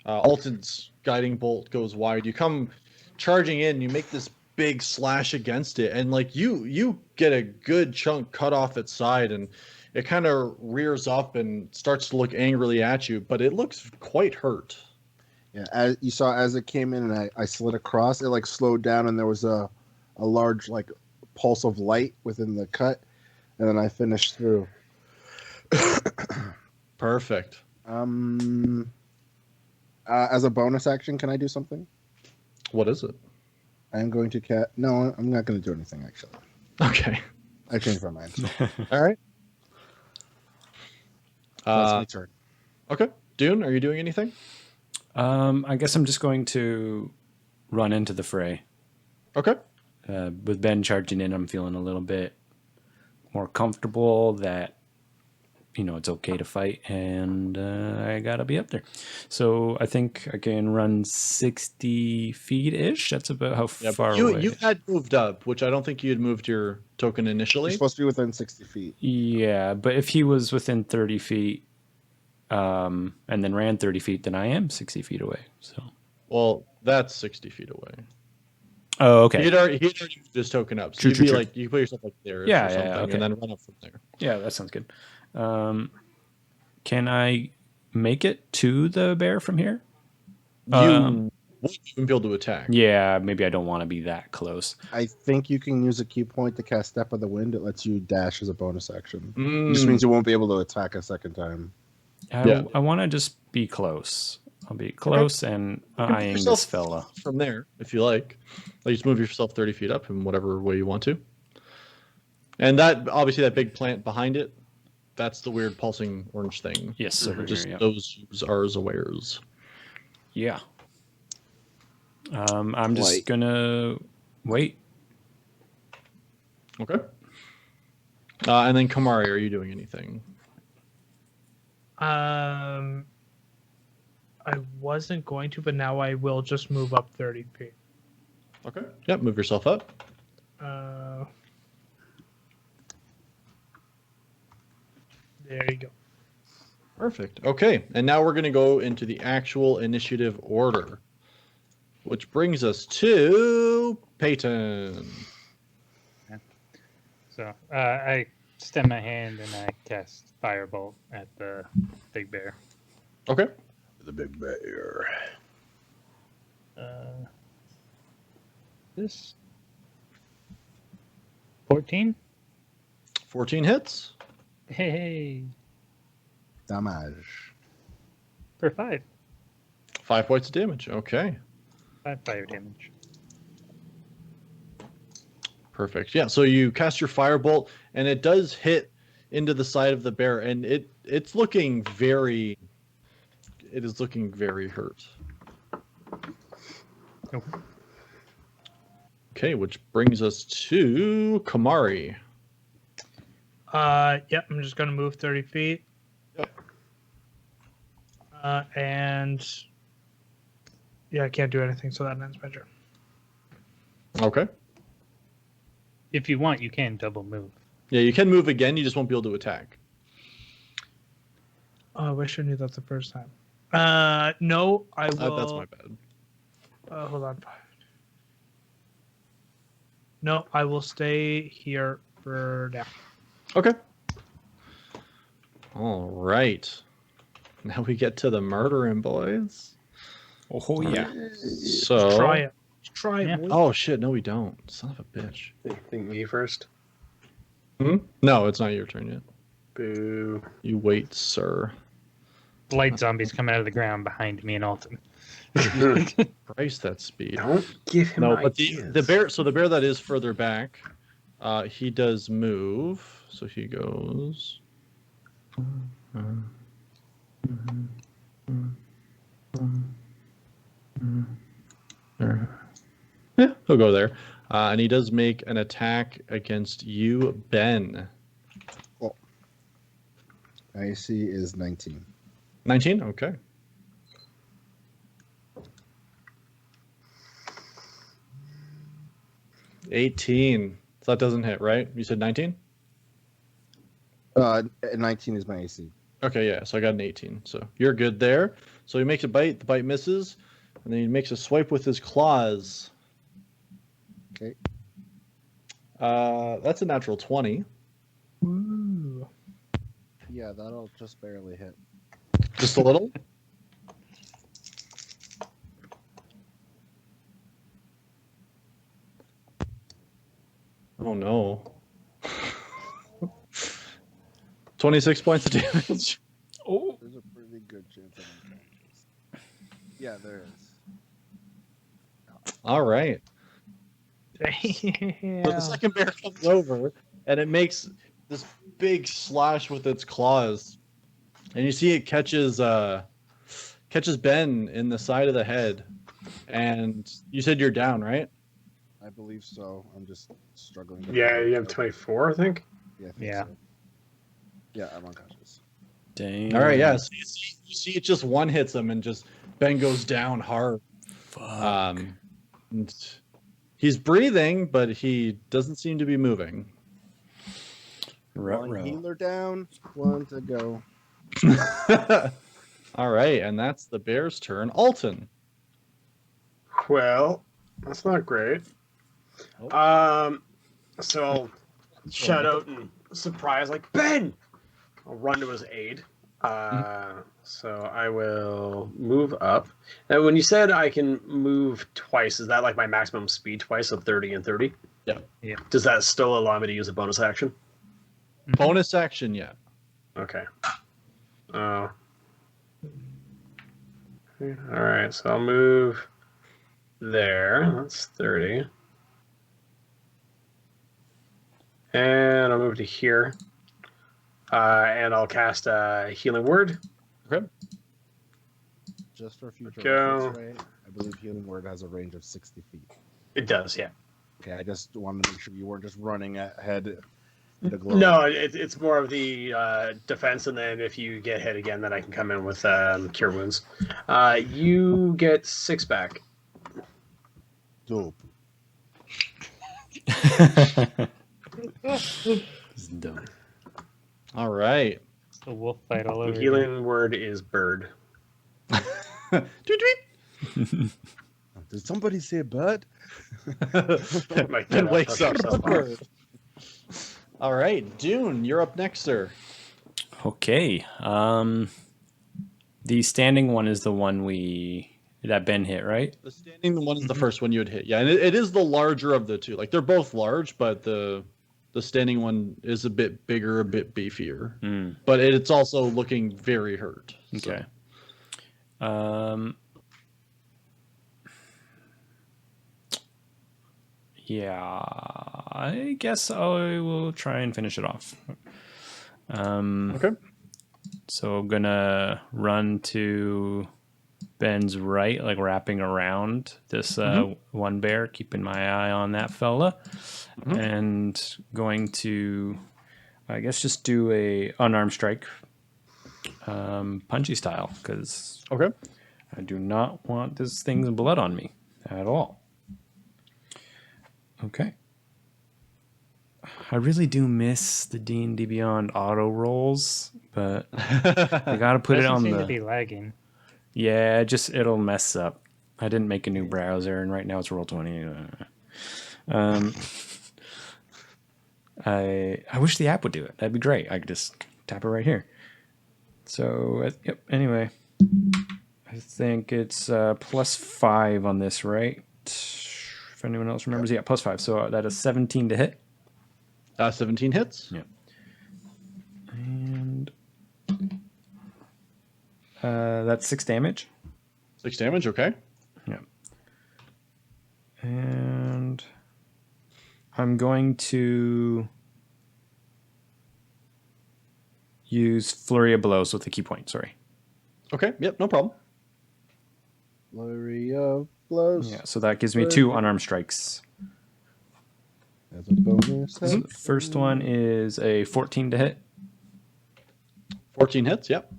Alton's guiding bolt goes wide. You come charging in, you make this big slash against it, and like you get a good chunk cut off its side, and it kind of rears up and starts to look angrily at you, but it looks quite hurt. Yeah, as you saw as it came in and I slid across, it like slowed down and there was a large like pulse of light within the cut, and then I finished through. Perfect. As a bonus action, can I do something? What is it? I'm going to No, I'm not going to do anything, actually. Okay. I changed my mind. All right. That's my turn. Okay. Dune, are you doing anything? I guess I'm just going to run into the fray. Okay. With Ben charging in, I'm feeling a little bit more comfortable that, it's okay to fight, and I gotta be up there. So I think I can run 60 feet-ish. That's about how Yeah, far you away. you had moved up, which I don't think you had moved your token You're initially. supposed to be within 60 feet. Yeah, but if he was within 30 feet and then ran 30 feet, then I am 60 feet away. So. Well, that's 60 feet away. Oh, okay. He'd already moved his token up, so True, you'd true, be true. like, you put yourself like there Yeah, or yeah, something, okay. and then run up from there. Yeah, that sounds good. Can I make it to the bear from here? You wouldn't even be able to attack. Yeah, maybe I don't want to be that close. I think you can use a key point to cast Step of the Wind. It lets you dash as a bonus action. Mm. It just means you won't be able to attack a second time. I want to just be close. I'll be close and You can put eyeing yourself this fella. from there if you like. Like just move yourself 30 feet up in whatever way you want to. And that obviously that big plant behind it, that's the weird pulsing orange thing. Yes, over Just here, yeah. those are awares. Yeah. I'm just gonna wait. Okay. And then Kamari, are you doing anything? I wasn't going to, but now I will just move up 30 feet. Okay. Yep, move yourself up. There you go. Perfect. Okay, and now we're going to go into the actual initiative order, which brings us to Peyton. So I extend my hand and I cast Firebolt at the big bear. Okay. The big bear. This 14? 14 hits. Hey, Damage. for 5. 5 points of damage. Okay. 5 fire damage. Perfect. Yeah, so you cast your firebolt, and it does hit into the side of the bear, and it's looking very hurt. Oh. Okay, which brings us to Kamari. Yep, I'm just gonna move 30 feet. Yep. And yeah, I can't do anything, so that ends my turn. Okay. If you want, you can double move. Yeah, you can move again, you just won't be able to attack. Oh, I wish I knew that the first time. No, I will. That's my bad. Hold on. No, I will stay here for now. Okay. All right. Now we get to the murdering, boys. Oh, yeah. So Try it. Try Yeah. it. boy. Oh shit! No, we don't. Son of a bitch. Think me first. No, it's not your turn yet. Boo. You wait, sir. Light zombies coming out of the ground behind me and Alton. Christ, that speed. Don't give him No, but ideas. the bear. So the bear that is further back, he does move. So he goes. Yeah, he'll go there, and he does make an attack against you, Ben. AC is 19. 19. Okay. $18. So that doesn't hit, right? You said 19? 19 is my AC. Okay, yeah. So I got an 18. So you're good there. So he makes a bite. The bite misses, and then he makes a swipe with his claws. Okay. That's a natural 20. Ooh. Yeah, that'll just barely hit. Just a little. Oh no. 26 points of damage. Oh. There's a pretty good chance I'm unconscious. Yeah, there is. All right. Damn. So the second bear comes over, and it makes this big slash with its claws, and you see it catches Ben in the side of the head. And you said you're down, right? I believe so. I'm just struggling. To Yeah, find you have out. 24, I think. Yeah, I think Yeah. so. Yeah, I'm unconscious. Dang. All right, yeah. So you see it just one hits him, and just Ben goes down hard. Fuck. And he's breathing, but he doesn't seem to be moving. Ruh-roh. One healer down, one to go. All right, and that's the bear's turn. Alton. Well, that's not great. Oh. So I'll shout out and surprise, like, Ben! I'll run to his aid. So I will move up. Now, when you said I can move twice, is that like my maximum speed twice, so 30 and 30? Yeah. Yeah. Does that still allow me to use a bonus action? Bonus action, yeah. Okay. All right, so I'll move there. That's 30. And I'll move to here. And I'll cast a healing word. Okay. Just for future Go. reference, Ray, I believe Healing Word has a range of 60 feet. It does, yeah. Okay, I just wanted to make sure you weren't just running ahead. The glow. No, it's more of the defense, and then if you get hit again, then I can come in with Cure Wounds. You get 6 back. Dope. It's dumb. All right. It's a wolf fight all The over. healing word is bird. Tweet, tweet. Did somebody say bird? Might Ben get wakes up. myself. All right, Dune, you're up next, sir. Okay. The standing one is the one that Ben hit, right? The standing one is the first one you would hit. Yeah, and it is the larger of the two. Like, they're both large, but the standing one is a bit bigger, a bit beefier. Mm, But it's also looking very hurt. so. okay. Yeah, I guess I will try and finish it off. Okay. So I'm gonna run to Ben's right, like wrapping around this one bear, keeping my eye on that fella, and going to, I guess, just do a unarmed strike, punchy style, because Okay. I do not want this thing's blood on me at all. Okay. I really do miss the D&D Beyond auto rolls, but I gotta put it Doesn't on seem the. to be lagging. Yeah, it'll mess up. I didn't make a new browser, and right now it's Roll20. I wish the app would do it. That'd be great. I could just tap it right here. So yep. Anyway, I think it's +5 on this, right? If anyone else remembers, yeah, +5. So that is 17 to hit. 17 hits. Yeah. And that's 6 damage. 6 damage, okay. Yeah. And I'm going to use Flurry of Blows with a key point, sorry. Okay, yep, no problem. Flurry of blows. Yeah, so that gives me 2 unarmed strikes. As a bonus. So the first one is a 14 to hit 14 hits, yep.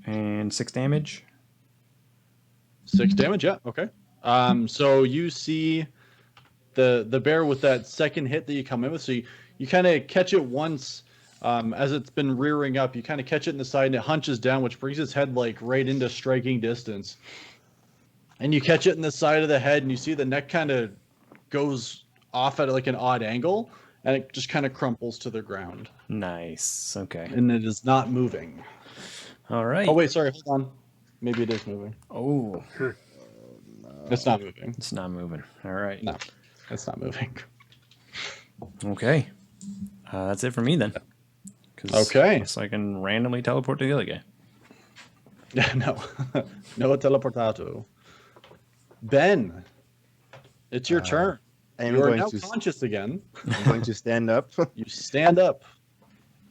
and 6 damage. 6 damage, yeah, okay. So you see the bear with that second hit that you come in with. So you kind of catch it once as it's been rearing up. You kind of catch it in the side and it hunches down, which brings its head like right into striking distance. And you catch it in the side of the head, and you see the neck kind of goes off at like an odd angle, and it just kind of crumples to the ground. Nice. Okay. And it is not moving. All right. Oh wait, sorry, hold on. Maybe it is moving. Oh, It's not moving. it's not moving. All right. No, it's not moving. Okay. That's it for me then. 'Cause Okay. So I can randomly teleport to the other guy. Yeah, no. No teleportato. Ben, It's your turn. I am You are going now to conscious again. I'm going to stand up, You stand up.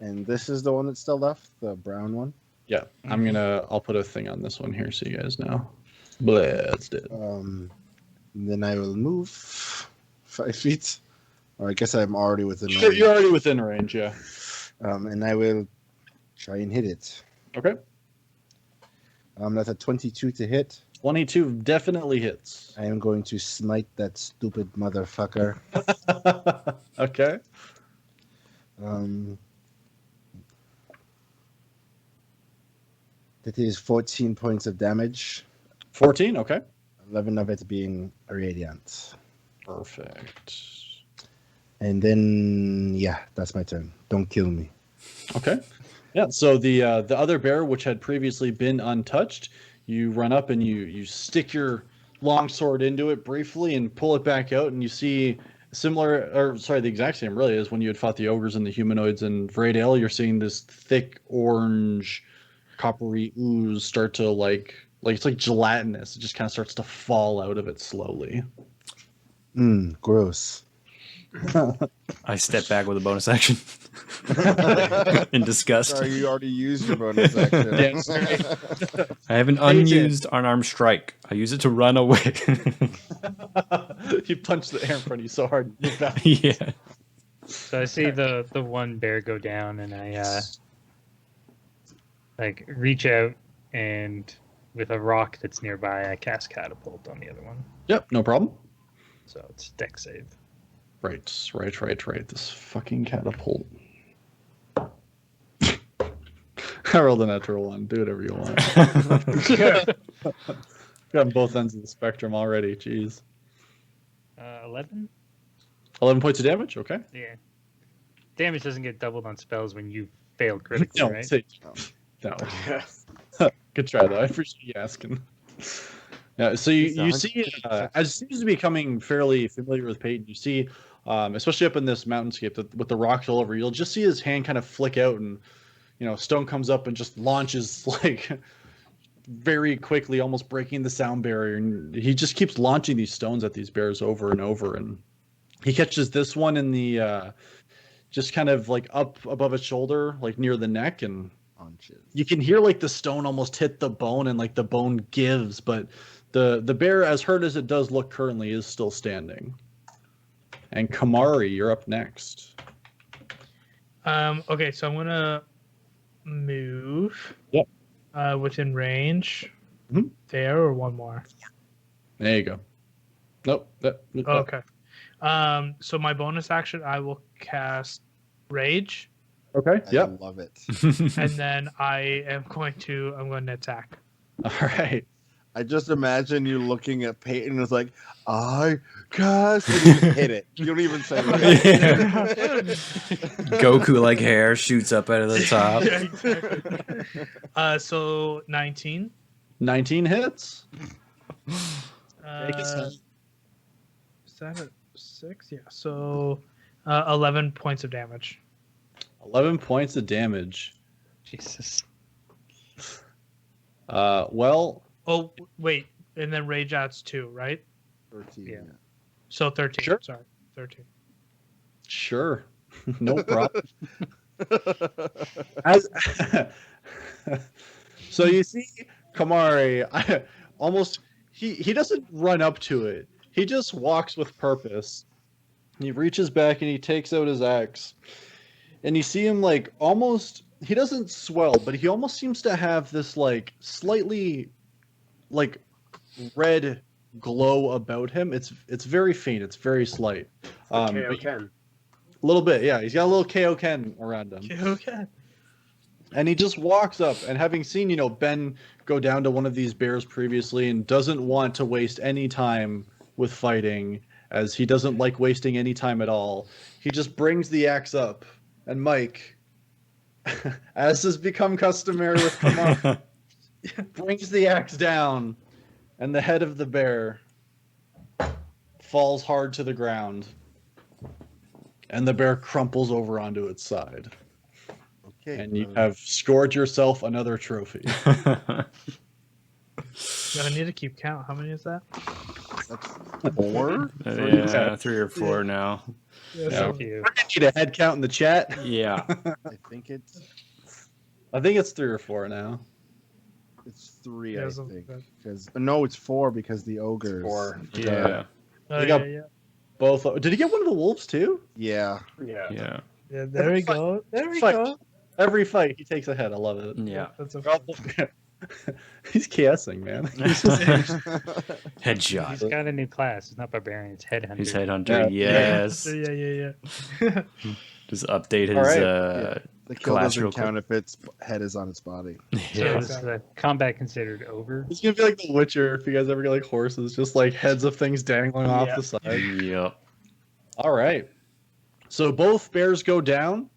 and this is the one that's still left, the brown one. Yeah, I'll put a thing on this one here so you guys know. Blast it. Then I will move 5 feet, or I guess I'm already within You're range. already within range, yeah. And I will try and hit it. Okay. That's a 22 to hit. 22 definitely hits. I am going to smite that stupid motherfucker. Okay. That is 14 points of damage, 14, okay. 11 of it being radiant. Perfect. And then, yeah, that's my turn. Don't kill me. Okay. Yeah, so the other bear, which had previously been untouched, you run up and you stick your longsword into it briefly and pull it back out, and you see the exact same really as when you had fought the ogres and the humanoids in Vredale. You're seeing this thick orange, coppery ooze start to like it's like gelatinous. It just kind of starts to fall out of it slowly. Gross. I step back with a bonus action in disgust. Sorry, you already used your bonus action. Yeah, sorry. I have an unused unarmed strike. I use it to run away. You punch the air in front of you so hard. Yeah. So I see the one bear go down, and I like reach out, and with a rock that's nearby, I cast catapult on the other one. Yep, no problem. So it's deck save. Right. This fucking catapult. I rolled a natural one. Do whatever you want. Got on both ends of the spectrum already. Jeez. 11. 11 points of damage. Okay. Yeah. Damage doesn't get doubled on spells when you fail critically, No, right? no. Good try though. I appreciate you asking. Yeah. So you see, as seems to be becoming fairly familiar with Peyton, you see, especially up in this mountainscape with the rocks all over, you'll just see his hand kind of flick out, and stone comes up and just launches like very quickly, almost breaking the sound barrier. And he just keeps launching these stones at these bears over and over. And he catches this one in the just kind of like up above his shoulder, like near the neck. And you can hear like the stone almost hit the bone, and like the bone gives. But the bear, as hurt as it does look currently, is still standing. And Kamari, you're up next. Okay, so I'm gonna move. Yep. Within range. Mhm. There, or one more. There you go. Nope. Okay. So my bonus action, I will cast Rage, Okay. I Yep. love it. and then I'm going to attack. All right. I just imagine you looking at Peyton and it's like, I cast, and you just hit it. You don't even say Goku like hair shoots up out of the top. Yeah, exactly. So 19. 19 hits. Is that a 6? Yeah. So 11 points of damage. 11 points of damage. Jesus. Well, Oh, wait. And then Rage adds 2, right? 13. Yeah. So 13. Sure. Sorry. 13. sure. No problem. As so you see Kamari, he doesn't run up to it. He just walks with purpose. He reaches back and he takes out his axe. And you see him like almost, he doesn't swell, but he almost seems to have this like slightly like red glow about him. It's very faint. It's very slight. Okay, But Ken. a little bit, yeah. He's got a little KO Ken around him. Okay. And he just walks up, and having seen, Ben go down to one of these bears previously and doesn't want to waste any time with fighting, as he doesn't like wasting any time at all, he just brings the axe up. And Mike, as has become customary with Kamar, brings the axe down, and the head of the bear falls hard to the ground. And the bear crumples over onto its side. Okay. And you have scored yourself another trophy. I need to keep count. How many is that? That's 4. Yeah, 3 or 4 now. Yeah, Yeah. so- Thank you. We're gonna need a head count in the chat. Yeah. I think it's I think it's 3 or 4 now. 3. Yeah, I something think like that. because no, it's 4 because the ogres. 4. Yeah. Oh, They yeah, got- yeah. Both. Did he get one of the wolves too? Yeah. Yeah. Yeah. Yeah, there we go. There we Fight. go. Every fight he takes a head. I love it. Yeah. That's a He's chaosing, man. He's just Headshot. He's got a new class. It's not barbarian. It's headhunter. He's headhunter. Yeah. Yes. yeah. Just update his All right. The kill class real doesn't count if its head is on its body. So Yeah. is the combat considered over? It's gonna be like The Witcher. If you guys ever get like horses, just like heads of things dangling off Yeah. the side. Yep. All right. So both bears go down.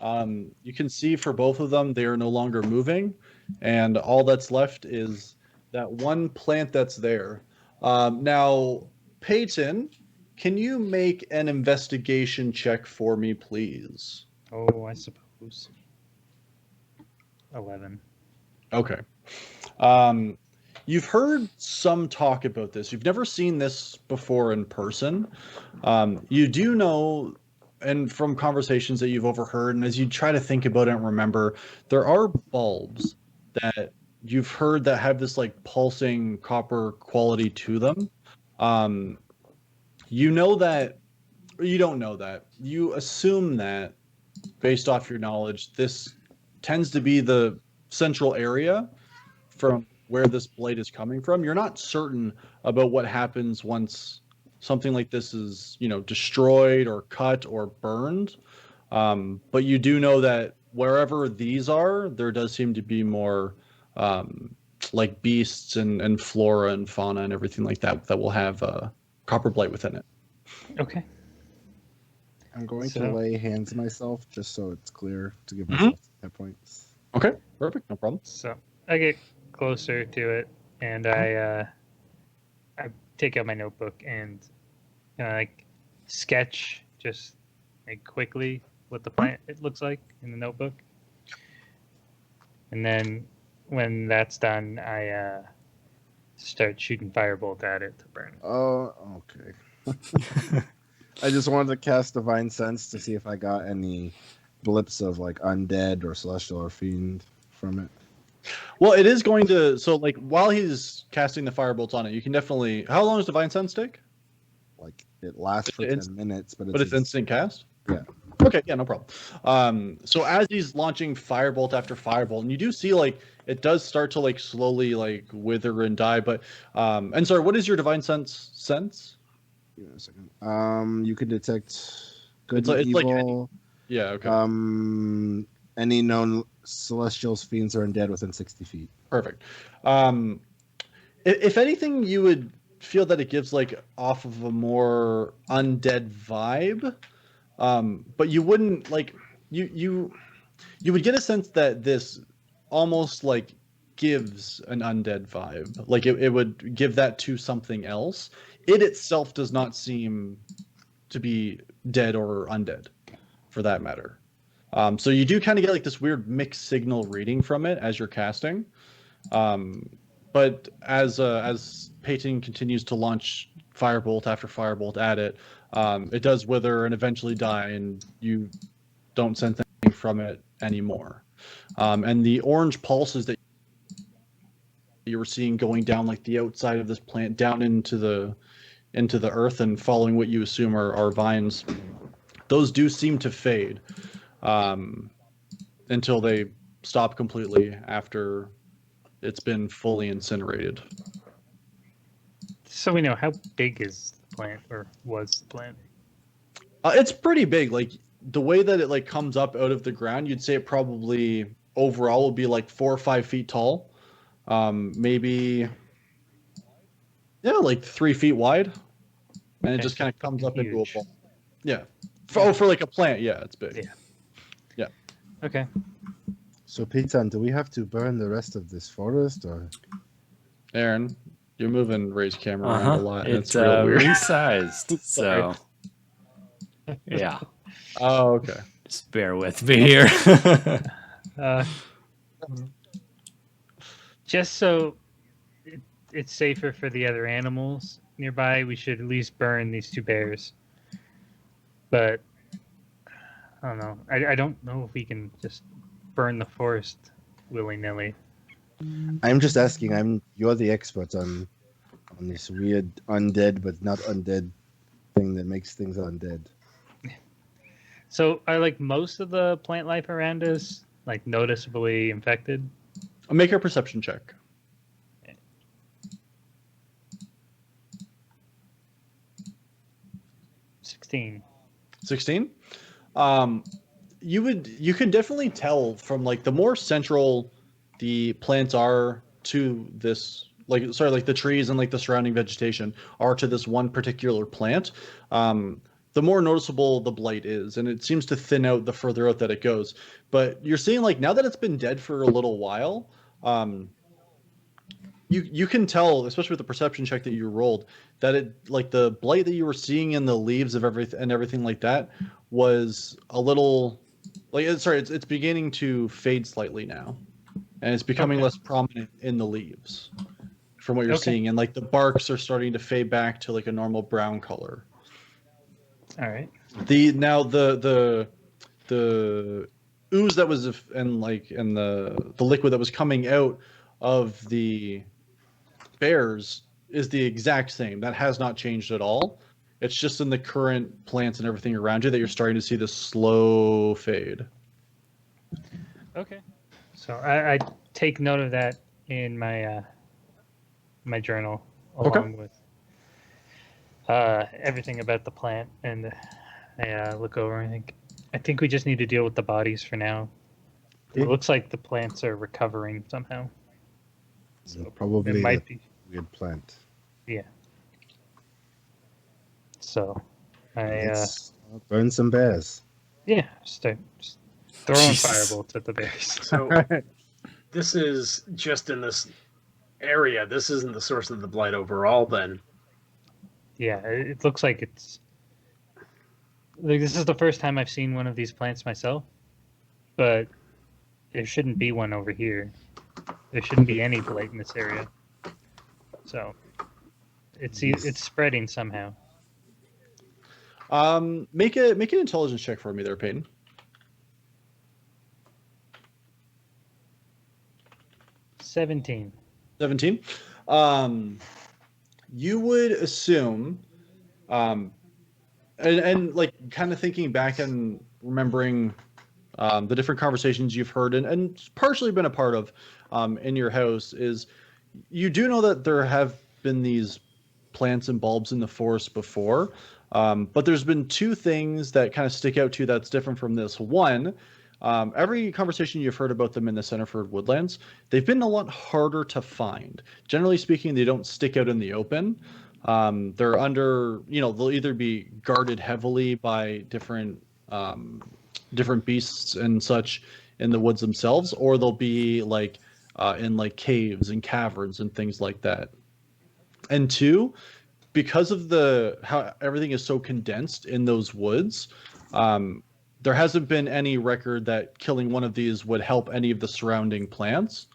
You can see for both of them, they are no longer moving, and all that's left is that one plant that's there. Now, Peyton, can you make an investigation check for me, please? Oh, I suppose. 11. Okay. You've heard some talk about this. You've never seen this before in person. You do know, and from conversations that you've overheard, and as you try to think about it and remember, there are bulbs that you've heard that have this like pulsing copper quality to them. You know that, or you don't know that. You assume that, based off your knowledge, this tends to be the central area from where this blight is coming from. You're not certain about what happens once something like this is, destroyed or cut or burned. But you do know that wherever these are, there does seem to be more like beasts and flora and fauna and everything like that will have copper blight within it. Okay. I'm going So- to lay hands myself just so it's clear to give Mhm. myself hit points. Okay, perfect, no problem. So I get closer to it, and I take out my notebook and like sketch just like quickly what the plant it looks like in the notebook. And then when that's done, I start shooting firebolt at it to burn it. Oh, okay. I just wanted to cast Divine Sense to see if I got any blips of like undead or celestial or fiend from it. Well, it is going to, so like while he's casting the firebolts on it, you can definitely, how long does Divine Sense take? Like it lasts for It's- 10 minutes, but But it's instant cast? Yeah. Okay, yeah, no problem. So as he's launching firebolt after firebolt, and you do see like it does start to like slowly like wither and die, but and sorry, what is your Divine Sense? Give me a second. You can detect good It's and like evil. Yeah, okay. Any known celestials, fiends, or undead within 60 feet. Perfect. If anything, you would feel that it gives like off of a more undead vibe, but you wouldn't like you would get a sense that this almost like gives an undead vibe. Like it would give that to something else. It itself does not seem to be dead or undead, for that matter. So you do kind of get like this weird mixed signal reading from it as you're casting. But as Peyton continues to launch firebolt after firebolt at it, it does wither and eventually die, and you don't sense anything from it anymore. And the orange pulses that you were seeing going down like the outside of this plant down into the earth and following what you assume are vines, those do seem to fade until they stop completely after it's been fully incinerated. So we know, how big is the plant, or was the plant? It's pretty big. Like the way that it like comes up out of the ground, you'd say it probably overall will be like 4 or 5 feet tall. Maybe, yeah, like 3 feet wide, and it Okay, just so kind of comes up fucking into a huge. ball. Yeah. For like a plant, yeah, it's big. Yeah. Okay. So, Pitan, do we have to burn the rest of this forest, or Aaron, you're moving Ray's camera around a lot, and It's it's real weird. resized. So, yeah, Oh, okay. just bear with me here. Uh, just so it's safer for the other animals, nearby, we should at least burn these 2 bears. But I don't know. I don't know if we can just burn the forest willy-nilly. I'm just asking. You're the expert on this weird undead but not undead thing that makes things undead. So are like most of the plant life around us like noticeably infected? Make a perception check. 16. 16. You could definitely tell from like the more central the plants are to this, like the trees and like the surrounding vegetation are to this one particular plant, the more noticeable the blight is, and it seems to thin out the further out that it goes. But you're seeing like now that it's been dead for a little while, you can tell, especially with the perception check that you rolled, that it like the blight that you were seeing in the leaves of everything like that was a little like it's beginning to fade slightly now, and it's becoming Okay. less prominent in the leaves from what you're Okay. seeing, and like the barks are starting to fade back to like a normal brown color. All right. The ooze that was and the liquid that was coming out of the bears is the exact same. That has not changed at all. It's just in the current plants and everything around you that you're starting to see this slow fade. Okay. So I take note of that in my my journal along with everything about the plant, and I look over and I think we just need to deal with the bodies for now. It Okay. looks like the plants are recovering somehow. So Probably it might be. weird plant. So I Let's burn some bears. start just throwing Jesus. firebolts at the bears. So this is just in this area. This isn't the source of the blight overall, then. Yeah, it looks like it's like this is the first time I've seen one of these plants myself, but there shouldn't be one over here. There shouldn't be any blight in this area. So it's spreading somehow. Make an intelligence check for me there, Peyton. 17. 17. You would assume, and like kind of thinking back and remembering the different conversations you've heard and partially been a part of in your house, is you do know that there have been these plants and bulbs in the forest before, but there's been 2 things that kind of stick out to you that's different from this. One, every conversation you've heard about them in the Centerford Woodlands, they've been a lot harder to find. Generally speaking, they don't stick out in the open. They're under, they'll either be guarded heavily by different beasts and such in the woods themselves, or they'll be like in like caves and caverns and things like that. And 2, because of how everything is so condensed in those woods, there hasn't been any record that killing one of these would help any of the surrounding plants,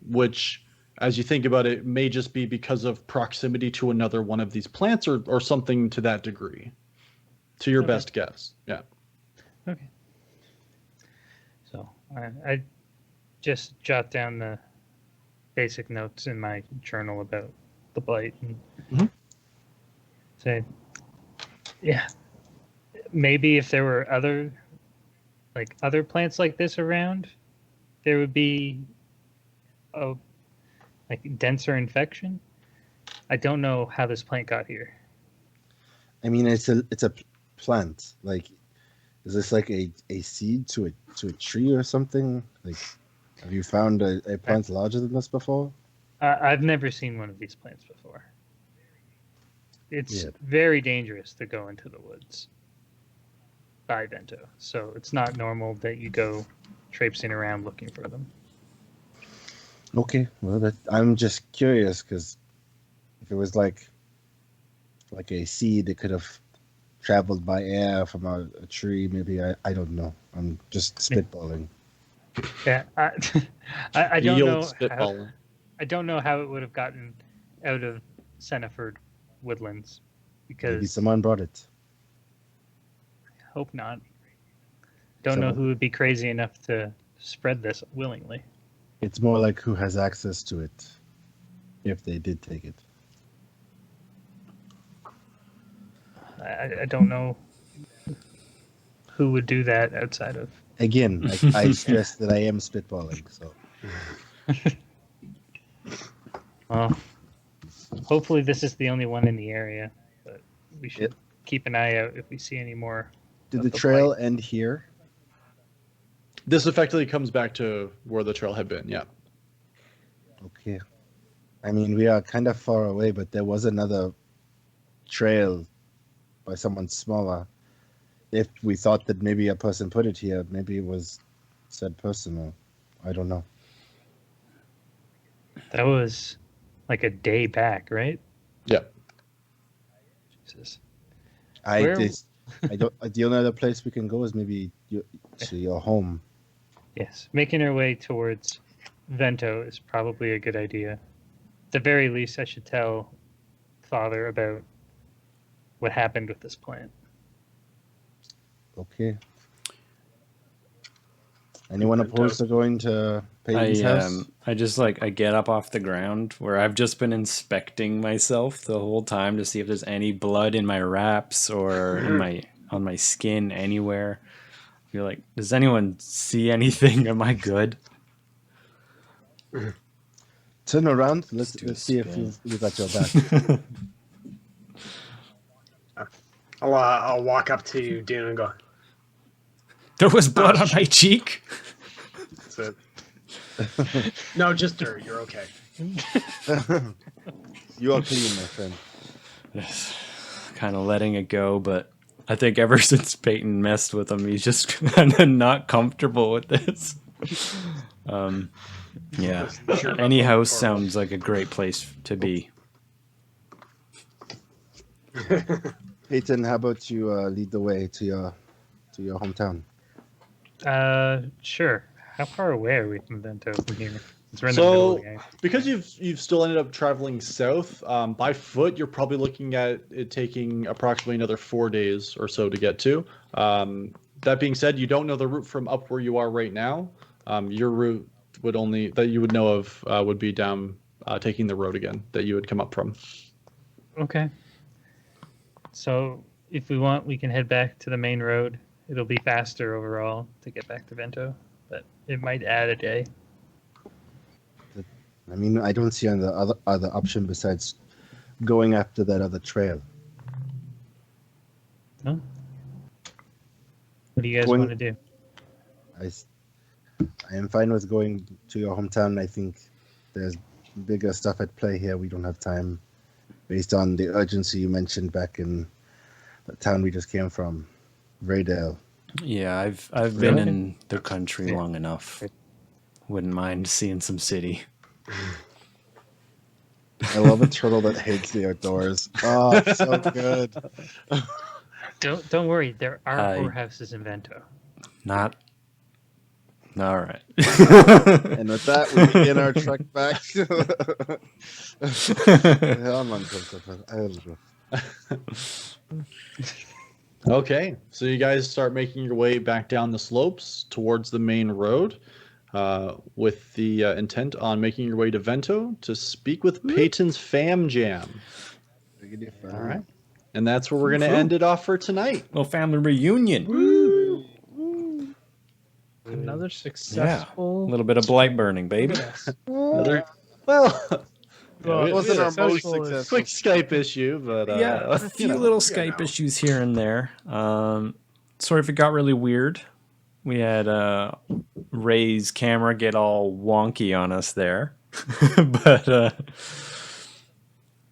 which, as you think about it, may just be because of proximity to another one of these plants or something to that degree, to your best guess. Yeah. Okay. So I just jot down the basic notes in my journal about the blight and say, yeah, maybe if there were other plants like this around, there would be a denser infection. I don't know how this plant got here. I mean, it's a plant. Like, is this like a seed to a tree or something? Like, have you found a plant larger than this before? I've never seen one of these plants before. It's very dangerous to go into the woods by Vento, so it's not normal that you go traipsing around looking for them. Okay, well, I'm just curious because if it was like a seed that could have traveled by air from a tree, maybe I don't know. I'm just spitballing. Yeah, I don't know. Spitballing. I don't know how it would have gotten out of Seneford woodlands, Maybe because someone brought it. I hope not. Don't know Someone- who would be crazy enough to spread this willingly. It's more like who has access to it, if they did take it. I don't know who would do that outside of. Again, I stress that I am spitballing. So Well, hopefully this is the only one in the area, but we should Yep. keep an eye out if we see any more. did of the the trail blight. end here? This effectively comes back to where the trail had been. Yeah. Okay. I mean, we are kind of far away, but there was another trail by someone smaller. If we thought that maybe a person put it here, maybe it was said person. Or I don't know. That was like a day back, right? Yeah. Jesus. I Where- don't. The only other place we can go is maybe to your home. Yes, making our way towards Vento is probably a good idea. At the very least, I should tell Father about what happened with this plant. Okay. Anyone opposed to going to Peyton's house? I just I get up off the ground where I've just been inspecting myself the whole time to see if there's any blood in my wraps or in on my skin anywhere. I feel like, does anyone see anything? Am I good? Turn around. Let's do a see if spin. you got your back. I'll walk up to you, Dune, and go. There was blood on my cheek. That's it. No, just dirt. You're okay. You are clean, my friend. Kind of letting it go, but I think ever since Peyton messed with him, he's just kind of not comfortable with this. Yeah, any house sounds like a great place to be. Peyton, how about you lead the way to your hometown? Sure. How far away are we from Vento from here? It's right in the So- middle of the game. Because you've still ended up traveling south by foot, you're probably looking at it taking approximately another 4 days or so to get to. That being said, you don't know the route from up where you are right now. Your route that you would know of would be down taking the road again that you would come up from. Okay. So if we want, we can head back to the main road. It'll be faster overall to get back to Vento, but it might add a day. I mean, I don't see other option besides going after that other trail. What do you guys Going- want to do? I am fine with going to your hometown. I think there's bigger stuff at play here. We don't have time, based on the urgency you mentioned back in the town we just came from, Vredale. Yeah, I've been Really? in the country Yeah. long enough. Wouldn't mind seeing some city. I love a turtle that hates the outdoors. Oh, it's so good. Don't worry, there are I- whorehouses in Vento. Not. All right. And with that, we begin our trek back. I'm uncomfortable. Okay, so you guys start making your way back down the slopes towards the main road with the intent on making your way to Vento to speak with Peyton's Fam Jam. All right. And that's where we're going to end it off for tonight. Well, family reunion. Another A successful. little bit of blight burning, baby. Look at us. Another, well, Well, it wasn't our most successful is- successful. quick Skype issue, but Yeah, a few you know. little Skype issues here and there. Sorry if it got really weird. We had Ray's camera get all wonky on us there, but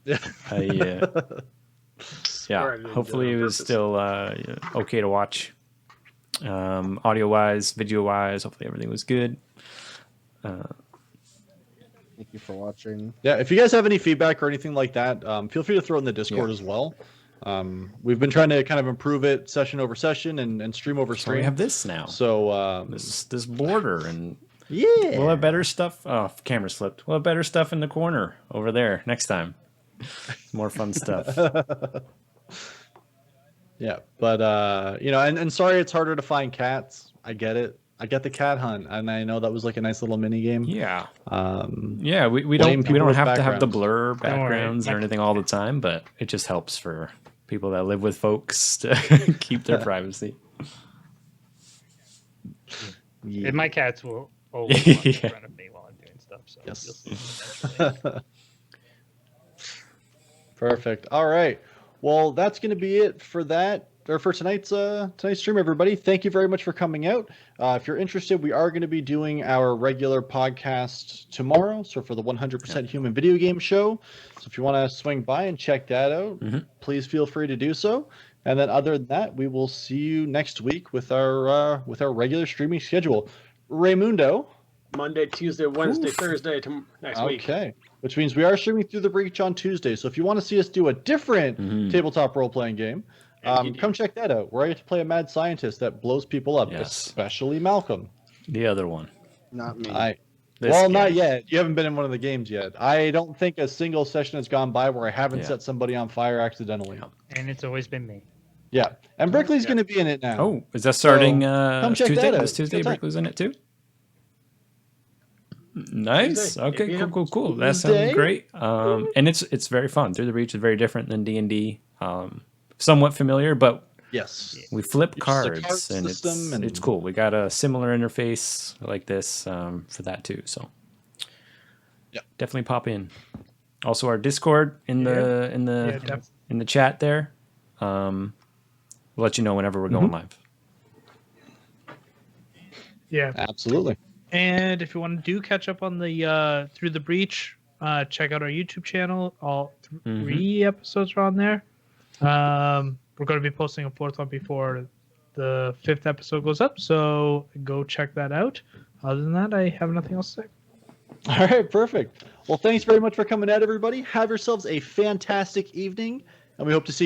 yeah, Swear I didn't do hopefully it it on was purpose. still okay to watch. Audio wise, video wise, hopefully everything was good. Thank you for watching. Yeah, if you guys have any feedback or anything like that, feel free to throw it in the Discord Yeah. as well. We've been trying to kind of improve it session over session and stream over So we stream. have this now. So, This border, and yeah. we'll have better stuff. Oh, camera's flipped. We'll have better stuff in the corner over there next time. More fun stuff. Yeah, but you know, and sorry it's harder to find cats. I get it. I get the cat hunt, and I know that was like a nice little mini game. Yeah. Um, Yeah, we Blame don't people with have to have the backgrounds. blur worry, backgrounds or my- anything all the time, but it just helps for people that live with folks to keep their privacy. yeah. And my cats will always walk in Yeah. front of me while I'm doing stuff. So Yes. you'll see eventually. Perfect. All right. Well, that's going to be it for that or for tonight's stream, everybody. Thank you very much for coming out. If you're interested, we are going to be doing our regular podcast tomorrow. So for the 100% Human Video Game Show. So if you want to swing by and check that out, please feel free to do so. And then other than that, we will see you next week with our regular streaming schedule. Raymundo. Monday, Tuesday, Wednesday, Thursday next week. Okay. Which means we are streaming through the breach on Tuesday. So if you want to see us do a different tabletop role-playing game, come check that out. Where I get to play a mad scientist that blows people up, Yes. especially Malcolm. The other one. Not me. This Well, game. not yet. You haven't been in one of the games yet. I don't think a single session has gone by where I haven't Yeah. set somebody on fire accidentally. And it's always been me. Yeah. And Brickley's going to be in it now. Oh, is that starting come check Tuesday? that out. This Tuesday, Good time. Brickley's in it too? Nice. Tuesday, Okay, 8 p.m. cool. That Tuesday. sounds great. And it's very fun. Through the Breach is very different than D&D. Somewhat familiar, but Yes. we flip It's just a cards, card and system and- it's cool. We got a similar interface like this for that too. So Yeah. definitely pop in. Also, our Discord in the in the chat there. We'll let you know whenever we're going live. Yeah. Absolutely. And if you want to catch up on the Through the Breach, check out our YouTube channel. All 3 episodes are on there. We're going to be posting a 4th one before the 5th episode goes up, so go check that out. Other than that, I have nothing else to say. All right, perfect. Well, thanks very much for coming out, everybody. Have yourselves a fantastic evening, and we hope to see you